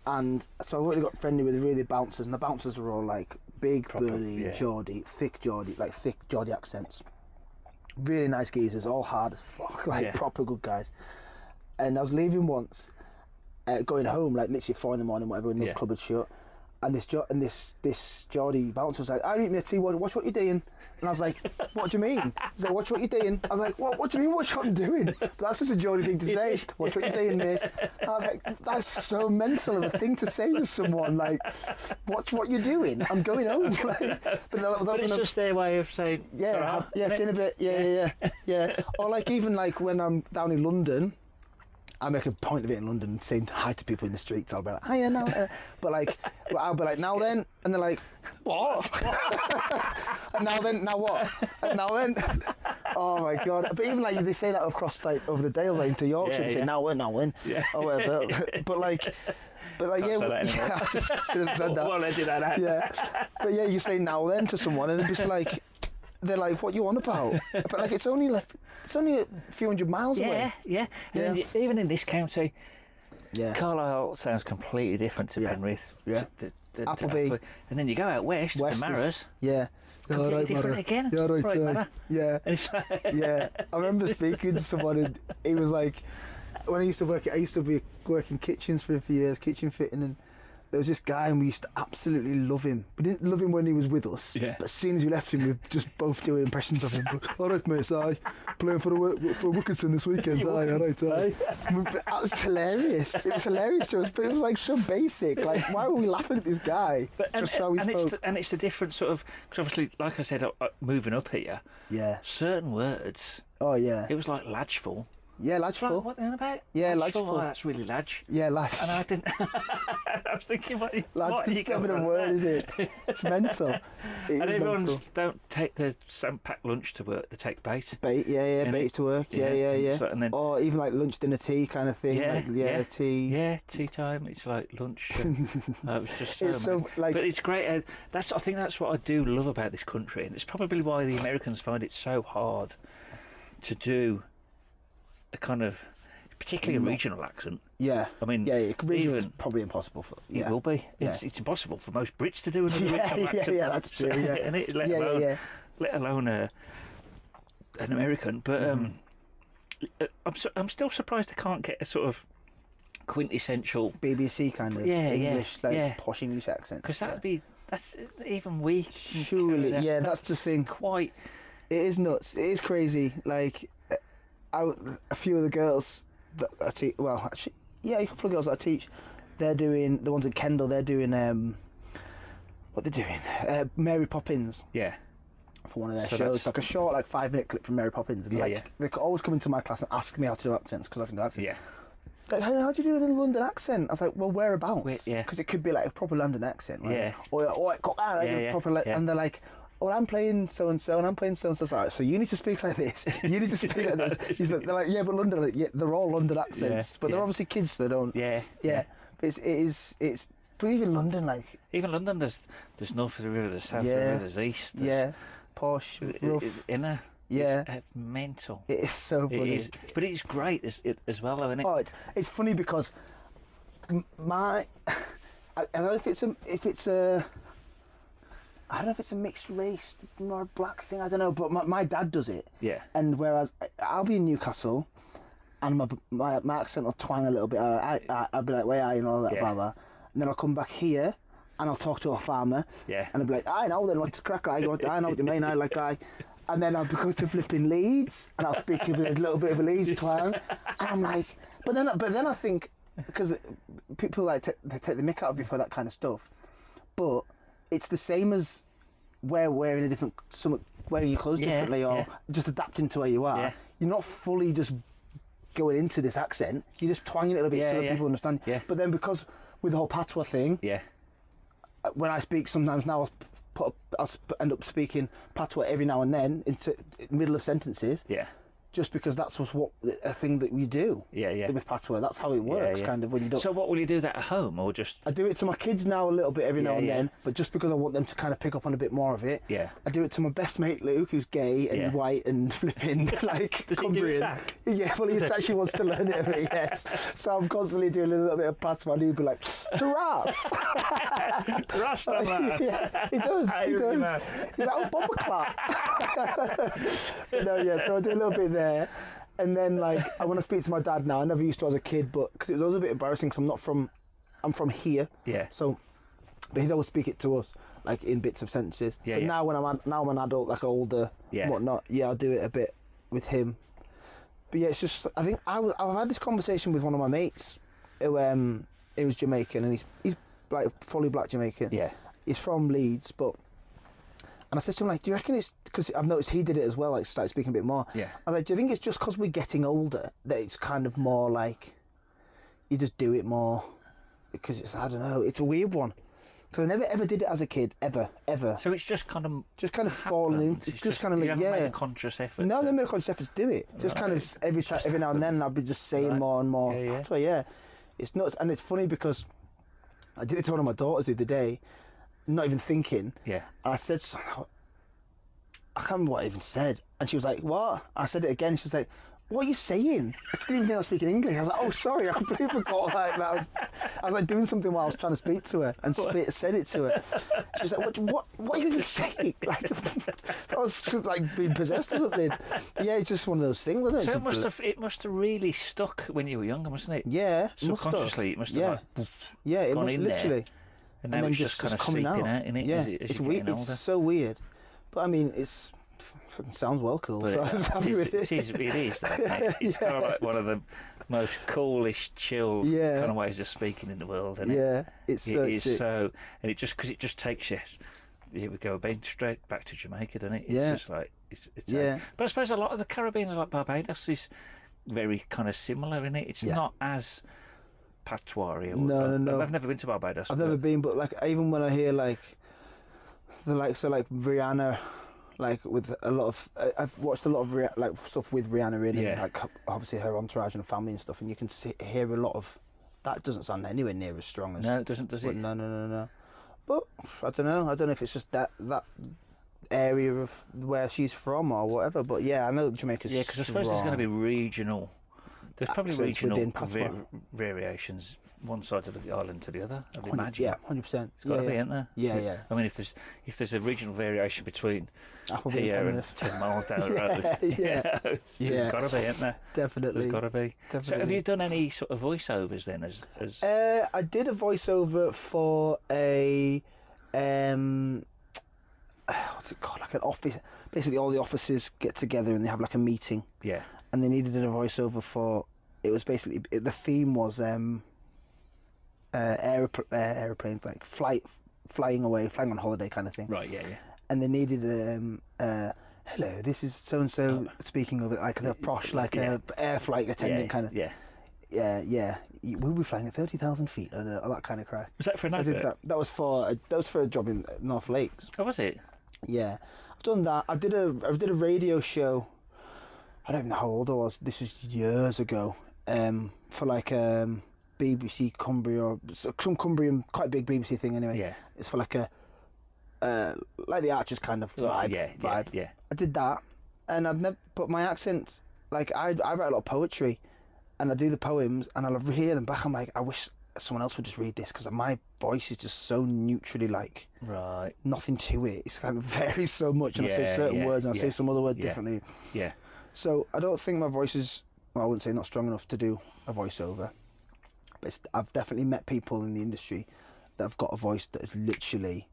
C: and so I really got friendly with the bouncers, and the bouncers were all like big, burly Geordie, thick Geordie, like thick Geordie accents. Really nice geezers, all hard as fuck, proper good guys. And I was leaving once, going home, like literally 4 in the morning, whatever, when the club had shut. And this Geordie bouncer was like, "I need me a tea. Watch what you're doing." And I was like, "What do you mean?" He's like, "Watch what you're doing." I was like, "What do you mean? Watch what I'm doing?" But that's just a Geordie thing to say. Watch what you're doing, mate. I was like, "That's so mental of a thing to say to someone. Like, watch what you're doing. I'm going home." Like,
B: but it's just their way of saying,
C: see in a bit, yeah. Or like even like when I'm down in London. I make a point of it in London, saying hi to people in the streets. I'll be like, hiya now. But like, I'll be like, now then. And they're like, what? And now then, now what? And now then. Oh my God. But even like, they say that across like over the Dales, like into Yorkshire, they say, now when.
B: Yeah.
C: Or whatever. But I just should have said that.
B: Well, I did that.
C: Yeah. But yeah, you say now then to someone, and it's like, they're like, what you on about? But like, it's only a few hundred miles away.
B: Yeah. And then even in this county,
C: Yeah.
B: Carlisle sounds completely different to Penrith.
C: Yeah.
B: To
C: Appleby.
B: And then you go out west to Marras.
C: Yeah.
B: Completely different again.
C: Yeah, right.
B: Marra.
C: Yeah.
B: And it's like,
C: Yeah. I remember speaking to someone and he was like, when I used to be working kitchens for a few years, kitchen fitting, and there was this guy and we used to absolutely love him. We didn't love him when he was with us, but as soon as we left him, we were just both doing impressions of him. All right, mate, playing for Wilkinson this weekend. All right. That was hilarious. It was hilarious to us, but it was like so basic. Like, why were we laughing at this guy? Just how he spoke.
B: It's the different sort of, because obviously, like I said, moving up here, certain words.
C: Oh yeah.
B: It was like lodgeful.
C: Yeah, lodgeful.
B: Like, what the hell about?
C: Yeah, lodgeful.
B: Oh, that's really lodge.
C: Yeah, lodge.
B: And I didn't. I was thinking, what
C: Lodge is not even a word, is it? It's mental.
B: And everyone don't take the packed lunch to work. They take bait.
C: Bait, bait to work. Yeah.
B: So, and then,
C: or even like lunch, dinner, tea kind of thing. Tea.
B: Yeah, tea time. It's like lunch. It was just
C: it's so like.
B: But it's great. I think that's what I do love about this country, and it's probably why the Americans find it so hard to do a kind of, particularly a regional accent.
C: Yeah.
B: I mean,
C: it's probably impossible for.
B: It will be. It's impossible for most Brits to do an regional accent.
C: Yeah, that's true. Yeah.
B: And let alone an American. But I'm still surprised they can't get a sort of quintessential
C: BBC kind of English, posh English accent.
B: Because that's even we.
C: Surely, that's the thing.
B: Quite.
C: It is nuts. It is crazy. Like. A few of the girls that I teach, well, actually, a couple of girls that I teach, they're doing, the ones in Kendal, they're doing, what they're doing? Mary Poppins.
B: Yeah.
C: For one of their shows. It's like a short, 5-minute clip from Mary Poppins. And they always come into my class and ask me how to do accents, because I can do accents.
B: Yeah.
C: Like, how do you do it in a London accent? I was like, well, whereabouts?
A: Yeah.
C: Because it could be like a proper London accent, right?
A: Yeah.
C: Or proper,
A: yeah.
C: and they're like, oh, I'm playing so and so, and I'm playing so and so. So you need to speak like this. You need to speak like this. They're like, yeah, but London, like, yeah, they're all London accents, but they're obviously kids that don't.
A: Yeah.
C: But it's. But even London, like.
A: Even London, there's north of the river, there's south of the river, there's east. There's
C: posh, rough.
A: Inner.
C: Yeah.
A: It's mental.
C: It is so funny.
A: It is, but it's great as well, though, isn't it?
C: Oh, it's funny because I don't know if it's a I don't know if it's a mixed race or a black thing. I don't know, but my dad does it.
A: Yeah.
C: And whereas I'll be in Newcastle, and my accent will twang a little bit. I'll be like, "Where are you?" and all that, blah blah. And then I'll come back here, and I'll talk to a farmer. Yeah. And I'll be like, "I know then what's crack. I know what you mean. I like I." And then I'll go to flipping Leeds, and I'll speak with a little bit of a Leeds twang, and I'm like, but then I think, because people like they take the mick out of you for that kind of stuff, but it's the same as wearing a different, wearing your clothes differently, or just adapting to where you are. Yeah. You're not fully just going into this accent. You're just twanging it a little bit so that people understand. Yeah. But then because with the whole patois thing, when I speak sometimes now, I'll end up speaking patois every now and then into middle of sentences. Yeah. Just because that's a thing that we do. With patois, that's how it works, kind of when you don't.
A: So what will you do that at home, or just?
C: I do it to my kids now a little bit every now and then, but just because I want them to kind of pick up on a bit more of it. Yeah. I do it to my best mate Luke, who's gay and white and flipping like
A: Does
C: Cumbrian.
A: He do it back?
C: Yeah, well, he actually wants to learn it, yes. So I'm constantly doing a little bit of patois, and he'll be like, "Taras."
A: Rush on that.
C: Yeah, he does. He does. He's like, "Oh, bomber clap." No, yeah. So I do a little bit there, and then like I want to speak to my dad now. I never used to as a kid, but because it was always a bit embarrassing. Because I'm from here. Yeah. So, but he'd always speak it to us like in bits of sentences. Yeah. But now when I'm an adult, like older, and whatnot, I'll do it a bit with him. But yeah, it's just I think I've had this conversation with one of my mates who he was Jamaican, and he's like fully black Jamaican. Yeah. He's from Leeds, but. And I said to him, like, do you reckon it's... Because I've noticed he did it as well, like, started speaking a bit more. Yeah. I was like, do you think it's just because we're getting older that it's kind of more like... You just do it more? Because it's, I don't know, it's a weird one. Because I never ever did it as a kid, ever.
A: So it's just kind of...
C: Just kind of falling into... Just kind of like,
A: you haven't made a conscious effort?
C: No, I never made a conscious effort to do it. Just kind of every now and then I'd be just saying more and more. Yeah. That's why, it's nuts. And it's funny because I did it to one of my daughters the other day, not even thinking. Yeah. And I said, I can't remember what I even said. And she was like, what? I said it again. She's like, what are you saying? I didn't even think I was speaking English. I was like, oh, sorry, I completely forgot. Like, that. I was like doing something while I was trying to speak to her and said it to her. She was like, what are you even saying? Like, I was like being possessed or something. But yeah, it's just one of those things, isn't it?
A: So it must have really stuck when you were younger, mustn't it?
C: Yeah,
A: subconsciously, it must have
C: it must literally.
A: There. And now it's just kind of seeping out, isn't it?
C: Yeah,
A: it's
C: weird. It's so weird. But I mean, it sounds well cool. So I'm happy with it.
A: It is. It's kind of like one of the most coolish, chill kind of ways of speaking in the world, isn't it?
C: Yeah, it's so
A: it is so, and it just takes you. Here we go, straight back to Jamaica, doesn't it? It's just like it's but I suppose a lot of the Caribbean, like Barbados, is very kind of similar, isn't it? It's not as patois.
C: No.
A: I've never been to Barbados.
C: I've never been, but like even when I hear like the likes of like Rihanna, like with a lot of I've watched a lot of like stuff with Rihanna in it, like obviously her entourage and family and stuff, and you can hear a lot of that. Doesn't sound anywhere near as strong as
A: it doesn't, does it?
C: No. But I don't know if it's just that area of where she's from or whatever. But yeah, I know Jamaica's
A: because I suppose there's going to be regional. There's probably regional variations, one side of the island to the other, I'd imagine.
C: Yeah, 100%. It's
A: got to be, isn't there?
C: Yeah.
A: I mean, if there's a regional variation between
C: Appleby
A: here and 10 miles down the road, there's got to be, isn't there?
C: Definitely.
A: There's got to be. So have you done any sort of voiceovers then? As
C: I did a voiceover for a... what's it called? Like an office. Basically, all the offices get together and they have like a meeting. Yeah. And they needed a voiceover for. It was basically the theme was aeroplanes, like flying on holiday kind of thing.
A: Right. Yeah.
C: And they needed hello, this is so and so speaking of it like the posh, like a air flight attendant kind of. Yeah. we'll be flying at 30,000 feet, and all that kind of crap.
B: Was that for an
C: I did
B: advert?
C: that was for a job in North Lakes.
B: Oh, was it?
C: Yeah, I've done that. I did a radio show. I don't even know how old I was. This was years ago. For like BBC Cumbria or some Cumbrian, quite big BBC thing anyway.
B: Yeah.
C: It's for like a like the Archers kind of vibe.
B: Yeah.
C: I did that, and I've never. But my accent, like I write a lot of poetry, and I do the poems, and I'll hear them back. I'm like, I wish someone else would just read this, because my voice is just so neutrally like
B: Right.
C: nothing to it. It's kind of varies so much, and I say certain words, and I say some other word differently.
B: Yeah.
C: So I don't think my voice is. Well, I wouldn't say not strong enough to do a voiceover, but I've definitely met people in the industry that have got a voice that is literally.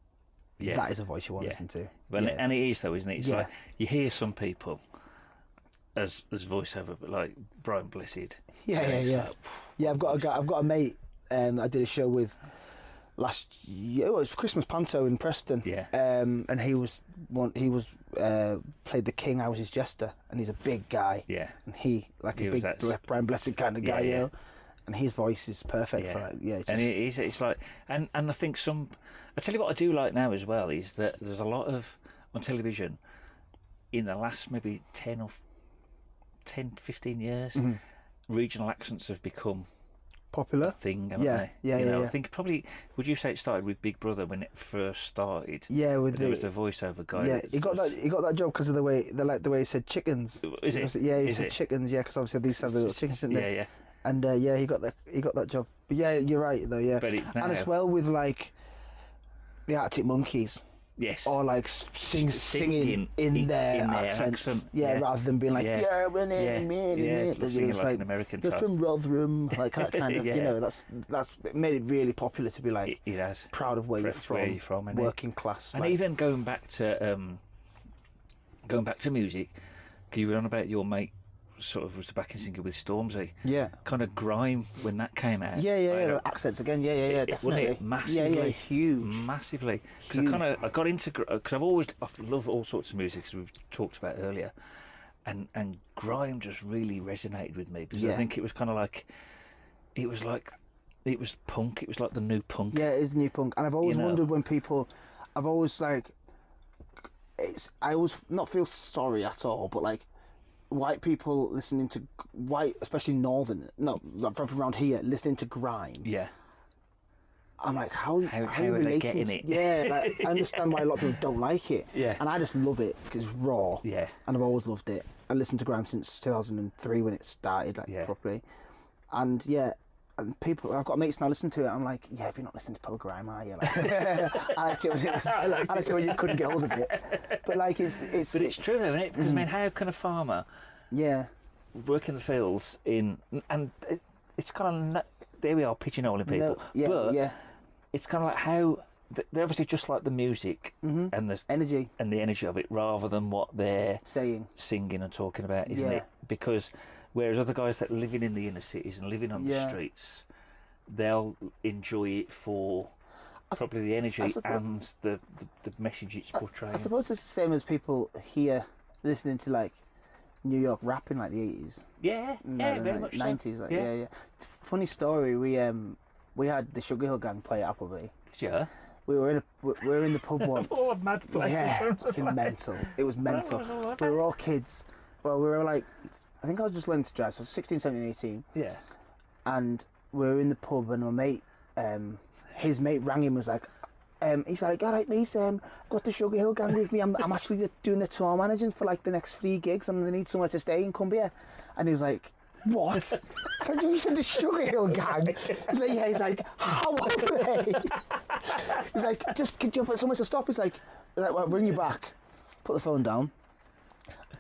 B: Yeah.
C: That is a voice you want to listen to.
B: Well, and it is though, isn't it? It's
C: Yeah.
B: like you hear some people as voiceover, but like Brian Blessed.
C: Yeah. I've got a mate I did a show with last year. It was Christmas Panto in Preston.
B: Yeah.
C: And he played the king. I was his jester, and he's a big guy.
B: Yeah.
C: And he like
B: He
C: a
B: was
C: big
B: that-
C: Brian Blessed kind of guy, you know. And his voice is perfect for that. Yeah.
B: And it's like, and I think I tell you what I do like now as well is that there's a lot of, on television, in the last maybe 10, 15 years, regional accents have become
C: popular
B: a thing, haven't
C: Yeah,
B: they?
C: yeah,
B: You know,
C: yeah.
B: I think probably, would you say it started with Big Brother when it first started?
C: Yeah, with
B: There was the voiceover guy.
C: Yeah, he got that job because of the way he said chickens.
B: Is it?
C: Yeah, he
B: Is
C: said
B: it?
C: chickens. Yeah, because obviously these have the little chickens, didn't they?
B: Yeah.
C: And he got that job. But yeah, you're right though. Yeah,
B: But it's now,
C: and as well with like the Arctic Monkeys,
B: yes,
C: or like singing in their accents.
B: accent.
C: Yeah, rather than being like
B: Yeah.
C: we're
B: singing like an American
C: you're
B: type.
C: from Rotherham, like that kind of.
B: Yeah.
C: You know, that's it made it really popular to be like
B: It has.
C: proud of where you're
B: Where
C: from,
B: and
C: working class.
B: And
C: like,
B: even going back to music, you were on about your mate sort of was the backing singer with Stormzy.
C: yeah.
B: Kind of grime when that came out.
C: Yeah, the accents again. Yeah, definitely.
B: Wasn't it? Massively.
C: Yeah, huge.
B: Massively. Because I got into, because I love all sorts of music, as we've talked about earlier, and grime just really resonated with me, because I think it was kind of like, it was punk. It was like the new punk.
C: Yeah, it is new punk, and I've always wondered when people, I've always like, I always not feel sorry at all, but like, white people listening to especially from around here, listening to grime.
B: Yeah.
C: I'm like, how are you
B: are they
C: relating
B: getting
C: to-
B: it?
C: Yeah, like, I understand why a lot of people don't like it.
B: Yeah.
C: And I just love it because it's raw.
B: Yeah.
C: And I've always loved it. I listened to grime since 2003 when it started, properly. And and people, I've got mates now listen to it. I'm like, yeah, but you're not listening to Poe Grime, are you? Like, I liked it when you couldn't get hold of it. But like, it's.
B: But it's true, though, isn't it? Because I mean, how can a farmer work in the fields and it's kind of there we are pigeonholing people. It's kind of like how they're obviously just like the music and the
C: energy
B: of it, rather than what they're singing and talking about, isn't it? Because whereas other guys that are living in the inner cities and living on the streets, they'll enjoy it for probably the energy and the message it's portraying.
C: I suppose it's the same as people here listening to like New York rap in like the 80s.
B: Yeah, very much
C: 90s.
B: so.
C: Like, yeah. Funny story. We had the Sugar Hill Gang play at Appleby.
B: Sure.
C: We were in the pub once.
B: Oh, a mad place.
C: Yeah, fucking mental. It was mental. We were all kids. Well, we were like, I think I was just learning to drive, so I was 16, 17, 18.
B: Yeah.
C: And we were in the pub, and my mate, his mate rang him, was like, he's like, all right, mate, I've got the Sugar Hill Gang with me. I'm actually doing the tour managing for like the next 3 gigs, and I need somewhere to stay in Cumbria. And he was like, what? So you said the Sugar Hill Gang? He's like, yeah. He's like, how are they? He's like, just could you put somewhere to stop? He's like, well, I'll ring you back. Put the phone down.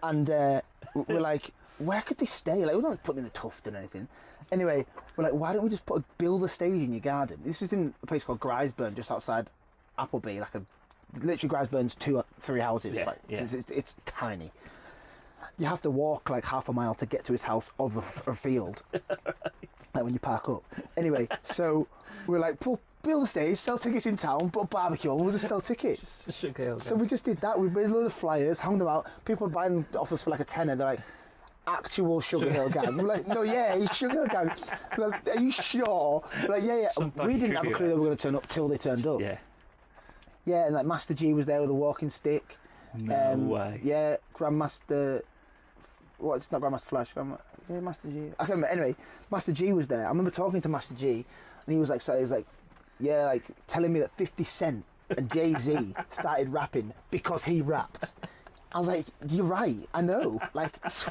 C: And we're like, where could they stay? Like, we're not putting in the tuft and anything. Anyway, we're like, why don't we just build a stage in your garden? This is in a place called Grisburn, just outside Appleby. Literally Grisburn's 2 or 3 houses. It's tiny. You have to walk like half a mile to get to his house of a field. Like when you park up. Anyway, so we're like, build a stage, sell tickets in town, put a barbecue on, we'll just sell tickets. So we just did that. We made a load of flyers, hung them out. People would buy them off us for like a tenner. They're like, actual Sugar Hill Gang. We're like, no, yeah, he's Sugar Hill Gang. We're like, are you sure? We're like, yeah.
B: Somebody
C: We didn't have a clue they were going to turn up till they turned up.
B: Yeah.
C: Yeah, and like Master G was there with a walking stick.
B: No way.
C: Yeah, Grandmaster. What? It's not Grandmaster Flash. Yeah, Master G. I can't remember. Anyway, Master G was there. I remember talking to Master G, and he was like, yeah, like telling me that 50 Cent and Jay-Z started rapping because he rapped. I was like, you're right. I know. Like, it's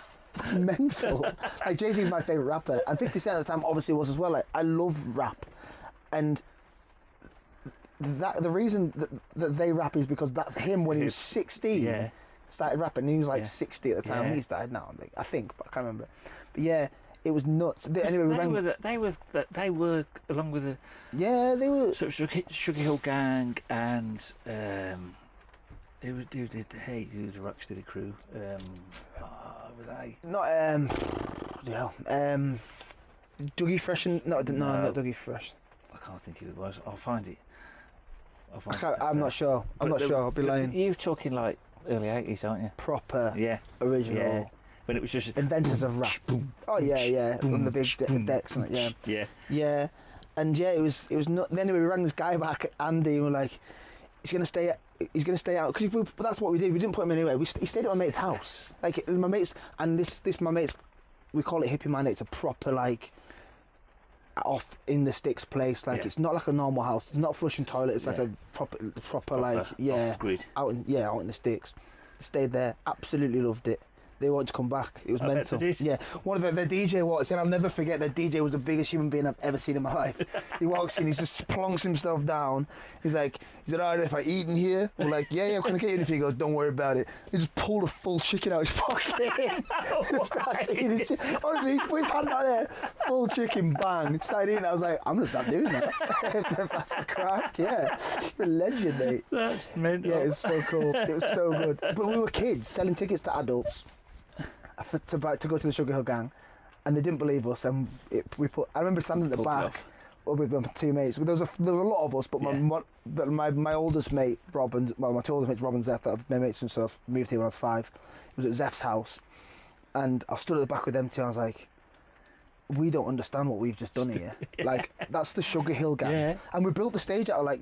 C: mental. Like, Jay-Z's my favourite rapper, and 50 Cent at the time obviously was as well. Like, I love rap, and that the reason that they rap is because that's him when he was 16.
B: Yeah.
C: Started rapping. He was like 60 at the time.
B: Yeah.
C: I think he's died now. I think, but I can't remember. But yeah, it was nuts. Anyway,
B: they were along with the
C: they were
B: sort of Sugar Hill Gang and who did the Rocksteady crew? Were they?
C: not Dougie Fresh and not Dougie Fresh.
B: I can't think who it was. I'll find it.
C: I'm not sure. I'll be lying.
B: You're talking like early 80s, aren't you?
C: Proper.
B: Yeah.
C: Original.
B: Yeah. When it was just
C: Inventors of rap. Oh yeah. On the big decks and it,
B: Yeah.
C: Yeah. And yeah, it was not. Then we rang this guy back, Andy, and we're like, he's gonna stay out because that's what we did. We didn't put him anywhere. He stayed at my mate's house. Like my mates, and this my mate's, we call it Hippie Man. It's a proper like off in the sticks place. Like it's not like a normal house. It's not a flushing toilet. It's like a proper like
B: off the grid.
C: out in the sticks. Stayed there. Absolutely loved it. They wanted to come back. It was mental. Yeah, one of the DJ walks in. I'll never forget. The DJ was the biggest human being I've ever seen in my life. He walks in. He just plonks himself down. He's like, "Is it alright if I eat in here?" We're like, "Yeah, I'm gonna get you anything." He goes, "Don't worry about it." He just pulled a full chicken out his pocket. Started eating his chicken. Honestly, he put his hand out there, full chicken, bang. Started eating. I was like, "I'm gonna stop doing that." If that's the crack. Yeah, you're a legend, mate.
B: That's mental.
C: Yeah, it was so cool. It was so good. But we were kids selling tickets to adults. To go to the Sugar Hill Gang, and they didn't believe us. And I remember standing at the back with my two mates. There was a lot of us, but my oldest mate Rob and my two oldest mates Rob and Zeph, that have been mates since I moved here when I was 5. It was at Zeph's house, and I stood at the back with them two. And I was like, we don't understand what we've just done here. Like that's the Sugar Hill Gang, and we built the stage out of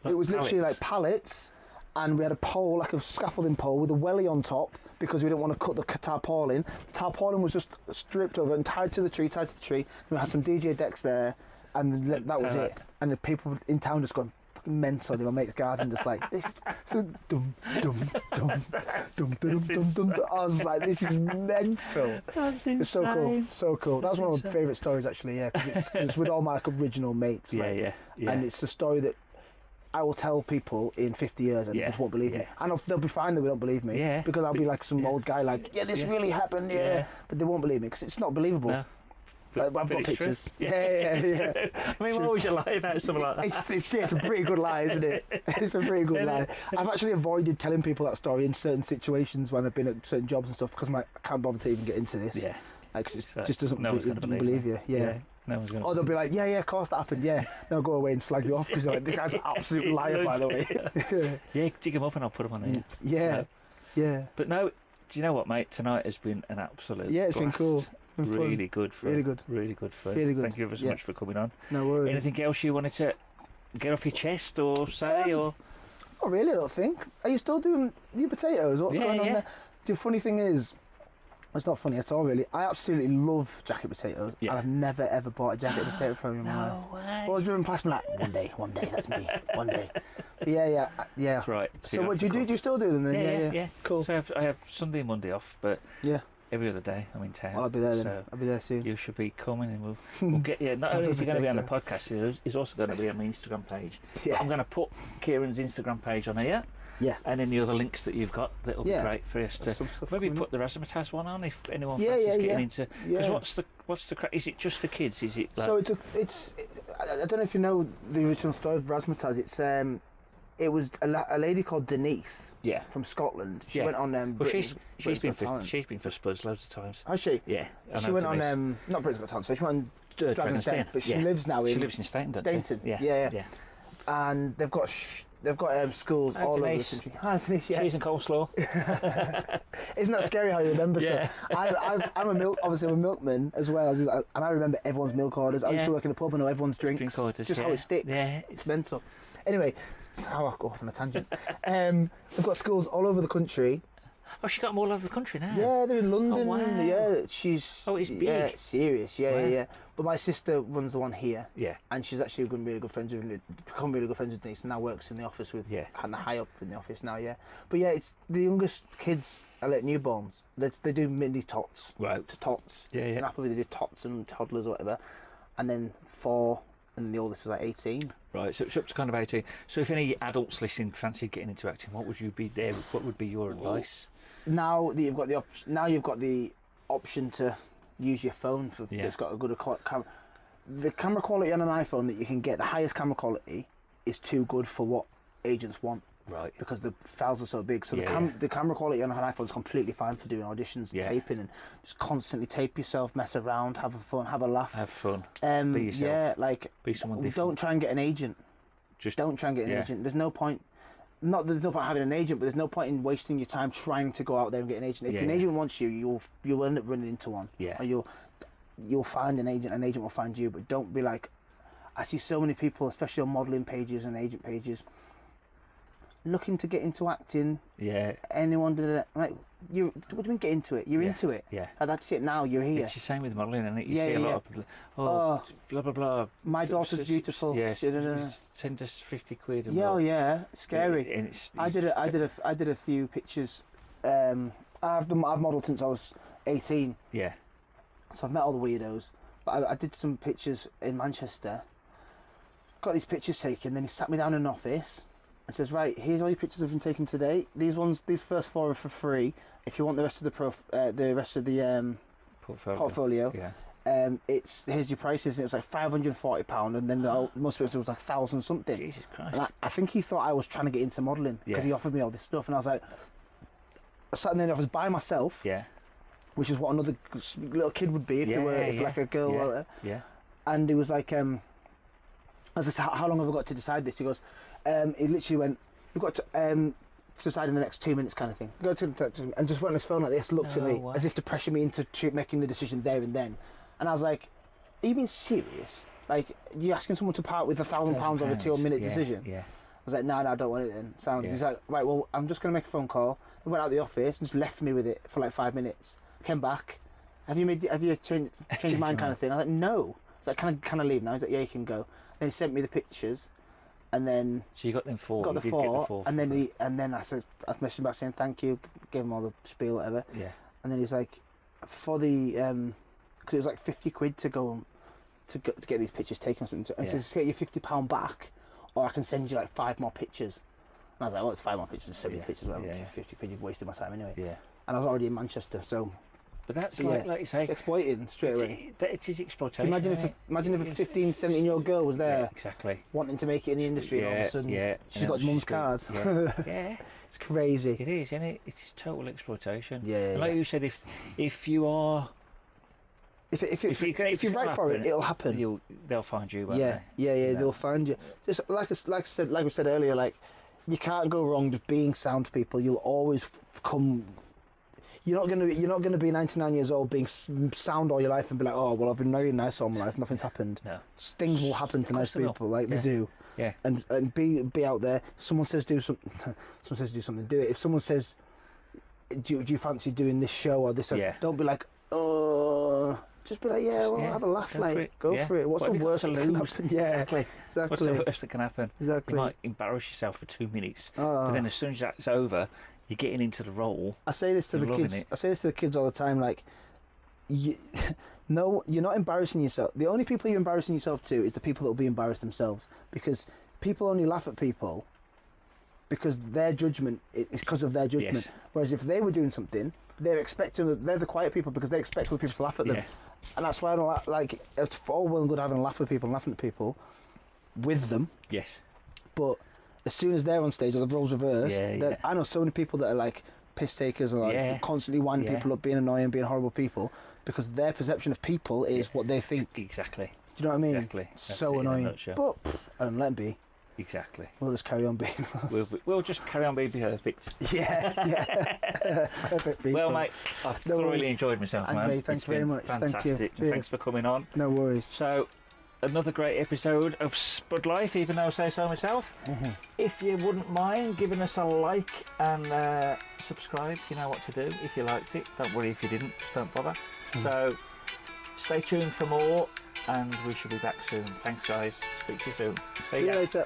C: it was literally like pallets. And we had a pole, like a scaffolding pole, with a welly on top because we didn't want to cut the tarpaulin. Tarpaulin was just stripped over and tied to the tree. We had some DJ decks there, and that was it. And the people in town just going fucking mental in my mate's garden, just like, this is so dum. I was like, this is mental.
B: That's
C: It's so cool. That was one of my favourite stories, actually, yeah, because it's with all my original mates.
B: Yeah.
C: And it's a story that I will tell people in 50 years and they just won't believe me. And they'll be fine that they don't believe me.
B: Yeah.
C: Because I'll be like some old guy like, this really happened, But they won't believe me because it's not believable.
B: No.
C: I've got pictures.
B: Yeah.
C: I
B: mean, why would you lie about something like that?
C: It's a pretty good lie, isn't it? It's a pretty good lie. I've actually avoided telling people that story in certain situations when I've been at certain jobs and stuff because I can't bother to even get into this.
B: Yeah.
C: Like, cause it just doesn't believe you. Yeah.
B: No one's gonna
C: or they'll be like, yeah, of course that happened, They'll go away and slag you off because they're like, this guy's an absolute liar, by the way.
B: Yeah, dig him up and I'll put him on
C: here. Yeah.
B: But no, do you know what, mate? Tonight has been an absolute
C: it's been cool.
B: Really good fun.
C: Really good.
B: Really good. Thank you ever so much for coming on.
C: No worries.
B: Anything else you wanted to get off your chest or say or?
C: Not really, I don't think. Are you still doing your potatoes? What's going on there? The funny thing is, it's not funny at all, really. I absolutely love jacket potatoes, and I've never ever bought a jacket potato from him.
B: No way.
C: I was driven past me like, one day, that's me, one day. But yeah.
B: Right.
C: So what do you do? Do you still do them then?
B: Yeah.
C: Cool.
B: So I have Sunday and Monday off, but every other day I'm in town.
C: Well, I'll be there then. So I'll be there soon.
B: You should be coming, and we'll get you. Not only is he going to be on the podcast, he's also going to be on my Instagram page.
C: Yeah.
B: I'm going to put Kieran's Instagram page on here.
C: Yeah.
B: And any other links that you've got that'll be great for us to maybe put the razzmatazz one on if anyone fancies getting into. Because what's the crack? Is it just for kids? Is it like...
C: So I don't know if you know the original story of razzmatazz. It was a lady called Denise.
B: Yeah.
C: From Scotland. She went on
B: well, she's been for Spuds loads of times.
C: Has she?
B: Yeah.
C: She went on not Britain's Got Talent. So she went on Dragon's Den, but she lives now in.
B: She lives in Stainton.
C: Stainton. Yeah. and they've got schools all over the country. Hi, Denise, yeah.
B: Cheese and coleslaw.
C: Isn't that scary how you remember
B: Yeah.
C: stuff? I'm obviously a milkman as well, and I remember everyone's milk orders. I used to work in a pub and know everyone's drinks.
B: Drink orders,
C: just how it sticks.
B: Yeah.
C: It's mental. Anyway, how I go off on a tangent. They've got schools all over the country.
B: Oh, she got them all over the country now.
C: Yeah, they're in London.
B: Oh, wow.
C: Yeah, she's.
B: Oh, it's big.
C: Yeah, serious. Yeah,
B: Wow.
C: yeah. But my sister runs the one here.
B: Yeah.
C: And she's actually become really good friends with Denise, and now works in the office with.
B: Yeah.
C: And high up in the office now. Yeah. But yeah, it's the youngest kids are like newborns. They do mini tots.
B: Right.
C: To tots.
B: Yeah, yeah.
C: In Appleby they do tots and toddlers or whatever, and then 4, and the oldest is like 18.
B: Right, so it's up to kind of 18. So if any adults listening fancied getting into acting, what would be your advice?
C: Now that you've got the option to use your phone for it's got a good camera. The camera quality on an iPhone that you can get, the highest camera quality, is too good for what agents want.
B: Right.
C: Because the files are so big. So the camera quality on an iPhone is completely fine for doing auditions and taping, and just constantly tape yourself, mess around, have fun, have a laugh.
B: Have fun. Be yourself.
C: Yeah, like
B: Be someone different.
C: Don't try and get an agent.
B: Just
C: Don't try and get an agent. There's no point. There's no point having an agent, but there's no point in wasting your time trying to go out there and get an agent. If an agent wants you, you'll end up running into one.
B: Yeah.
C: Or you'll find an agent will find you. But don't be like, I see so many people, especially on modelling pages and agent pages, looking to get into acting.
B: Yeah.
C: Anyone did it? Like, what do you mean get into it? You're into it.
B: Yeah.
C: That's it now. You're here.
B: It's the same with modelling, and you
C: Yeah,
B: see a
C: yeah.
B: lot of blah blah blah.
C: My daughter's beautiful.
B: Yes.
C: Yeah.
B: Send us 50 quid. And
C: Yeah,
B: more.
C: yeah, scary.
B: And it's
C: I did a few pictures. I've modelled since I was 18,
B: Yeah.
C: so I've met all the weirdos. But I did some pictures in Manchester. Got these pictures taken. Then he sat me down in an office and says, "Right, here's all your pictures I've been taken today. These first 4 are for free. If you want the rest of the portfolio,
B: Yeah.
C: here's your prices." And it was like £540, and then most of it was like 1,000 something.
B: Jesus Christ.
C: And I think he thought I was trying to get into modelling because he offered me all this stuff, and I was like, I sat in the office by myself,
B: Yeah.
C: which is what another little kid would be if like a girl.
B: Yeah.
C: Like that.
B: Yeah.
C: And he was like, I was like, how long have I got to decide this? He goes, he literally went, "We've got to decide in the next 2 minutes," kind of thing. And just went on his phone like this, looked at me as if to pressure me into making the decision there and then. And I was like, "Are you being serious? Like, you asking someone to part with £1,000 over a 2-minute decision?"
B: Yeah.
C: I was like, no, I don't want it then. So he's like, "Right, well, I'm just going to make a phone call." He went out the office and just left me with it for like 5 minutes. Came back. Have you changed your mind, kind of thing? I was like, "No." So can I leave now? He's like, "Yeah, you can go." Then he sent me the pictures, and then
B: So you got them 4.
C: got the
B: You did
C: 4,
B: get the 4
C: and then I messaged him back saying thank you, gave him all the spiel, whatever.
B: Yeah.
C: And then he's like, for the because it was like 50 quid to get these pictures taken or something. And he says, "Get your £50 back, or I can send you like 5 more pictures." And I was like, "Well, it's 5 more pictures, 70 pictures, whatever. 50 quid, you've wasted my time anyway."
B: Yeah.
C: And I was already in Manchester, so.
B: But that's
C: But
B: like you say.
C: It's exploiting straight away.
B: It is exploitation.
C: Can you imagine if a 15, 17-year-old girl was there.
B: Yeah, exactly.
C: Wanting to make it in the industry, and all of a sudden she's got mum's card.
B: Yeah.
C: It's crazy.
B: It is, isn't it? It's total exploitation.
C: Yeah.
B: And like you said, if you are,
C: if you write for it, it'll happen.
B: They'll find you. Won't
C: Yeah,
B: they?
C: they'll find you. Just like we said earlier, like, you can't go wrong just being sound to people. You'll always come. You're not gonna be 99 years old being sound all your life and be like, "Oh, well, I've been very nice all my life. Nothing's happened."
B: No.
C: Things will happen to nice people, like they do.
B: Yeah.
C: And be out there. Someone says do something. Someone says do something. Do it. If someone says, "Do you fancy doing this show or this?" Don't be like, "Oh." Just be like, "Yeah, well, have a laugh, go for it. What's the worst that can happen?" Yeah, exactly.
B: What's the worst that can happen?
C: Exactly.
B: You might embarrass yourself for 2 minutes, but then as soon as that's over, you're getting into the role.
C: I say this to the kids. I say this to the kids all the time. Like, no, you're not embarrassing yourself. The only people you're embarrassing yourself to is the people that will be embarrassed themselves, because people only laugh at people because their judgment is because of their judgment.
B: Yes.
C: Whereas if they were doing something, they're the quiet people because they expect other people to laugh at them. And that's why I don't like. It's all well and good having a laugh with people and laughing at people with them.
B: Yes.
C: But as soon as they're on stage or the roles reverse, I know so many people that are like piss takers and like constantly winding people up, being annoying, being horrible people, because their perception of people is what they think.
B: Exactly.
C: Do you know what I mean?
B: Exactly.
C: So annoying. But I don't let them be.
B: Exactly.
C: We'll just carry on being us.
B: We'll just carry on being perfect.
C: Yeah. Perfect people.
B: Well, mate, I've thoroughly enjoyed myself, man.
C: Mate, thanks very much.
B: Fantastic.
C: Thank you.
B: Thanks for coming on.
C: No worries.
B: So, another great episode of Spud Life, even though I say so myself.
C: Mm-hmm.
B: If you wouldn't mind giving us a like and subscribe, you know what to do if you liked it. Don't worry if you didn't, just don't bother. So, stay tuned for more, and we shall be back soon. Thanks, guys. Speak to you soon.
C: See you later.